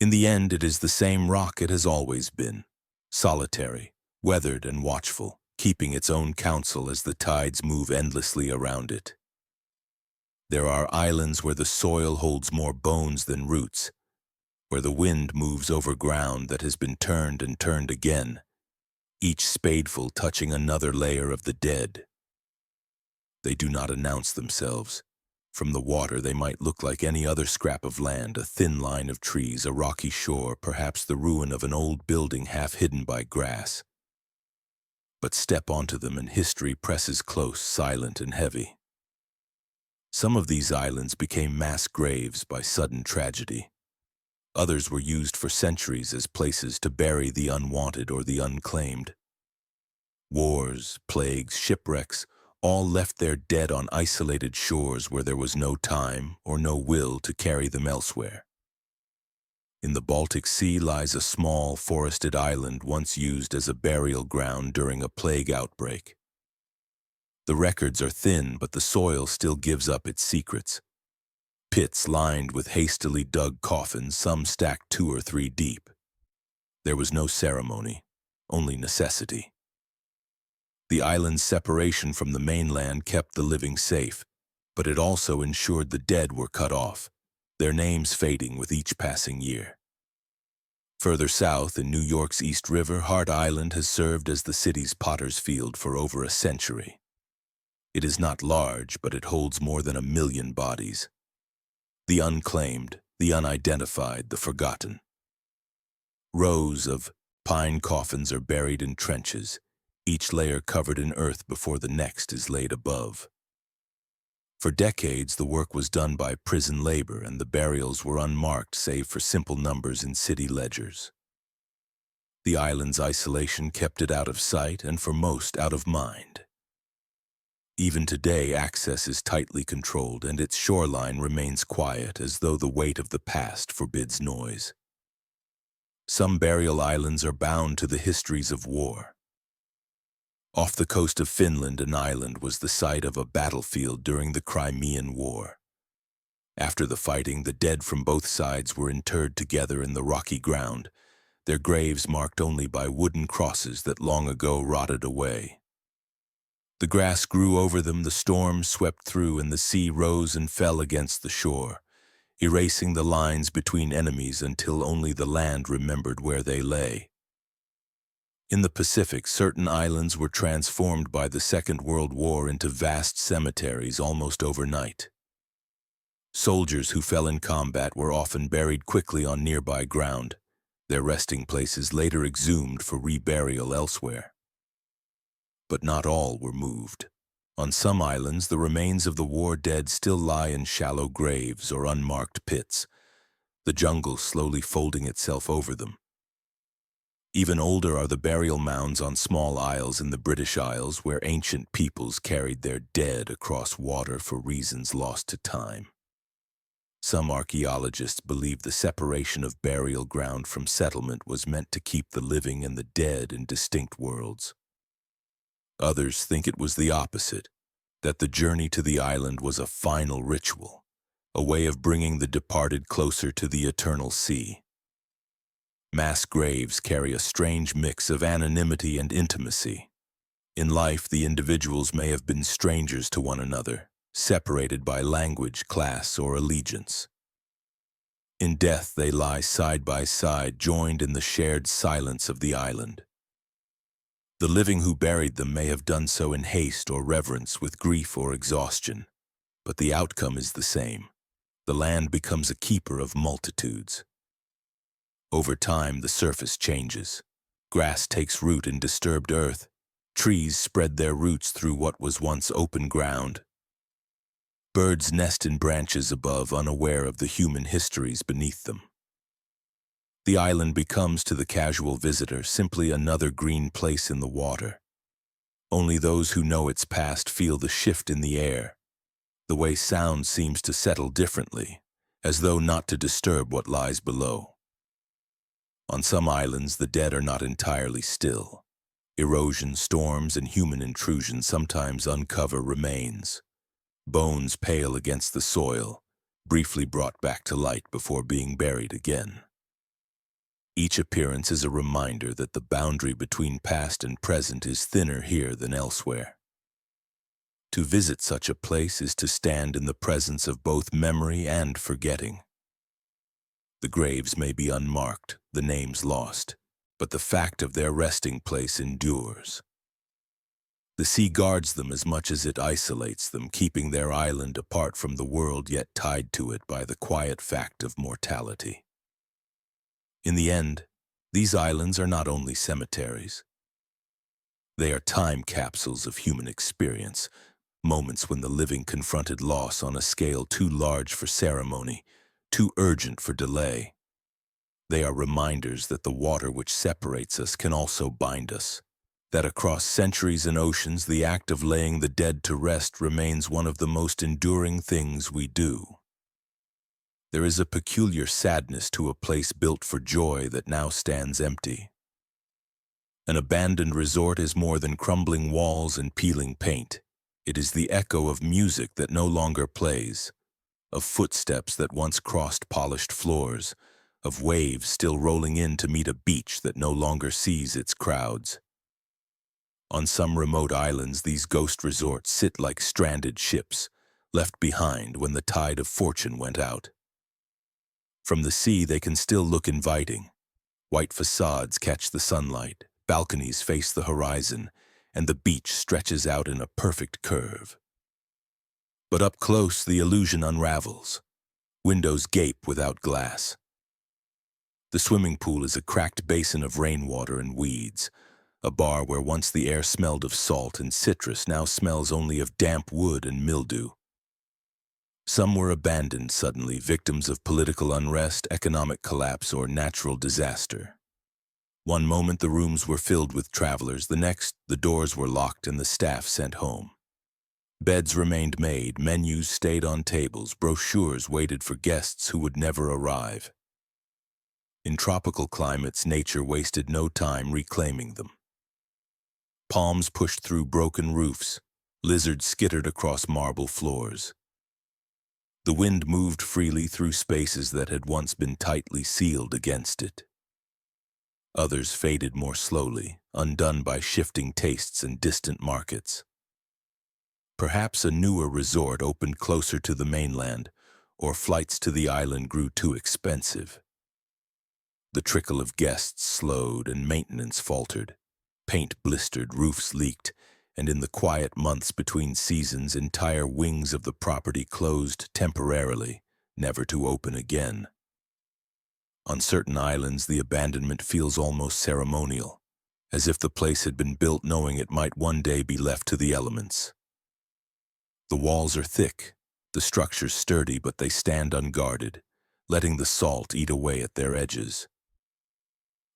In the end, it is the same rock it has always been, solitary, weathered and watchful, keeping its own counsel as the tides move endlessly around it. There are islands where the soil holds more bones than roots, where the wind moves over ground that has been turned and turned again, each spadeful touching another layer of the dead. They do not announce themselves. From the water they might look like any other scrap of land, a thin line of trees, a rocky shore, perhaps the ruin of an old building half hidden by grass. But step onto them and history presses close, silent and heavy. Some of these islands became mass graves by sudden tragedy. Others were used for centuries as places to bury the unwanted or the unclaimed. Wars, plagues, shipwrecks, all left their dead on isolated shores where there was no time or no will to carry them elsewhere. In the Baltic Sea lies a small, forested island once used as a burial ground during a plague outbreak. The records are thin, but the soil still gives up its secrets. Pits lined with hastily dug coffins, some stacked 2 or 3 deep. There was no ceremony, only necessity. The island's separation from the mainland kept the living safe, but it also ensured the dead were cut off, their names fading with each passing year. Further south, in New York's East River, Hart Island has served as the city's potter's field for over a century. It is not large, but it holds more than 1 million bodies. The unclaimed, the unidentified, the forgotten. Rows of pine coffins are buried in trenches, each layer covered in earth before the next is laid above. For decades, the work was done by prison labor, and the burials were unmarked save for simple numbers in city ledgers. The island's isolation kept it out of sight and, for most, out of mind. Even today, access is tightly controlled, and its shoreline remains quiet, as though the weight of the past forbids noise. Some burial islands are bound to the histories of war. Off the coast of Finland, an island was the site of a battlefield during the Crimean War. After the fighting, the dead from both sides were interred together in the rocky ground, their graves marked only by wooden crosses that long ago rotted away. The grass grew over them, the storm swept through, and the sea rose and fell against the shore, erasing the lines between enemies until only the land remembered where they lay. In the Pacific, certain islands were transformed by the Second World War into vast cemeteries almost overnight. Soldiers who fell in combat were often buried quickly on nearby ground, their resting places later exhumed for reburial elsewhere. But not all were moved. On some islands, the remains of the war dead still lie in shallow graves or unmarked pits, the jungle slowly folding itself over them. Even older are the burial mounds on small isles in the British Isles, where ancient peoples carried their dead across water for reasons lost to time. Some archaeologists believe the separation of burial ground from settlement was meant to keep the living and the dead in distinct worlds. Others think it was the opposite, that the journey to the island was a final ritual, a way of bringing the departed closer to the eternal sea. Mass graves carry a strange mix of anonymity and intimacy. In life, the individuals may have been strangers to one another, separated by language, class, or allegiance. In death, they lie side by side, joined in the shared silence of the island. The living who buried them may have done so in haste or reverence, with grief or exhaustion, but the outcome is the same. The land becomes a keeper of multitudes. Over time, the surface changes. Grass takes root in disturbed earth. Trees spread their roots through what was once open ground. Birds nest in branches above, unaware of the human histories beneath them. The island becomes, to the casual visitor, simply another green place in the water. Only those who know its past feel the shift in the air. The way sound seems to settle differently, as though not to disturb what lies below. On some islands, the dead are not entirely still. Erosion, storms, and human intrusion sometimes uncover remains. Bones pale against the soil, briefly brought back to light before being buried again. Each appearance is a reminder that the boundary between past and present is thinner here than elsewhere. To visit such a place is to stand in the presence of both memory and forgetting. The graves may be unmarked, the names lost, but the fact of their resting place endures. The sea guards them as much as it isolates them, keeping their island apart from the world yet tied to it by the quiet fact of mortality. In the end, these islands are not only cemeteries. They are time capsules of human experience, moments when the living confronted loss on a scale too large for ceremony, too urgent for delay. They are reminders that the water which separates us can also bind us, that across centuries and oceans, the act of laying the dead to rest remains one of the most enduring things we do. There is a peculiar sadness to a place built for joy that now stands empty. An abandoned resort is more than crumbling walls and peeling paint. It is the echo of music that no longer plays, of footsteps that once crossed polished floors, of waves still rolling in to meet a beach that no longer sees its crowds. On some remote islands, these ghost resorts sit like stranded ships, left behind when the tide of fortune went out. From the sea, they can still look inviting. White facades catch the sunlight, balconies face the horizon, and the beach stretches out in a perfect curve. But up close, the illusion unravels. Windows gape without glass. The swimming pool is a cracked basin of rainwater and weeds. A bar where once the air smelled of salt and citrus now smells only of damp wood and mildew. Some were abandoned suddenly, victims of political unrest, economic collapse, or natural disaster. One moment the rooms were filled with travelers, the next the doors were locked and the staff sent home. Beds remained made, menus stayed on tables, brochures waited for guests who would never arrive. In tropical climates, nature wasted no time reclaiming them. Palms pushed through broken roofs, lizards skittered across marble floors. The wind moved freely through spaces that had once been tightly sealed against it. Others faded more slowly, undone by shifting tastes and distant markets. Perhaps a newer resort opened closer to the mainland, or flights to the island grew too expensive. The trickle of guests slowed and maintenance faltered. Paint blistered, roofs leaked, and in the quiet months between seasons, entire wings of the property closed temporarily, never to open again. On certain islands, the abandonment feels almost ceremonial, as if the place had been built knowing it might one day be left to the elements. The walls are thick, the structures sturdy, but they stand unguarded, letting the salt eat away at their edges.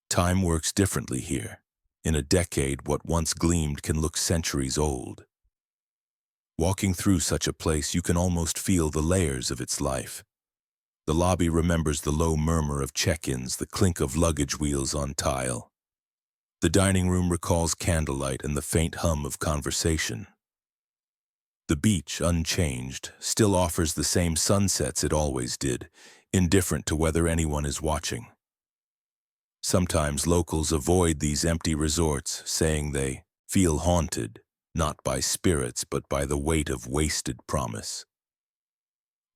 Time works differently here. In a decade, what once gleamed can look centuries old. Walking through such a place, you can almost feel the layers of its life. The lobby remembers the low murmur of check-ins, the clink of luggage wheels on tile. The dining room recalls candlelight and the faint hum of conversation. The beach, unchanged, still offers the same sunsets it always did, indifferent to whether anyone is watching. Sometimes locals avoid these empty resorts, saying they feel haunted, not by spirits but by the weight of wasted promise.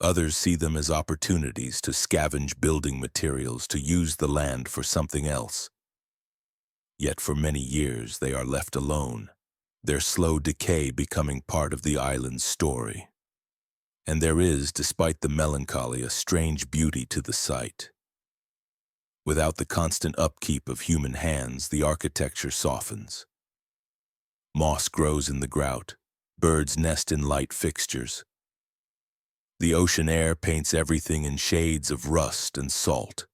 Others see them as opportunities to scavenge building materials, to use the land for something else. Yet for many years they are left alone, their slow decay becoming part of the island's story. And there is, despite the melancholy, a strange beauty to the site. Without the constant upkeep of human hands, the architecture softens. Moss grows in the grout, birds nest in light fixtures. The ocean air paints everything in shades of rust and salt.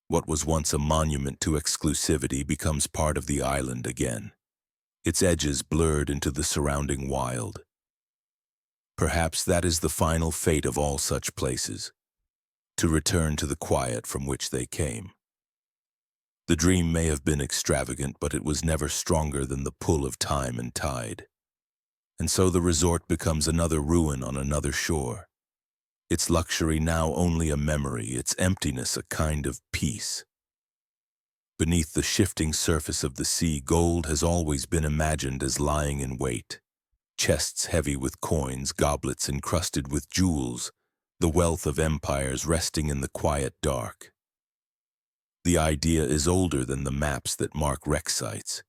What was once a monument to exclusivity becomes part of the island again, its edges blurred into the surrounding wild. Perhaps that is the final fate of all such places, to return to the quiet from which they came. The dream may have been extravagant, but it was never stronger than the pull of time and tide. And so the resort becomes another ruin on another shore. Its luxury now only a memory, its emptiness a kind of peace. Beneath the shifting surface of the sea, gold has always been imagined as lying in wait. Chests heavy with coins, goblets encrusted with jewels, the wealth of empires resting in the quiet dark. The idea is older than the maps that mark wreck sites.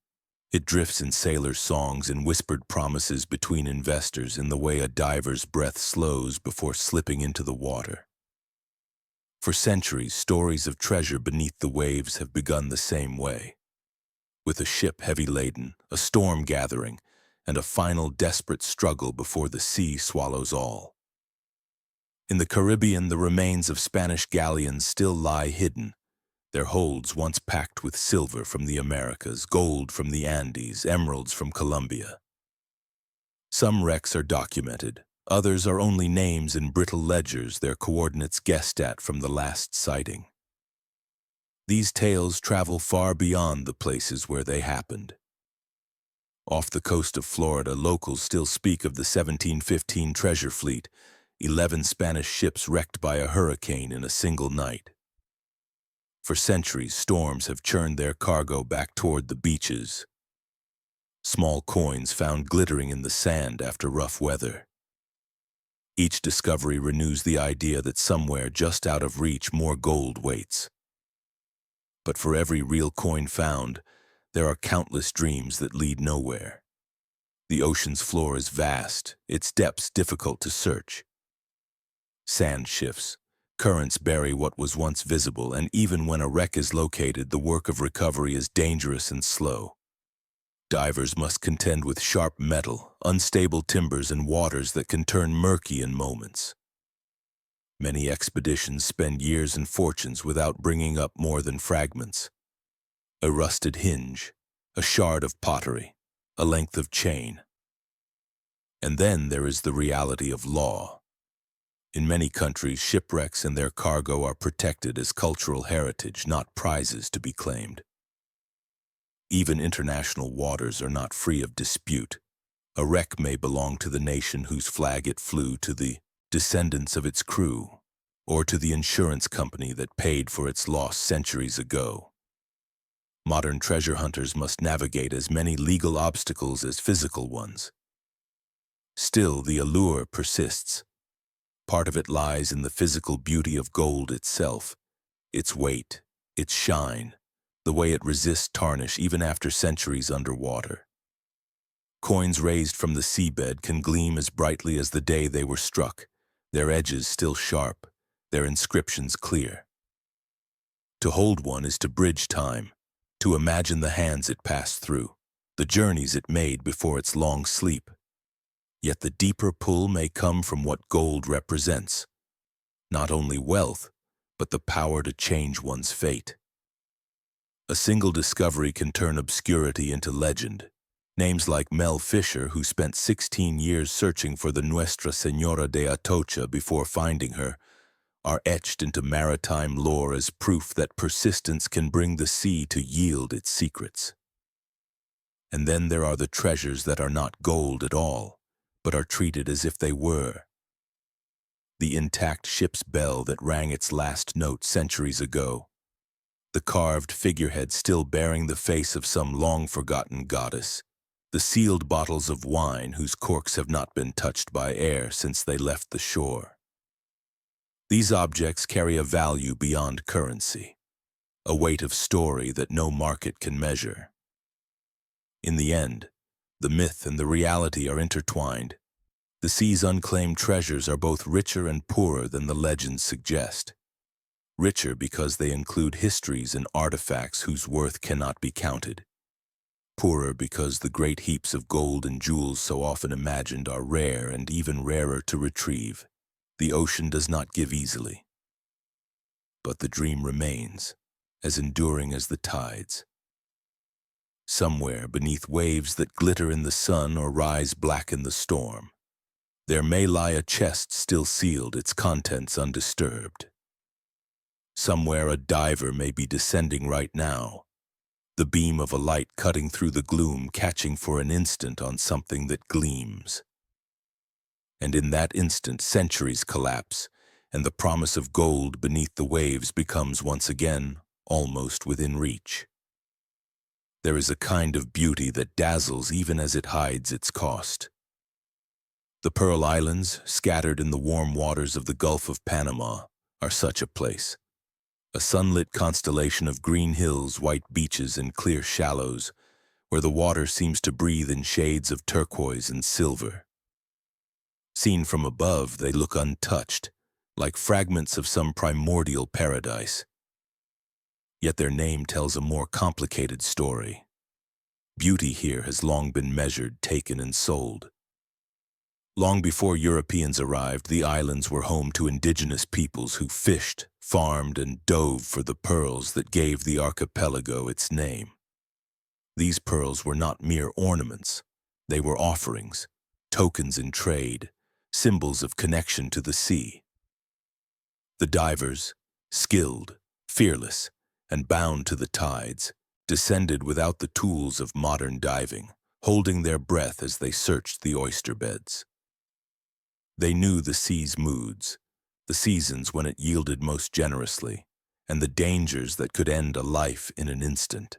It drifts in sailors' songs and whispered promises between investors, in the way a diver's breath slows before slipping into the water. For centuries, stories of treasure beneath the waves have begun the same way. With a ship heavy laden, a storm gathering, and a final desperate struggle before the sea swallows all. In the Caribbean, the remains of Spanish galleons still lie hidden, their holds once packed with silver from the Americas, gold from the Andes, emeralds from Colombia. Some wrecks are documented, others are only names in brittle ledgers, their coordinates guessed at from the last sighting. These tales travel far beyond the places where they happened. Off the coast of Florida, locals still speak of the 1715 treasure fleet, 11 Spanish ships wrecked by a hurricane in a single night. For centuries, storms have churned their cargo back toward the beaches. Small coins found glittering in the sand after rough weather. Each discovery renews the idea that somewhere just out of reach more gold waits. But for every real coin found, there are countless dreams that lead nowhere. The ocean's floor is vast, its depths difficult to search. Sand shifts, currents bury what was once visible, and even when a wreck is located, the work of recovery is dangerous and slow. Divers must contend with sharp metal, unstable timbers, and waters that can turn murky in moments. Many expeditions spend years and fortunes without bringing up more than fragments. A rusted hinge, a shard of pottery, a length of chain. And then there is the reality of law. In many countries, shipwrecks and their cargo are protected as cultural heritage, not prizes to be claimed. Even international waters are not free of dispute. A wreck may belong to the nation whose flag it flew, to the descendants of its crew, or to the insurance company that paid for its loss centuries ago. Modern treasure hunters must navigate as many legal obstacles as physical ones. Still, the allure persists. Part of it lies in the physical beauty of gold itself, its weight, its shine, the way it resists tarnish even after centuries underwater. Coins raised from the seabed can gleam as brightly as the day they were struck, their edges still sharp, their inscriptions clear. To hold one is to bridge time, to imagine the hands it passed through, the journeys it made before its long sleep. Yet the deeper pull may come from what gold represents. Not only wealth, but the power to change one's fate. A single discovery can turn obscurity into legend. Names like Mel Fisher, who spent 16 years searching for the Nuestra Señora de Atocha before finding her, are etched into maritime lore as proof that persistence can bring the sea to yield its secrets. And then there are the treasures that are not gold at all, but are treated as if they were. The intact ship's bell that rang its last note centuries ago, the carved figurehead still bearing the face of some long-forgotten goddess, the sealed bottles of wine whose corks have not been touched by air since they left the shore. These objects carry a value beyond currency, a weight of story that no market can measure. In the end, the myth and the reality are intertwined. The sea's unclaimed treasures are both richer and poorer than the legends suggest. Richer because they include histories and artifacts whose worth cannot be counted. Poorer because the great heaps of gold and jewels so often imagined are rare and even rarer to retrieve. The ocean does not give easily. But the dream remains, as enduring as the tides. Somewhere beneath waves that glitter in the sun or rise black in the storm, there may lie a chest still sealed, its contents undisturbed. Somewhere a diver may be descending right now, the beam of a light cutting through the gloom, catching for an instant on something that gleams. And in that instant, centuries collapse, and the promise of gold beneath the waves becomes once again almost within reach. There is a kind of beauty that dazzles even as it hides its cost. The Pearl Islands, scattered in the warm waters of the Gulf of Panama, are such a place. A sunlit constellation of green hills, white beaches, and clear shallows, where the water seems to breathe in shades of turquoise and silver. Seen from above, they look untouched, like fragments of some primordial paradise. Yet their name tells a more complicated story. Beauty here has long been measured, taken, and sold. Long before Europeans arrived, the islands were home to indigenous peoples who fished, farmed, and dove for the pearls that gave the archipelago its name. These pearls were not mere ornaments. They were offerings, tokens in trade, symbols of connection to the sea. The divers, skilled, fearless, and bound to the tides, descended without the tools of modern diving, holding their breath as they searched the oyster beds. They knew the sea's moods, the seasons when it yielded most generously, and the dangers that could end a life in an instant.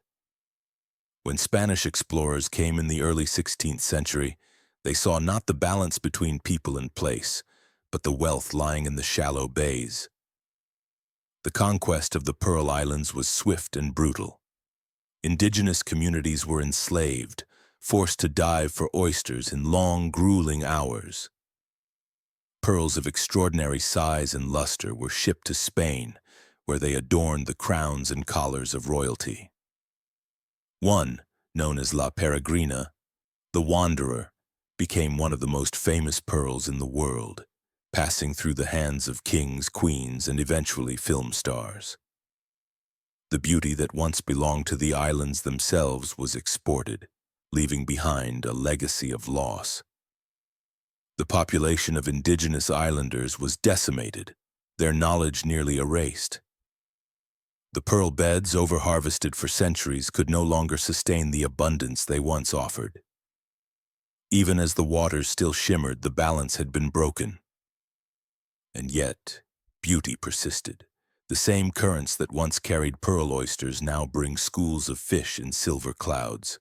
When Spanish explorers came in the early 16th century, they saw not the balance between people and place, but the wealth lying in the shallow bays. The conquest of the Pearl Islands was swift and brutal. Indigenous communities were enslaved, forced to dive for oysters in long, grueling hours. Pearls of extraordinary size and luster were shipped to Spain, where they adorned the crowns and collars of royalty. One, known as La Peregrina, the Wanderer, became one of the most famous pearls in the world, passing through the hands of kings, queens, and eventually film stars. The beauty that once belonged to the islands themselves was exported, leaving behind a legacy of loss. The population of indigenous islanders was decimated, their knowledge nearly erased. The pearl beds, over-harvested for centuries, could no longer sustain the abundance they once offered. Even as the waters still shimmered, the balance had been broken. And yet, beauty persisted. The same currents that once carried pearl oysters now bring schools of fish in silver clouds.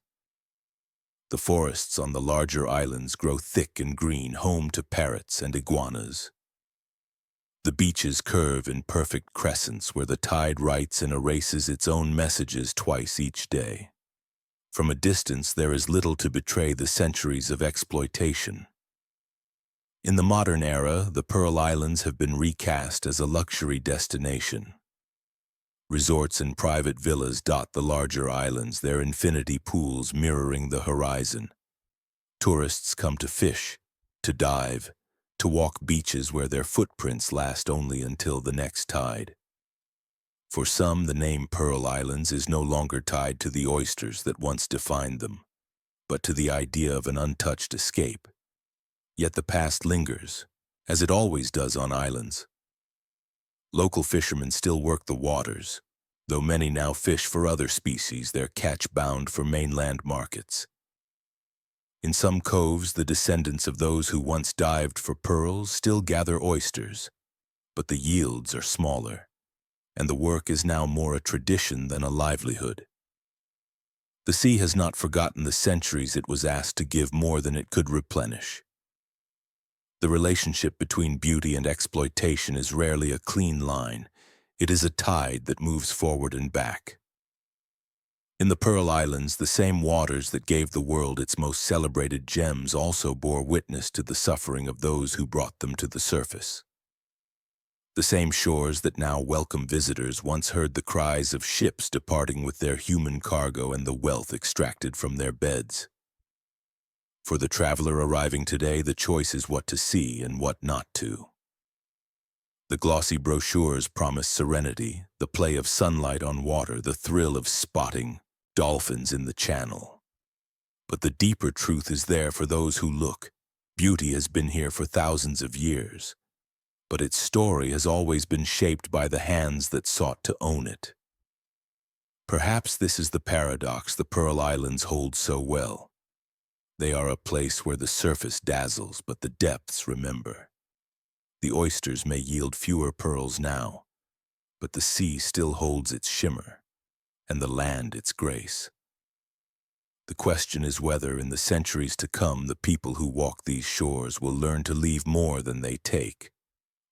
The forests on the larger islands grow thick and green, home to parrots and iguanas. The beaches curve in perfect crescents where the tide writes and erases its own messages twice each day. From a distance, there is little to betray the centuries of exploitation. In the modern era, the Pearl Islands have been recast as a luxury destination. Resorts and private villas dot the larger islands, their infinity pools mirroring the horizon. Tourists come to fish, to dive, to walk beaches where their footprints last only until the next tide. For some, the name Pearl Islands is no longer tied to the oysters that once defined them, but to the idea of an untouched escape. Yet the past lingers, as it always does on islands. Local fishermen still work the waters, though many now fish for other species, their catch bound for mainland markets. In some coves, the descendants of those who once dived for pearls still gather oysters, but the yields are smaller, and the work is now more a tradition than a livelihood. The sea has not forgotten the centuries it was asked to give more than it could replenish. The relationship between beauty and exploitation is rarely a clean line. It is a tide that moves forward and back. In the Pearl Islands, the same waters that gave the world its most celebrated gems also bore witness to the suffering of those who brought them to the surface. The same shores that now welcome visitors once heard the cries of ships departing with their human cargo and the wealth extracted from their beds. For the traveler arriving today, the choice is what to see and what not to. The glossy brochures promise serenity, the play of sunlight on water, the thrill of spotting dolphins in the channel. But the deeper truth is there for those who look. Beauty has been here for thousands of years, but its story has always been shaped by the hands that sought to own it. Perhaps this is the paradox the Pearl Islands hold so well. They are a place where the surface dazzles, but the depths remember. The oysters may yield fewer pearls now, but the sea still holds its shimmer, and the land its grace. The question is whether, in the centuries to come, the people who walk these shores will learn to leave more than they take,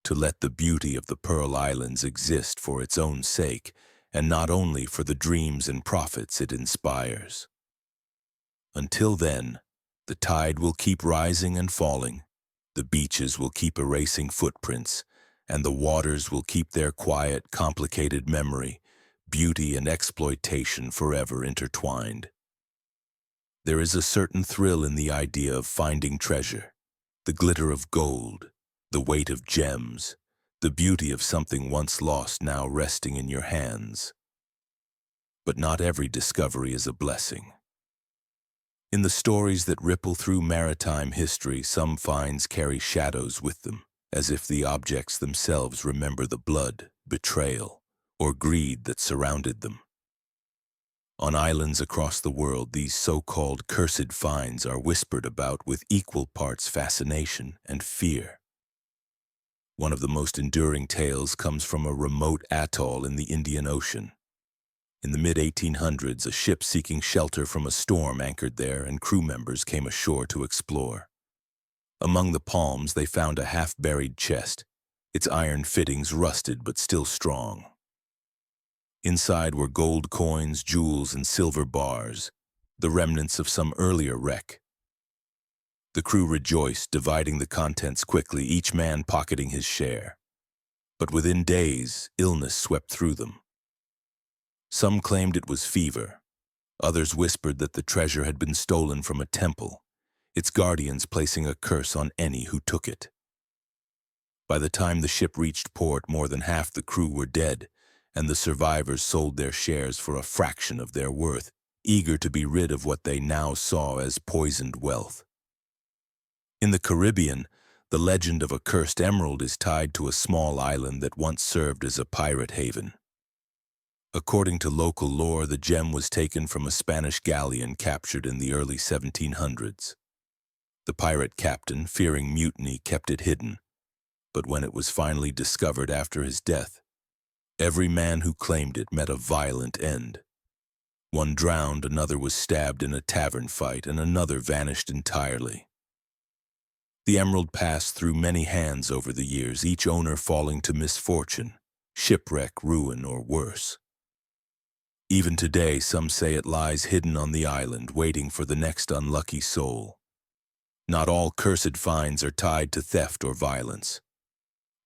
to let the beauty of the Pearl Islands exist for its own sake, and not only for the dreams and profits it inspires. Until then, the tide will keep rising and falling, the beaches will keep erasing footprints, and the waters will keep their quiet, complicated memory, beauty and exploitation forever intertwined. There is a certain thrill in the idea of finding treasure, the glitter of gold, the weight of gems, the beauty of something once lost now resting in your hands. But not every discovery is a blessing. In the stories that ripple through maritime history, some finds carry shadows with them, as if the objects themselves remember the blood, betrayal, or greed that surrounded them. On islands across the world, these so-called cursed finds are whispered about with equal parts fascination and fear. One of the most enduring tales comes from a remote atoll in the Indian Ocean. In the mid-1800s, a ship seeking shelter from a storm anchored there, and crew members came ashore to explore. Among the palms, they found a half-buried chest, its iron fittings rusted but still strong. Inside were gold coins, jewels, and silver bars, the remnants of some earlier wreck. The crew rejoiced, dividing the contents quickly, each man pocketing his share. But within days, illness swept through them. Some claimed it was fever. Others whispered that the treasure had been stolen from a temple, its guardians placing a curse on any who took it. By the time the ship reached port, more than half the crew were dead, and the survivors sold their shares for a fraction of their worth, eager to be rid of what they now saw as poisoned wealth. In the Caribbean, the legend of a cursed emerald is tied to a small island that once served as a pirate haven. According to local lore, the gem was taken from a Spanish galleon captured in the early 1700s. The pirate captain, fearing mutiny, kept it hidden, But when it was finally discovered after his death, every man who claimed it met a violent end. One drowned, another was stabbed in a tavern fight, and another vanished entirely. The emerald passed through many hands over the years, each owner falling to misfortune, shipwreck, ruin, or worse. Even today, some say it lies hidden on the island, waiting for the next unlucky soul. Not all cursed finds are tied to theft or violence.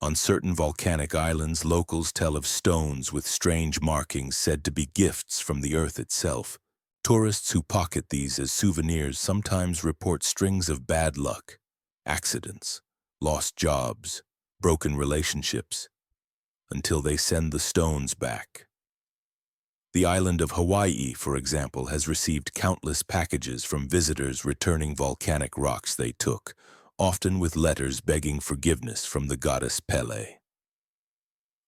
On certain volcanic islands, locals tell of stones with strange markings said to be gifts from the earth itself. Tourists who pocket these as souvenirs sometimes report strings of bad luck, accidents, lost jobs, broken relationships, until they send the stones back. The island of Hawaii, for example, has received countless packages from visitors returning volcanic rocks they took, often with letters begging forgiveness from the goddess Pele.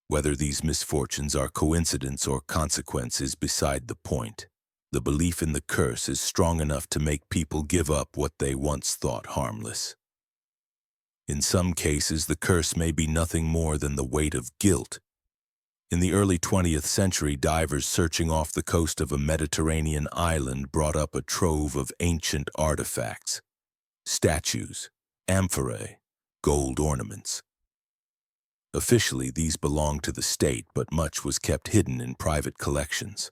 Whether these misfortunes are coincidence or consequence is beside the point. The belief in the curse is strong enough to make people give up what they once thought harmless. In some cases, the curse may be nothing more than the weight of guilt. In the early 20th century, divers searching off the coast of a Mediterranean island brought up a trove of ancient artifacts, statues, amphorae, gold ornaments. Officially, these belonged to the state, but much was kept hidden in private collections.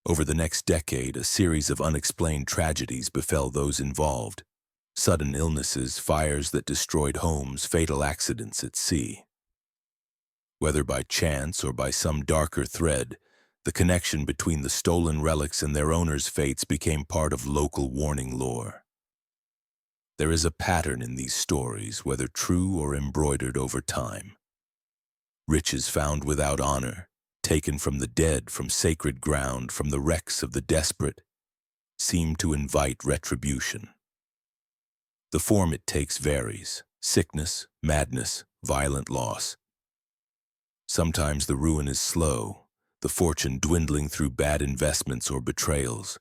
Over the next decade, a series of unexplained tragedies befell those involved. Sudden illnesses, fires that destroyed homes, fatal accidents at sea. Whether by chance or by some darker thread, the connection between the stolen relics and their owners' fates became part of local warning lore. There is a pattern in these stories, whether true or embroidered over time. Riches found without honor, taken from the dead, from sacred ground, from the wrecks of the desperate, seem to invite retribution. The form it takes varies: sickness, madness, violent loss. Sometimes the ruin is slow, the fortune dwindling through bad investments or betrayals.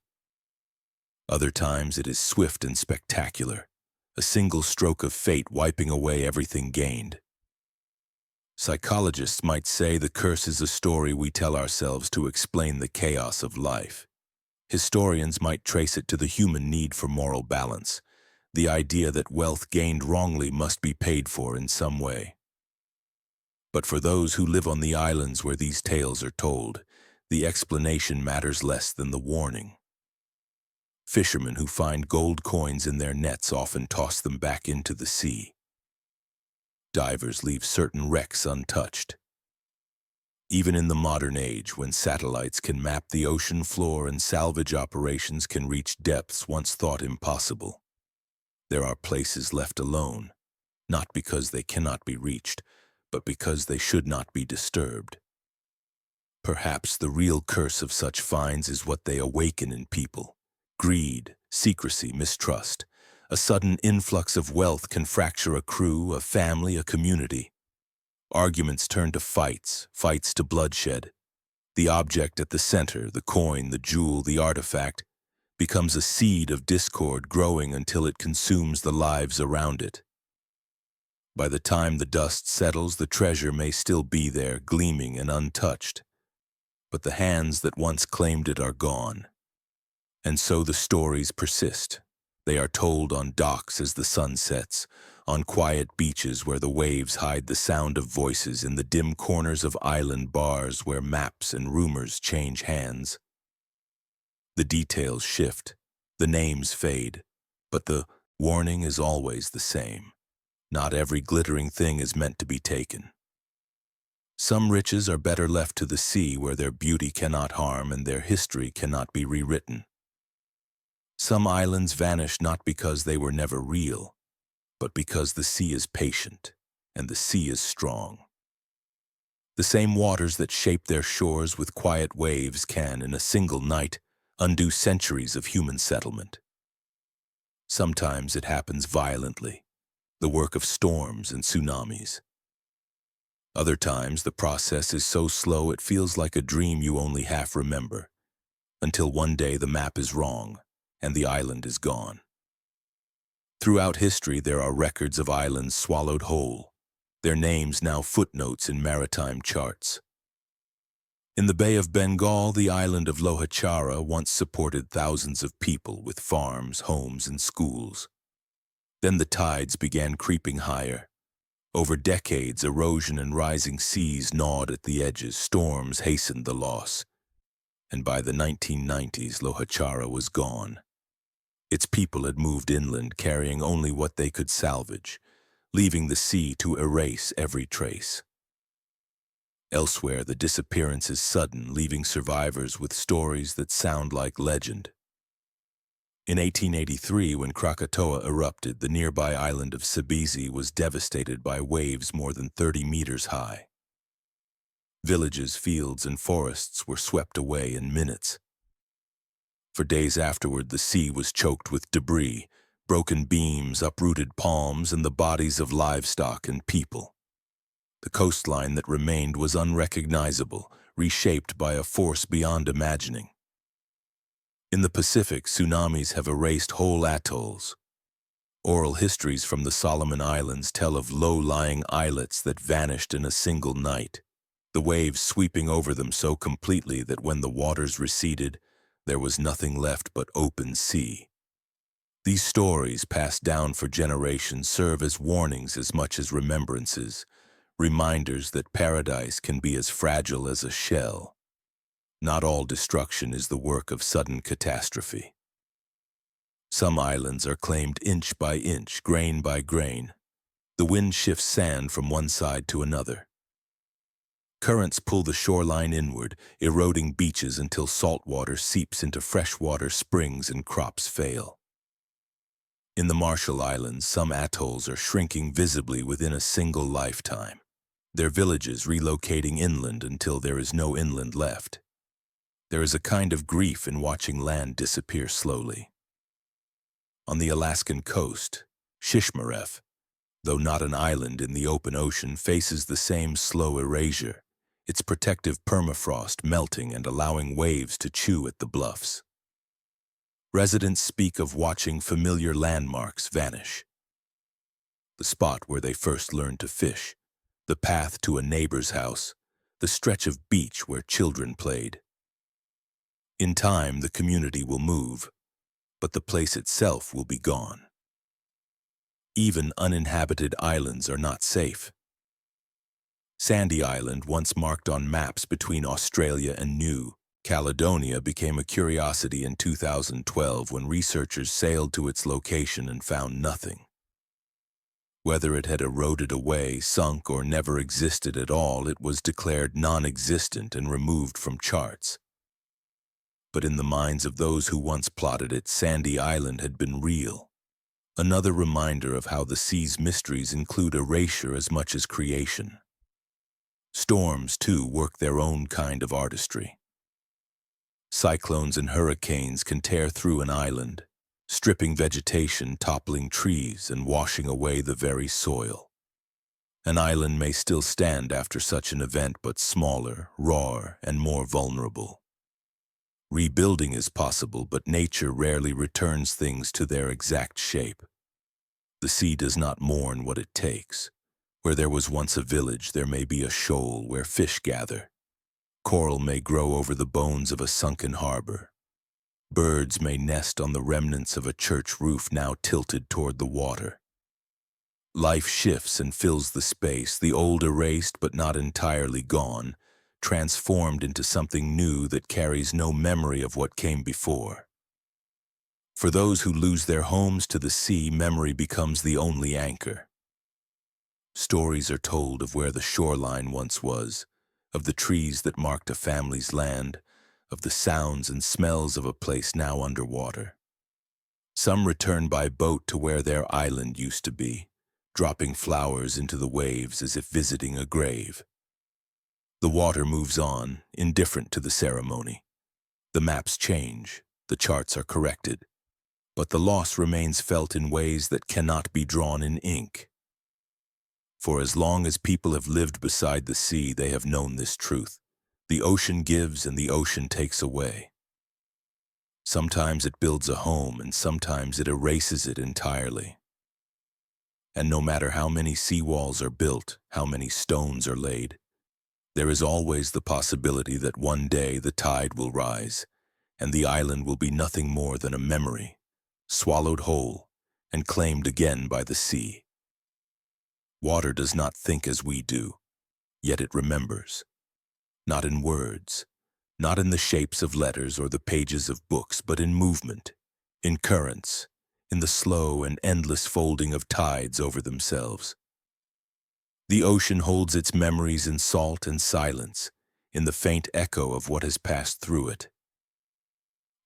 Other times it is swift and spectacular, a single stroke of fate wiping away everything gained. Psychologists might say the curse is a story we tell ourselves to explain the chaos of life. Historians might trace it to the human need for moral balance, the idea that wealth gained wrongly must be paid for in some way. But for those who live on the islands where these tales are told, the explanation matters less than the warning. Fishermen who find gold coins in their nets often toss them back into the sea. Divers leave certain wrecks untouched. Even in the modern age, when satellites can map the ocean floor and salvage operations can reach depths once thought impossible, there are places left alone, not because they cannot be reached, but because they should not be disturbed. Perhaps the real curse of such finds is what they awaken in people: greed, secrecy, mistrust. A sudden influx of wealth can fracture a crew, a family, a community. Arguments turn to fights, fights to bloodshed. The object at the center, the coin, the jewel, the artifact, becomes a seed of discord growing until it consumes the lives around it. By the time the dust settles, the treasure may still be there, gleaming and untouched. But the hands that once claimed it are gone. And so the stories persist. They are told on docks as the sun sets, on quiet beaches where the waves hide the sound of voices, in the dim corners of island bars where maps and rumors change hands. The details shift, the names fade, but the warning is always the same. Not every glittering thing is meant to be taken. Some riches are better left to the sea, where their beauty cannot harm and their history cannot be rewritten. Some islands vanish not because they were never real, but because the sea is patient and the sea is strong. The same waters that shape their shores with quiet waves can, in a single night, undo centuries of human settlement. Sometimes it happens violently, the work of storms and tsunamis. Other times the process is so slow it feels like a dream you only half remember, until one day the map is wrong and the island is gone. Throughout history there are records of islands swallowed whole, their names now footnotes in maritime charts. In the Bay of Bengal, the island of Lohachara once supported thousands of people with farms, homes, and schools. Then the tides began creeping higher. Over decades, erosion and rising seas gnawed at the edges, storms hastened the loss. And by the 1990s, Lohachara was gone. Its people had moved inland, carrying only what they could salvage, leaving the sea to erase every trace. Elsewhere, the disappearance is sudden, leaving survivors with stories that sound like legend. In 1883, when Krakatoa erupted, the nearby island of Sabesi was devastated by waves more than 30 meters high. Villages, fields, and forests were swept away in minutes. For days afterward, the sea was choked with debris, broken beams, uprooted palms, and the bodies of livestock and people. The coastline that remained was unrecognizable, reshaped by a force beyond imagining. In the Pacific, tsunamis have erased whole atolls. Oral histories from the Solomon Islands tell of low-lying islets that vanished in a single night, the waves sweeping over them so completely that when the waters receded, there was nothing left but open sea. These stories, passed down for generations, serve as warnings as much as remembrances, reminders that paradise can be as fragile as a shell. Not all destruction is the work of sudden catastrophe. Some islands are claimed inch by inch, grain by grain. The wind shifts sand from one side to another. Currents pull the shoreline inward, eroding beaches until salt water seeps into freshwater springs and crops fail. In the Marshall Islands, some atolls are shrinking visibly within a single lifetime, their villages relocating inland until there is no inland left. There is a kind of grief in watching land disappear slowly. On the Alaskan coast, Shishmaref, though not an island in the open ocean, faces the same slow erasure, its protective permafrost melting and allowing waves to chew at the bluffs. Residents speak of watching familiar landmarks vanish. The spot where they first learned to fish, the path to a neighbor's house, the stretch of beach where children played. In time, the community will move, but the place itself will be gone. Even uninhabited islands are not safe. Sandy Island, once marked on maps between Australia and New Caledonia, became a curiosity in 2012 when researchers sailed to its location and found nothing. Whether it had eroded away, sunk, or never existed at all, it was declared non-existent and removed from charts. But in the minds of those who once plotted it, Sandy Island had been real. Another reminder of how the sea's mysteries include erasure as much as creation. Storms, too, work their own kind of artistry. Cyclones and hurricanes can tear through an island, stripping vegetation, toppling trees, and washing away the very soil. An island may still stand after such an event, but smaller, rawer, and more vulnerable. Rebuilding is possible, but nature rarely returns things to their exact shape. The sea does not mourn what it takes. Where there was once a village, there may be a shoal where fish gather. Coral may grow over the bones of a sunken harbor. Birds may nest on the remnants of a church roof now tilted toward the water. Life shifts and fills the space, the old erased but not entirely gone, transformed into something new that carries no memory of what came before. For those who lose their homes to the sea, memory becomes the only anchor. Stories are told of where the shoreline once was, of the trees that marked a family's land, of the sounds and smells of a place now underwater. Some return by boat to where their island used to be, dropping flowers into the waves as if visiting a grave. The water moves on, indifferent to the ceremony. The maps change, the charts are corrected, but the loss remains felt in ways that cannot be drawn in ink. For as long as people have lived beside the sea, they have known this truth. The ocean gives and the ocean takes away. Sometimes it builds a home and sometimes it erases it entirely. And no matter how many seawalls are built, how many stones are laid, there is always the possibility that one day the tide will rise, and the island will be nothing more than a memory, swallowed whole and claimed again by the sea. Water does not think as we do, yet it remembers. Not in words, not in the shapes of letters or the pages of books, but in movement, in currents, in the slow and endless folding of tides over themselves. The ocean holds its memories in salt and silence, in the faint echo of what has passed through it.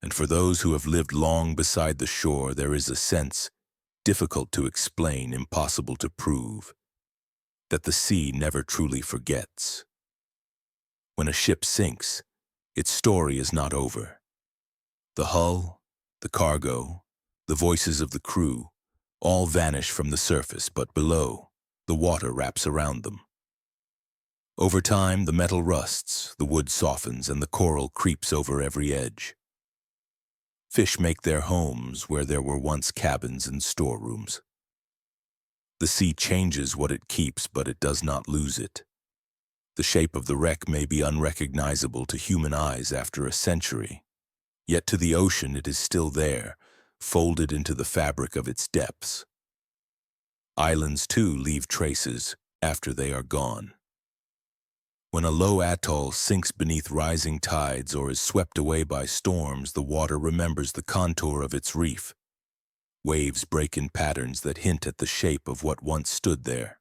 And for those who have lived long beside the shore, there is a sense, difficult to explain, impossible to prove, that the sea never truly forgets. When a ship sinks, its story is not over. The hull, the cargo, the voices of the crew, all vanish from the surface, but below, the water wraps around them. Over time, the metal rusts, the wood softens, and the coral creeps over every edge. Fish make their homes where there were once cabins and storerooms. The sea changes what it keeps, but it does not lose it. The shape of the wreck may be unrecognizable to human eyes after a century, yet to the ocean it is still there, folded into the fabric of its depths. Islands, too, leave traces after they are gone. When a low atoll sinks beneath rising tides or is swept away by storms, the water remembers the contour of its reef. Waves break in patterns that hint at the shape of what once stood there.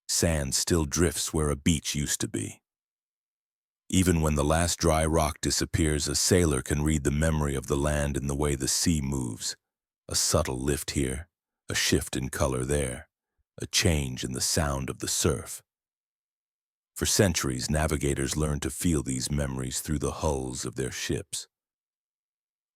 Sand still drifts where a beach used to be. Even when the last dry rock disappears, a sailor can read the memory of the land in the way the sea moves. A subtle lift here, a shift in color there, a change in the sound of the surf. For centuries, navigators learned to feel these memories through the hulls of their ships.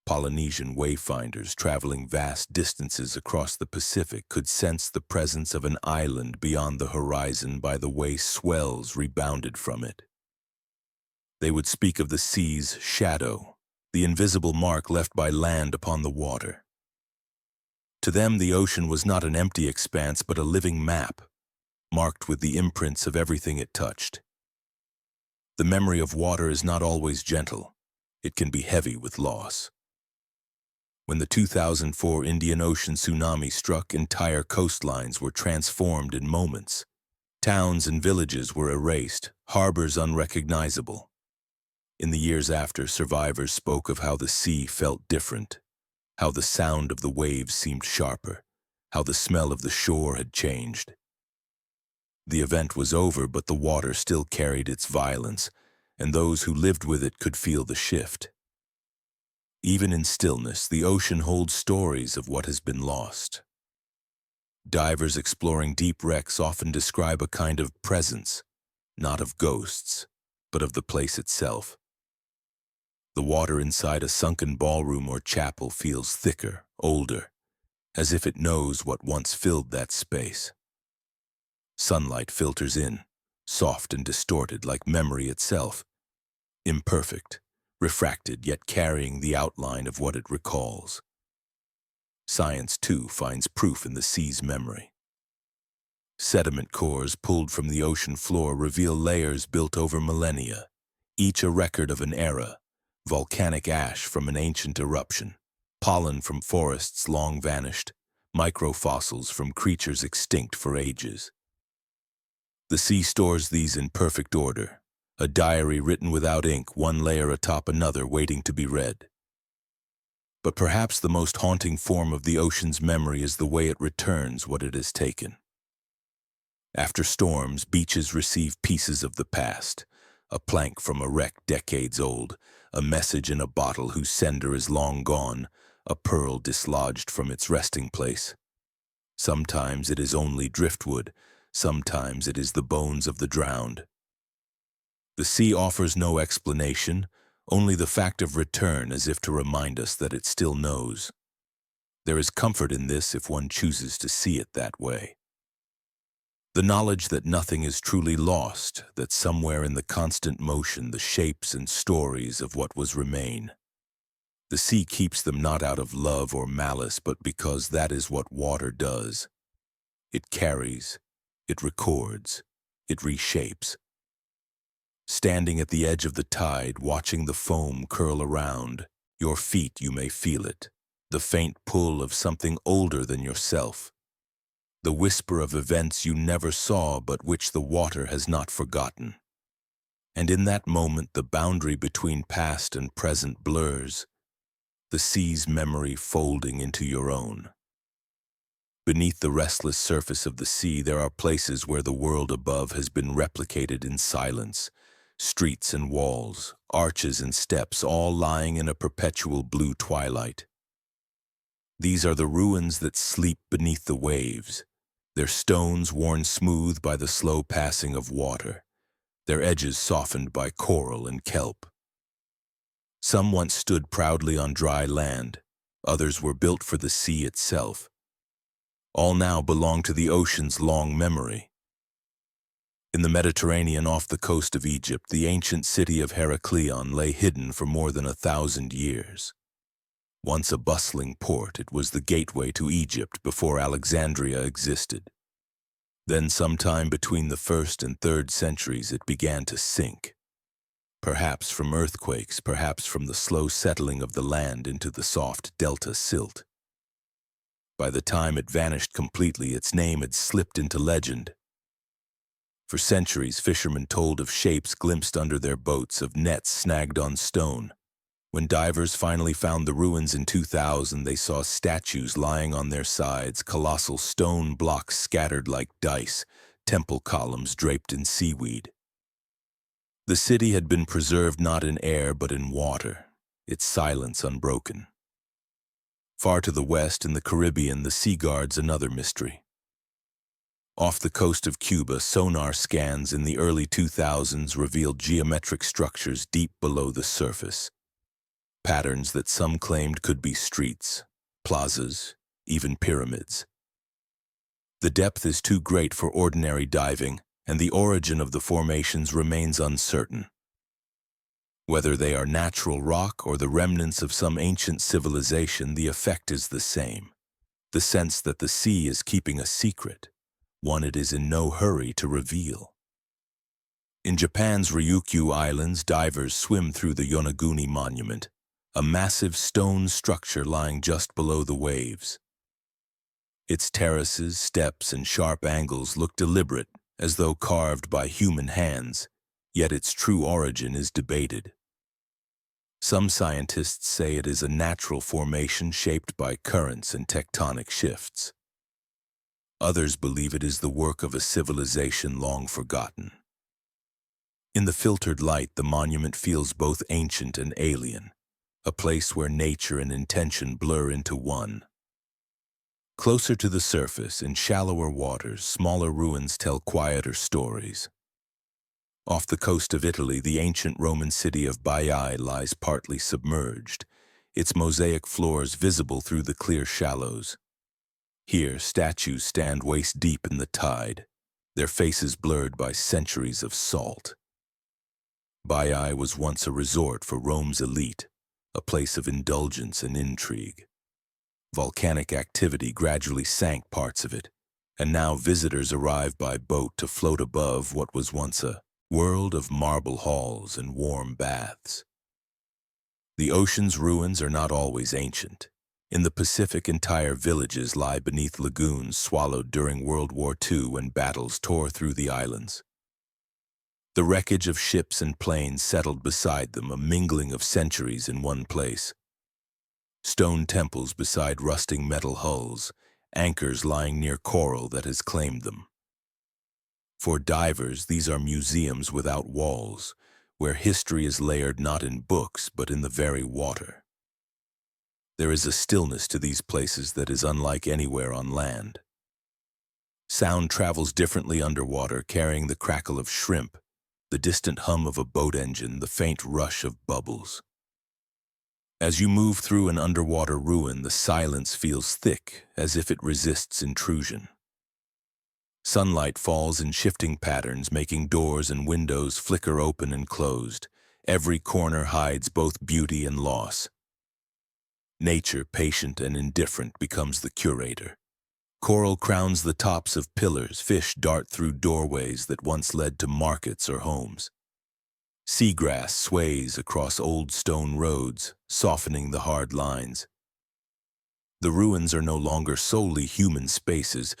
Polynesian wayfinders traveling vast distances across the Pacific could sense the presence of an island beyond the horizon by the way swells rebounded from it. They would speak of the sea's shadow, the invisible mark left by land upon the water. To them, the ocean was not an empty expanse, but a living map, marked with the imprints of everything it touched. The memory of water is not always gentle. It can be heavy with loss. When the 2004 Indian Ocean tsunami struck, entire coastlines were transformed in moments. Towns and villages were erased, harbors unrecognizable. In the years after, survivors spoke of how the sea felt different, how the sound of the waves seemed sharper, how the smell of the shore had changed. The event was over, but the water still carried its violence, and those who lived with it could feel the shift. Even in stillness, the ocean holds stories of what has been lost. Divers exploring deep wrecks often describe a kind of presence, not of ghosts, but of the place itself. The water inside a sunken ballroom or chapel feels thicker, older, as if it knows what once filled that space. Sunlight filters in, soft and distorted like memory itself, imperfect, refracted yet carrying the outline of what it recalls. Science, too, finds proof in the sea's memory. Sediment cores pulled from the ocean floor reveal layers built over millennia, each a record of an era, volcanic ash from an ancient eruption, pollen from forests long vanished, microfossils from creatures extinct for ages. The sea stores these in perfect order, a diary written without ink, one layer atop another waiting to be read. But perhaps the most haunting form of the ocean's memory is the way it returns what it has taken. After storms, beaches receive pieces of the past, a plank from a wreck decades old, a message in a bottle whose sender is long gone, a pearl dislodged from its resting place. Sometimes it is only driftwood, sometimes it is the bones of the drowned. The sea offers no explanation, only the fact of return, as if to remind us that it still knows. There is comfort in this if one chooses to see it that way. The knowledge that nothing is truly lost, that somewhere in the constant motion the shapes and stories of what was remain. The sea keeps them not out of love or malice, but because that is what water does. It carries, it records, it reshapes. Standing at the edge of the tide, watching the foam curl around, your feet you may feel it, the faint pull of something older than yourself, the whisper of events you never saw but which the water has not forgotten. And in that moment the boundary between past and present blurs, the sea's memory folding into your own. Beneath the restless surface of the sea there are places where the world above has been replicated in silence, streets and walls, arches and steps, all lying in a perpetual blue twilight. These are the ruins that sleep beneath the waves, their stones worn smooth by the slow passing of water, their edges softened by coral and kelp. Some once stood proudly on dry land, others were built for the sea itself. All now belong to the ocean's long memory. In the Mediterranean off the coast of Egypt, the ancient city of Heraklion lay hidden for more than 1,000 years. Once a bustling port, it was the gateway to Egypt before Alexandria existed. Then sometime between the 1st and 3rd centuries it began to sink. Perhaps from earthquakes, perhaps from the slow settling of the land into the soft delta silt. By the time it vanished completely, its name had slipped into legend. For centuries, fishermen told of shapes glimpsed under their boats, of nets snagged on stone. When divers finally found the ruins in 2000, they saw statues lying on their sides, colossal stone blocks scattered like dice, temple columns draped in seaweed. The city had been preserved not in air but in water, its silence unbroken. Far to the west, in the Caribbean, the sea guard's another mystery. Off the coast of Cuba, sonar scans in the early 2000s revealed geometric structures deep below the surface. Patterns that some claimed could be streets, plazas, even pyramids. The depth is too great for ordinary diving, and the origin of the formations remains uncertain. Whether they are natural rock or the remnants of some ancient civilization, the effect is the same. The sense that the sea is keeping a secret, one it is in no hurry to reveal. In Japan's Ryukyu Islands, divers swim through the Yonaguni Monument, a massive stone structure lying just below the waves. Its terraces, steps, and sharp angles look deliberate, as though carved by human hands, yet its true origin is debated. Some scientists say it is a natural formation shaped by currents and tectonic shifts. Others believe it is the work of a civilization long forgotten. In the filtered light, the monument feels both ancient and alien, a place where nature and intention blur into one. Closer to the surface, in shallower waters, smaller ruins tell quieter stories. Off the coast of Italy, the ancient Roman city of Baiae lies partly submerged, its mosaic floors visible through the clear shallows. Here, statues stand waist-deep in the tide, their faces blurred by centuries of salt. Baiae was once a resort for Rome's elite, a place of indulgence and intrigue. Volcanic activity gradually sank parts of it, and now visitors arrive by boat to float above what was once a world of marble halls and warm baths. The ocean's ruins are not always ancient. In the Pacific, entire villages lie beneath lagoons swallowed during World War II when battles tore through the islands. The wreckage of ships and planes settled beside them, a mingling of centuries in one place. Stone temples beside rusting metal hulls, anchors lying near coral that has claimed them. For divers, these are museums without walls, where history is layered not in books but in the very water. There is a stillness to these places that is unlike anywhere on land. Sound travels differently underwater, carrying the crackle of shrimp, the distant hum of a boat engine, the faint rush of bubbles. As you move through an underwater ruin, the silence feels thick, as if it resists intrusion. Sunlight falls in shifting patterns, making doors and windows flicker open and closed. Every corner hides both beauty and loss. Nature, patient and indifferent, becomes the curator, Coral crowns the tops of pillars, fish dart through doorways that once led to markets or homes. Seagrass sways across old stone roads, softening the hard lines. The ruins are no longer solely human spaces.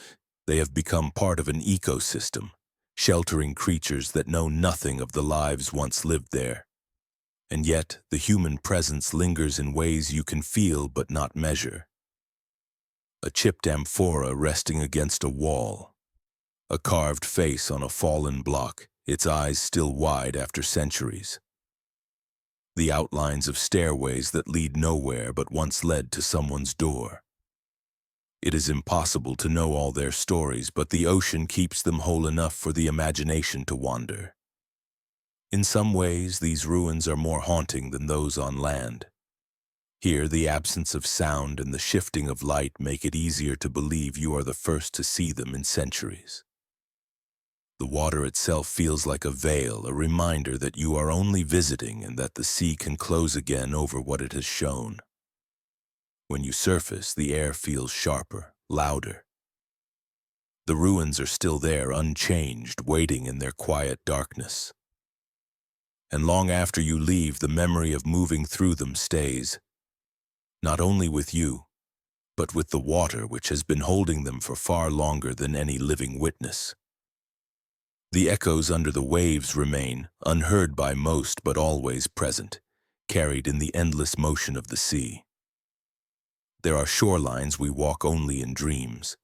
They have become part of an ecosystem, sheltering creatures that know nothing of the lives once lived there. And yet, the human presence lingers in ways you can feel but not measure. A chipped amphora resting against a wall. A carved face on a fallen block, its eyes still wide after centuries. The outlines of stairways that lead nowhere but once led to someone's door. It is impossible to know all their stories, but the ocean keeps them whole enough for the imagination to wander. In some ways, these ruins are more haunting than those on land. Here, the absence of sound and the shifting of light make it easier to believe you are the first to see them in centuries. The water itself feels like a veil, a reminder that you are only visiting and that the sea can close again over what it has shown. When you surface, the air feels sharper, louder. The ruins are still there, unchanged, waiting in their quiet darkness. And long after you leave, the memory of moving through them stays, not only with you, but with the water which has been holding them for far longer than any living witness. The echoes under the waves remain, unheard by most but always present, carried in the endless motion of the sea. There are shorelines we walk only in dreams,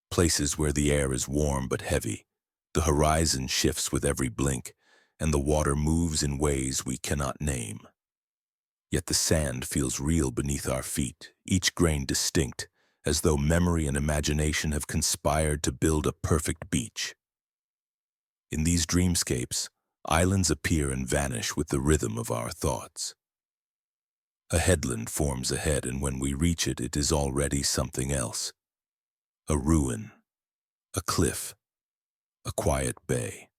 places where the air is warm but heavy, the horizon shifts with every blink, and the water moves in ways we cannot name. Yet the sand feels real beneath our feet, each grain distinct, as though memory and imagination have conspired to build a perfect beach. In these dreamscapes, islands appear and vanish with the rhythm of our thoughts. A headland forms ahead, and when we reach it, it is already something else. A ruin, a cliff, a quiet bay.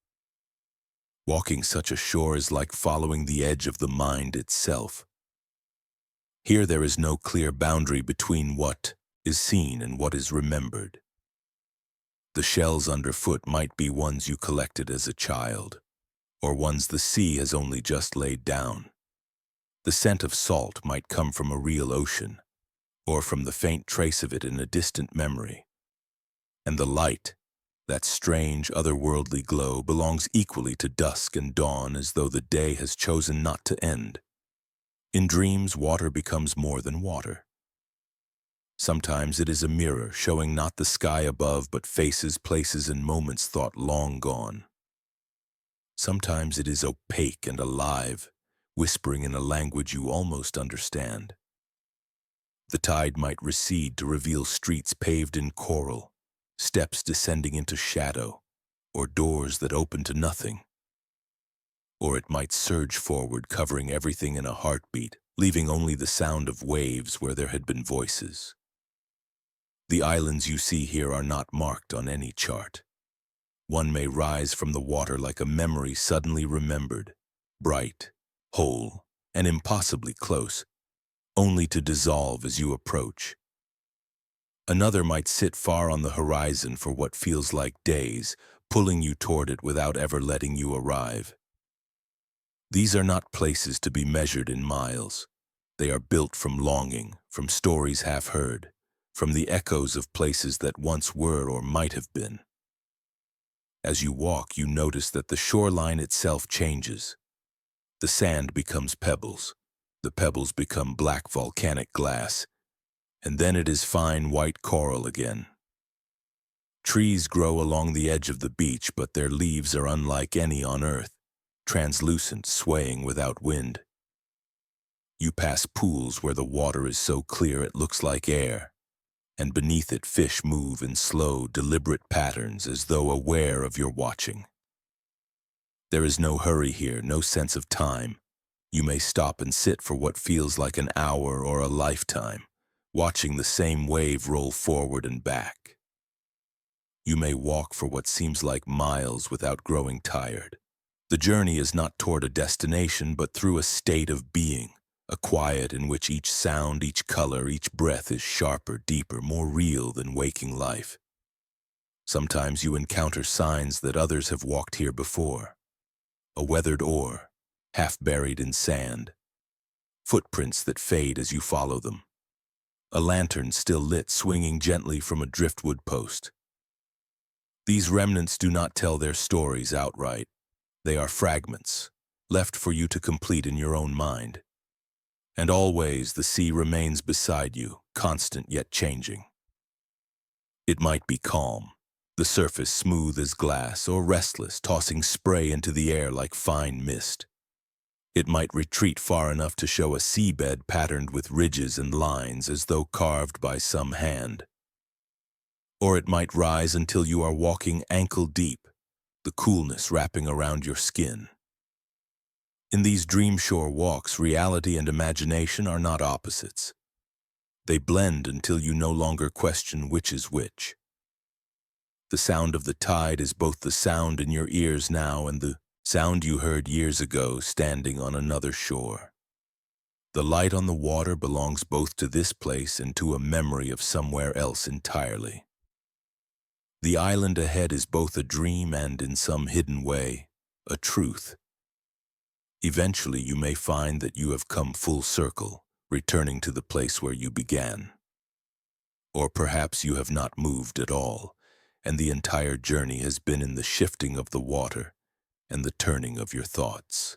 Walking such a shore is like following the edge of the mind itself. Here there is no clear boundary between what is seen and what is remembered. The shells underfoot might be ones you collected as a child, or ones the sea has only just laid down. The scent of salt might come from a real ocean, or from the faint trace of it in a distant memory. And the light, that strange, otherworldly glow, belongs equally to dusk and dawn, as though the day has chosen not to end. In dreams, water becomes more than water. Sometimes it is a mirror, showing not the sky above, but faces, places, and moments thought long gone. Sometimes it is opaque and alive, whispering in a language you almost understand. The tide might recede to reveal streets paved in coral, steps descending into shadow, or doors that open to nothing. Or it might surge forward, covering everything in a heartbeat, leaving only the sound of waves where there had been voices. The islands you see here are not marked on any chart. One may rise from the water like a memory suddenly remembered, bright, whole, and impossibly close, only to dissolve as you approach. Another might sit far on the horizon for what feels like days, pulling you toward it without ever letting you arrive. These are not places to be measured in miles. They are built from longing, from stories half heard, from the echoes of places that once were or might have been. As you walk, you notice that the shoreline itself changes. The sand becomes pebbles, the pebbles become black volcanic glass, and then it is fine white coral again. Trees grow along the edge of the beach, but their leaves are unlike any on earth, translucent, swaying without wind. You pass pools where the water is so clear it looks like air, and beneath it fish move in slow, deliberate patterns as though aware of your watching. There is no hurry here, no sense of time. You may stop and sit for what feels like an hour or a lifetime, watching the same wave roll forward and back. You may walk for what seems like miles without growing tired. The journey is not toward a destination, but through a state of being, a quiet in which each sound, each color, each breath is sharper, deeper, more real than waking life. Sometimes you encounter signs that others have walked here before. A weathered oar, half buried in sand. Footprints that fade as you follow them. A lantern still lit swinging gently from a driftwood post. These remnants do not tell their stories outright. They are fragments, left for you to complete in your own mind. And always the sea remains beside you, constant yet changing. It might be calm, the surface smooth as glass, or restless, tossing spray into the air like fine mist. It might retreat far enough to show a seabed patterned with ridges and lines as though carved by some hand. Or it might rise until you are walking ankle deep, the coolness wrapping around your skin. In these dream-shore walks, reality and imagination are not opposites. They blend until you no longer question which is which. The sound of the tide is both the sound in your ears now and the sound you heard years ago standing on another shore. The light on the water belongs both to this place and to a memory of somewhere else entirely. The island ahead is both a dream and, in some hidden way, a truth. Eventually you may find that you have come full circle, returning to the place where you began. Or perhaps you have not moved at all, and the entire journey has been in the shifting of the water and the turning of your thoughts.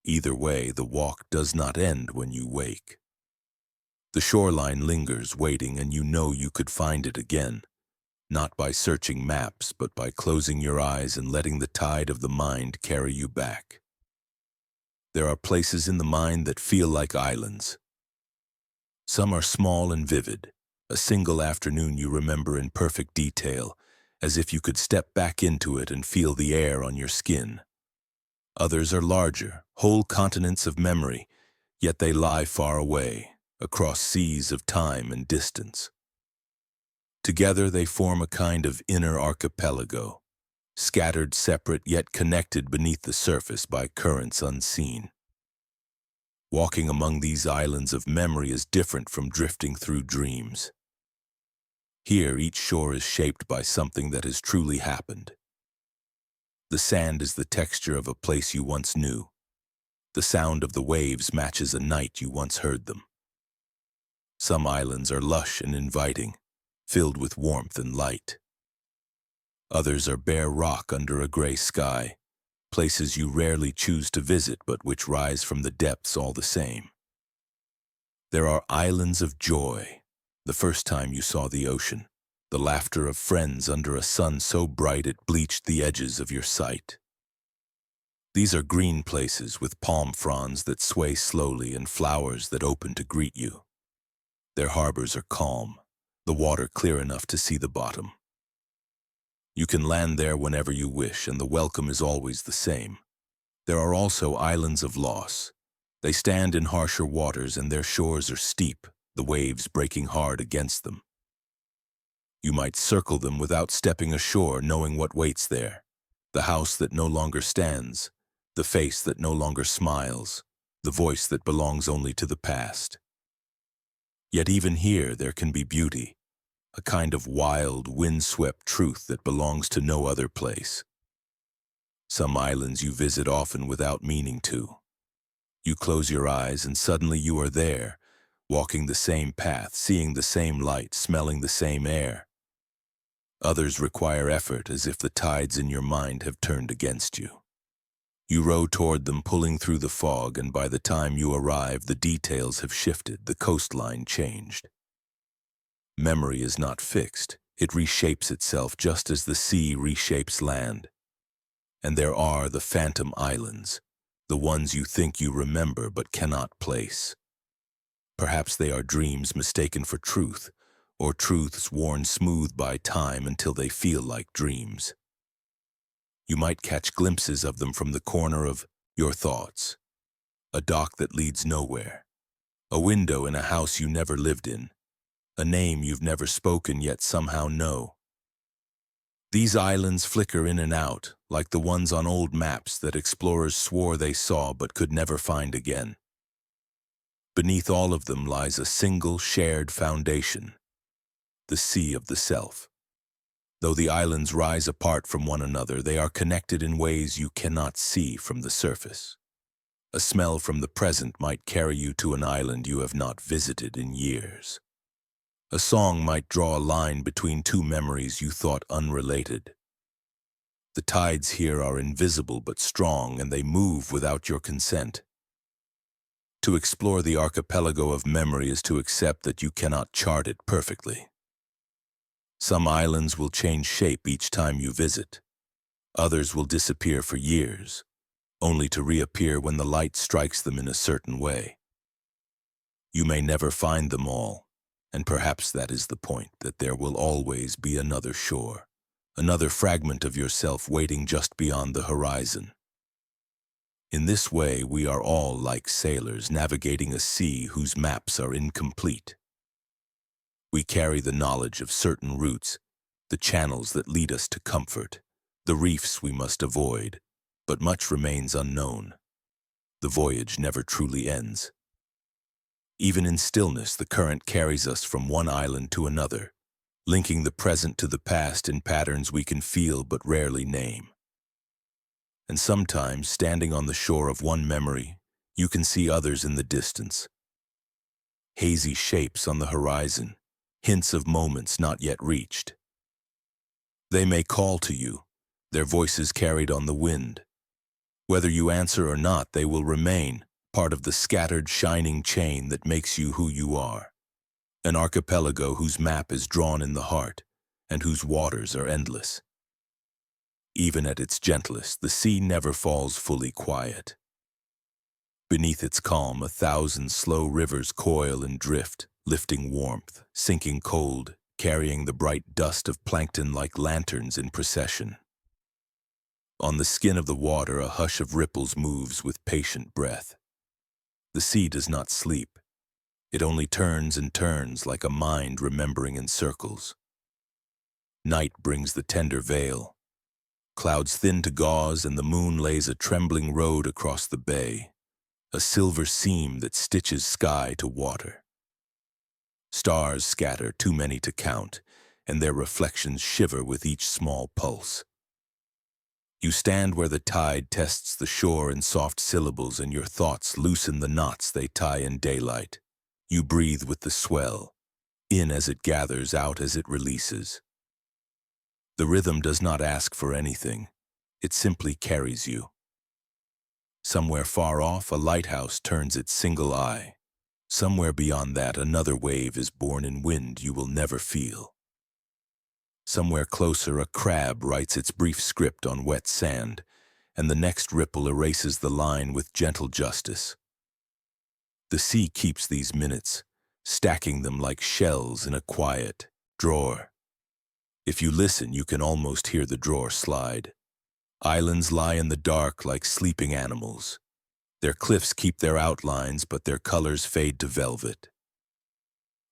Either way, the walk does not end when you wake. The shoreline lingers waiting, and you know you could find it again, not by searching maps, but by closing your eyes and letting the tide of the mind carry you back. There are places in the mind that feel like islands. Some are small and vivid, a single afternoon you remember in perfect detail, as if you could step back into it and feel the air on your skin. Others are larger, whole continents of memory, yet they lie far away, across seas of time and distance. Together they form a kind of inner archipelago, scattered, separate, yet connected beneath the surface by currents unseen. Walking among these islands of memory is different from drifting through dreams. Here, each shore is shaped by something that has truly happened. The sand is the texture of a place you once knew. The sound of the waves matches a night you once heard them. Some islands are lush and inviting, filled with warmth and light. Others are bare rock under a gray sky, places you rarely choose to visit but which rise from the depths all the same. There are islands of joy, the first time you saw the ocean, the laughter of friends under a sun so bright it bleached the edges of your sight. These are green places with palm fronds that sway slowly and flowers that open to greet you. Their harbors are calm, the water clear enough to see the bottom. You can land there whenever you wish, and the welcome is always the same. There are also islands of loss. They stand in harsher waters, and their shores are steep, the waves breaking hard against them. You might circle them without stepping ashore, knowing what waits there. The house that no longer stands, the face that no longer smiles, the voice that belongs only to the past. Yet even here there can be beauty, a kind of wild, windswept truth that belongs to no other place. Some islands you visit often without meaning to. You close your eyes and suddenly you are there, walking the same path, seeing the same light, smelling the same air. Others require effort, as if the tides in your mind have turned against you. You row toward them, pulling through the fog, and by the time you arrive, the details have shifted, the coastline changed. Memory is not fixed. It reshapes itself just as the sea reshapes land. And there are the phantom islands, the ones you think you remember but cannot place. Perhaps they are dreams mistaken for truth, or truths worn smooth by time until they feel like dreams. You might catch glimpses of them from the corner of your thoughts, a dock that leads nowhere, a window in a house you never lived in, a name you've never spoken yet somehow know. These islands flicker in and out, like the ones on old maps that explorers swore they saw but could never find again. Beneath all of them lies a single shared foundation, the sea of the self. Though the islands rise apart from one another, they are connected in ways you cannot see from the surface. A smell from the present might carry you to an island you have not visited in years. A song might draw a line between two memories you thought unrelated. The tides here are invisible but strong, and they move without your consent. To explore the archipelago of memory is to accept that you cannot chart it perfectly. Some islands will change shape each time you visit. Others will disappear for years, only to reappear when the light strikes them in a certain way. You may never find them all, and perhaps that is the point, that there will always be another shore, another fragment of yourself waiting just beyond the horizon. In this way, we are all like sailors navigating a sea whose maps are incomplete. We carry the knowledge of certain routes, the channels that lead us to comfort, the reefs we must avoid, but much remains unknown. The voyage never truly ends. Even in stillness, the current carries us from one island to another, linking the present to the past in patterns we can feel but rarely name. And sometimes, standing on the shore of one memory, you can see others in the distance. Hazy shapes on the horizon, hints of moments not yet reached. They may call to you, their voices carried on the wind. Whether you answer or not, they will remain, part of the scattered, shining chain that makes you who you are. An archipelago whose map is drawn in the heart, and whose waters are endless. Even at its gentlest, the sea never falls fully quiet. Beneath its calm, 1,000 slow rivers coil and drift, lifting warmth, sinking cold, carrying the bright dust of plankton like lanterns in procession. On the skin of the water, a hush of ripples moves with patient breath. The sea does not sleep. It only turns and turns like a mind remembering in circles. Night brings the tender veil. Clouds thin to gauze, and the moon lays a trembling road across the bay, a silver seam that stitches sky to water. Stars scatter, too many to count, and their reflections shiver with each small pulse. You stand where the tide tests the shore in soft syllables, and your thoughts loosen the knots they tie in daylight. You breathe with the swell, in as it gathers, out as it releases. The rhythm does not ask for anything. It simply carries you. Somewhere far off, a lighthouse turns its single eye. Somewhere beyond that, another wave is born in wind you will never feel. Somewhere closer, a crab writes its brief script on wet sand, and the next ripple erases the line with gentle justice. The sea keeps these minutes, stacking them like shells in a quiet drawer. If you listen, you can almost hear the drawer slide. Islands lie in the dark like sleeping animals. Their cliffs keep their outlines, but their colors fade to velvet.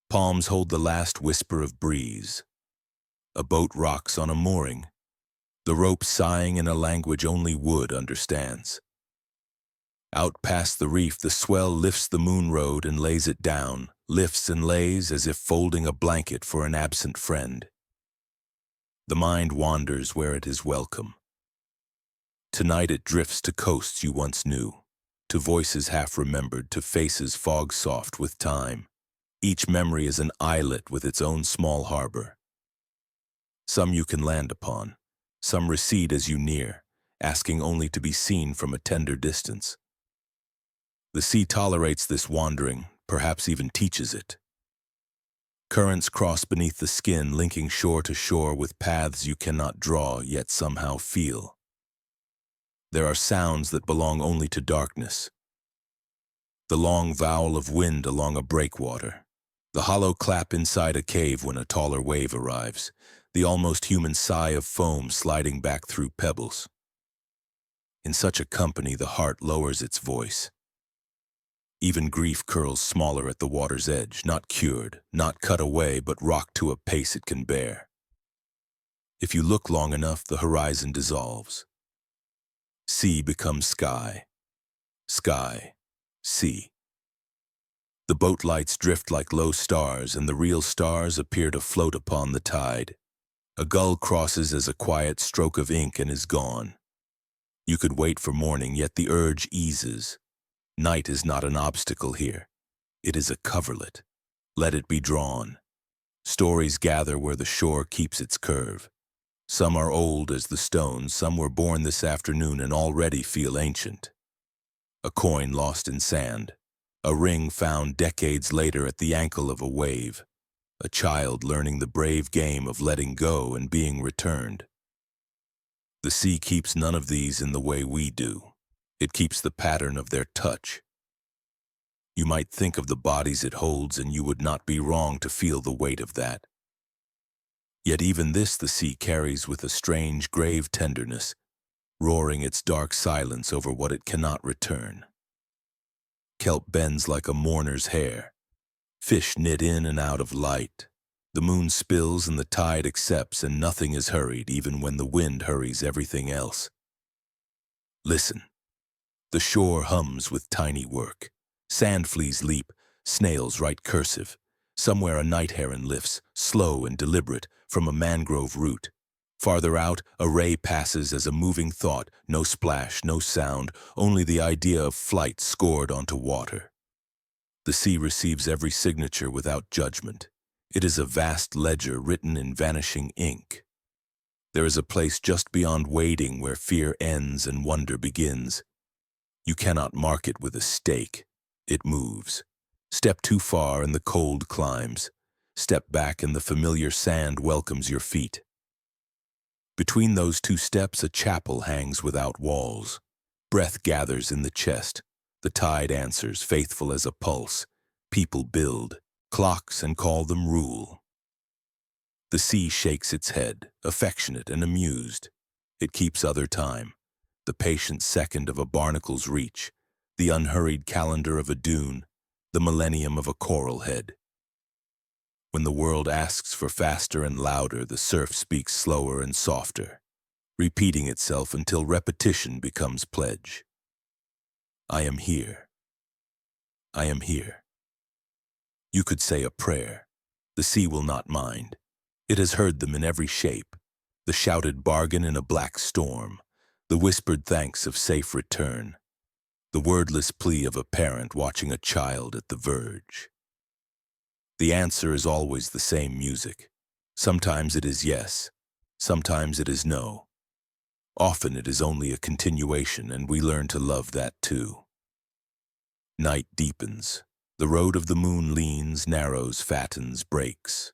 Palms hold the last whisper of breeze. A boat rocks on a mooring, the rope sighing in a language only wood understands. Out past the reef, the swell lifts the moon road and lays it down, lifts and lays as if folding a blanket for an absent friend. The mind wanders where it is welcome. Tonight it drifts to coasts you once knew, to voices half remembered, to faces fog-soft with time. Each memory is an islet with its own small harbor. Some you can land upon, some recede as you near, asking only to be seen from a tender distance. The sea tolerates this wandering, perhaps even teaches it. Currents cross beneath the skin, linking shore to shore with paths you cannot draw, yet somehow feel. There are sounds that belong only to darkness. The long howl of wind along a breakwater, the hollow clap inside a cave when a taller wave arrives, the almost human sigh of foam sliding back through pebbles. In such a company, the heart lowers its voice. Even grief curls smaller at the water's edge, not cured, not cut away, but rocked to a pace it can bear. If you look long enough, the horizon dissolves. Sea becomes sky. Sky, sea. The boat lights drift like low stars, and the real stars appear to float upon the tide. A gull crosses as a quiet stroke of ink and is gone. You could wait for morning, yet the urge eases. Night is not an obstacle here. It is a coverlet. Let it be drawn. Stories gather where the shore keeps its curve. Some are old as the stones, some were born this afternoon and already feel ancient. A coin lost in sand. A ring found decades later at the ankle of a wave. A child learning the brave game of letting go and being returned. The sea keeps none of these in the way we do. It keeps the pattern of their touch. You might think of the bodies it holds, and you would not be wrong to feel the weight of that. Yet even this the sea carries with a strange, grave tenderness, roaring its dark silence over what it cannot return. Kelp bends like a mourner's hair. Fish knit in and out of light. The moon spills and the tide accepts, and nothing is hurried, even when the wind hurries everything else. Listen. The shore hums with tiny work. Sand fleas leap, snails write cursive. Somewhere a night heron lifts, slow and deliberate, from a mangrove root. Farther out, a ray passes as a moving thought, no splash, no sound, only the idea of flight scored onto water. The sea receives every signature without judgment. It is a vast ledger written in vanishing ink. There is a place just beyond wading where fear ends and wonder begins. You cannot mark it with a stake. It moves. Step too far and the cold climbs. Step back and the familiar sand welcomes your feet. Between those two steps, a chapel hangs without walls. Breath gathers in the chest. The tide answers, faithful as a pulse. People build clocks and call them rule. The sea shakes its head, affectionate and amused. It keeps other time, the patient second of a barnacle's reach, the unhurried calendar of a dune, the millennium of a coral head. When the world asks for faster and louder, the surf speaks slower and softer, repeating itself until repetition becomes pledge. I am here. I am here. You could say a prayer. The sea will not mind. It has heard them in every shape. The shouted bargain in a black storm. The whispered thanks of safe return. The wordless plea of a parent watching a child at the verge. The answer is always the same music. Sometimes it is yes. Sometimes it is no. Often it is only a continuation, and we learn to love that too. Night deepens. The road of the moon leans, narrows, fattens, breaks.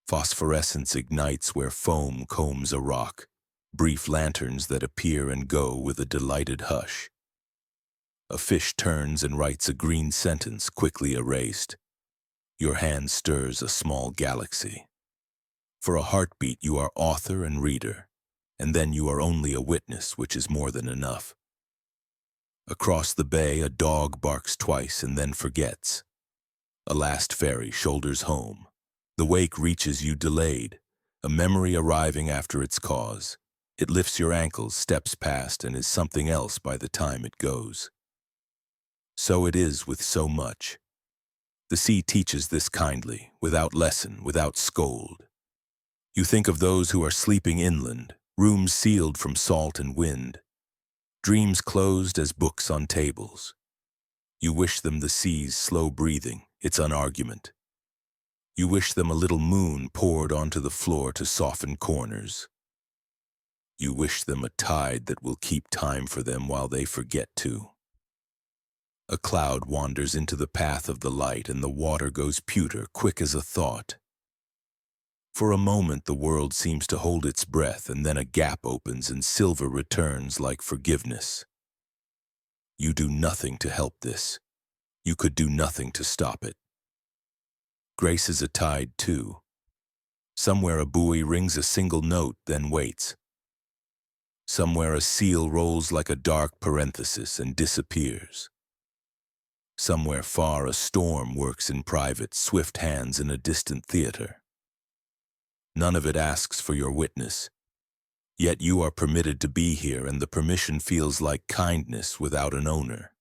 Phosphorescence ignites where foam combs a rock, brief lanterns that appear and go with a delighted hush. A fish turns and writes a green sentence quickly erased. Your hand stirs a small galaxy. For a heartbeat you are author and reader, and then you are only a witness, which is more than enough. Across the bay, a dog barks twice and then forgets. A last ferry shoulders home. The wake reaches you delayed, a memory arriving after its cause. It lifts your ankles, steps past, and is something else by the time it goes. So it is with so much. The sea teaches this kindly, without lesson, without scold. You think of those who are sleeping inland, rooms sealed from salt and wind. Dreams closed as books on tables. You wish them the sea's slow breathing, its unargument. You wish them a little moon poured onto the floor to soften corners. You wish them a tide that will keep time for them while they forget to. A cloud wanders into the path of the light and the water goes pewter, quick as a thought. For a moment the world seems to hold its breath, and then a gap opens and silver returns like forgiveness. You do nothing to help this. You could do nothing to stop it. Grace is a tide too. Somewhere a buoy rings a single note, then waits. Somewhere a seal rolls like a dark parenthesis and disappears. Somewhere far a storm works in private, swift hands in a distant theater. None of it asks for your witness. Yet you are permitted to be here, and the permission feels like kindness without an owner.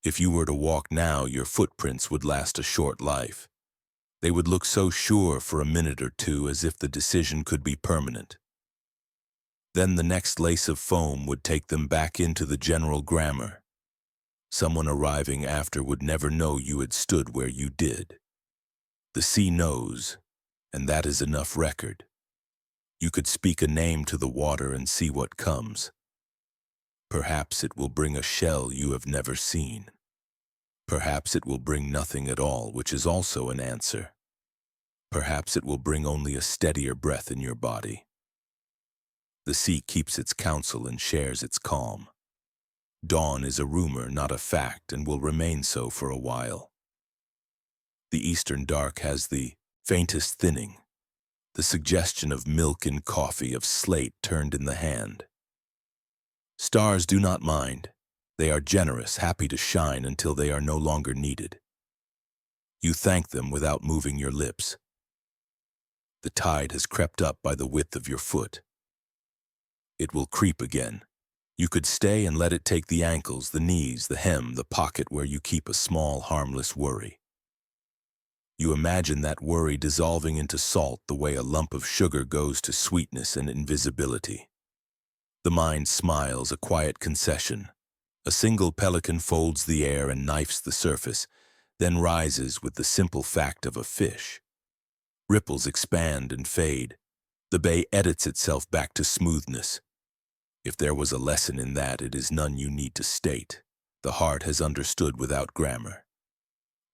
If you were to walk now, your footprints would last a short life. They would look so sure for a minute or two, as if the decision could be permanent. Then the next lace of foam would take them back into the general grammar. Someone arriving after would never know you had stood where you did. The sea knows, and that is enough record. You could speak a name to the water and see what comes. Perhaps it will bring a shell you have never seen. Perhaps it will bring nothing at all, which is also an answer. Perhaps it will bring only a steadier breath in your body. The sea keeps its counsel and shares its calm. Dawn is a rumor, not a fact, and will remain so for a while. The eastern dark has the faintest thinning, the suggestion of milk in coffee, of slate turned in the hand. Stars do not mind. They are generous, happy to shine until they are no longer needed. You thank them without moving your lips. The tide has crept up by the width of your foot. It will creep again. You could stay and let it take the ankles, the knees, the hem, the pocket where you keep a small, harmless worry. You imagine that worry dissolving into salt the way a lump of sugar goes to sweetness and invisibility. The mind smiles, a quiet concession. A single pelican folds the air and knifes the surface, then rises with the simple fact of a fish. Ripples expand and fade. The bay edits itself back to smoothness. If there was a lesson in that, it is none you need to state. The heart has understood without grammar.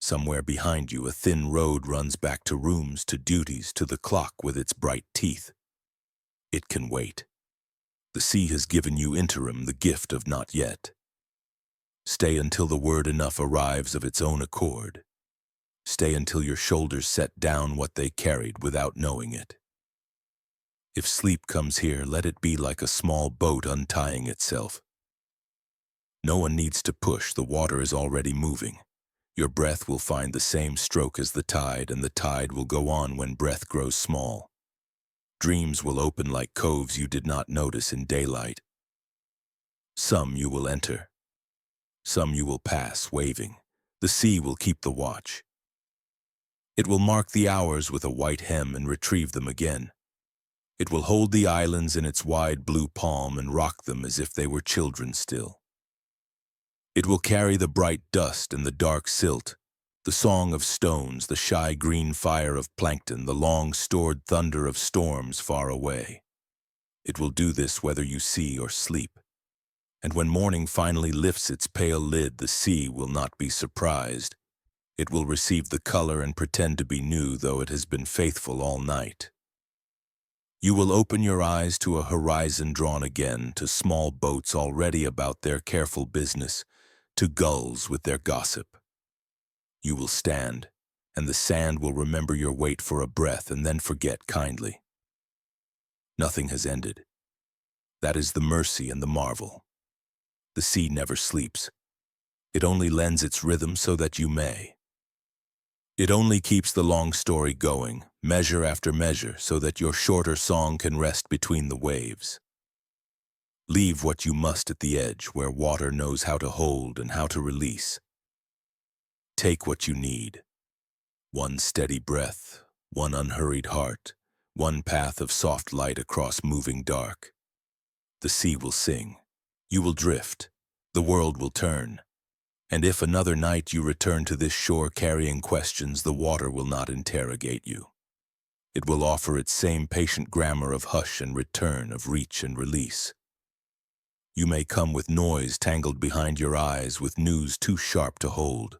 Somewhere behind you, a thin road runs back to rooms, to duties, to the clock with its bright teeth. It can wait. The sea has given you interim, the gift of not yet. Stay until the word enough arrives of its own accord. Stay until your shoulders set down what they carried without knowing it. If sleep comes here, let it be like a small boat untying itself. No one needs to push, the water is already moving. Your breath will find the same stroke as the tide, and the tide will go on when breath grows small. Dreams will open like coves you did not notice in daylight. Some you will enter. Some you will pass, waving. The sea will keep the watch. It will mark the hours with a white hem and retrieve them again. It will hold the islands in its wide blue palm and rock them as if they were children still. It will carry the bright dust and the dark silt, the song of stones, the shy green fire of plankton, the long-stored thunder of storms far away. It will do this whether you see or sleep. And when morning finally lifts its pale lid, the sea will not be surprised. It will receive the color and pretend to be new, though it has been faithful all night. You will open your eyes to a horizon drawn again, to small boats already about their careful business, to gulls with their gossip. You will stand, and the sand will remember your wait for a breath and then forget kindly. Nothing has ended. That is the mercy and the marvel. The sea never sleeps. It only lends its rhythm so that you may. It only keeps the long story going, measure after measure, so that your shorter song can rest between the waves. Leave what you must at the edge, where water knows how to hold and how to release. Take what you need. One steady breath, one unhurried heart, one path of soft light across moving dark. The sea will sing. You will drift. The world will turn. And if another night you return to this shore carrying questions, the water will not interrogate you. It will offer its same patient grammar of hush and return, of reach and release. You may come with noise tangled behind your eyes, with news too sharp to hold,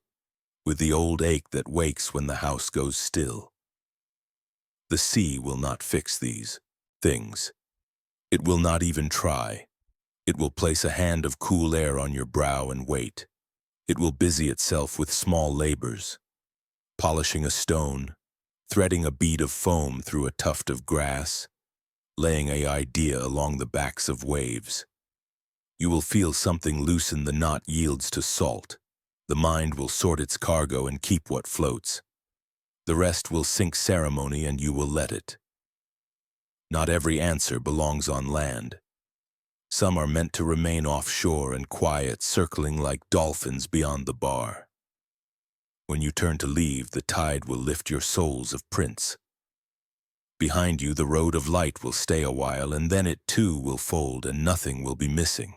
with the old ache that wakes when the house goes still. The sea will not fix these things. It will not even try. It will place a hand of cool air on your brow and wait. It will busy itself with small labors, polishing a stone, threading a bead of foam through a tuft of grass, laying an idea along the backs of waves. You will feel something loosen, the knot yields to salt. The mind will sort its cargo and keep what floats. The rest will sink ceremony and you will let it. Not every answer belongs on land. Some are meant to remain offshore and quiet, circling like dolphins beyond the bar. When you turn to leave, the tide will lift your souls of prints. Behind you, the road of light will stay a while, and then it too will fold and nothing will be missing.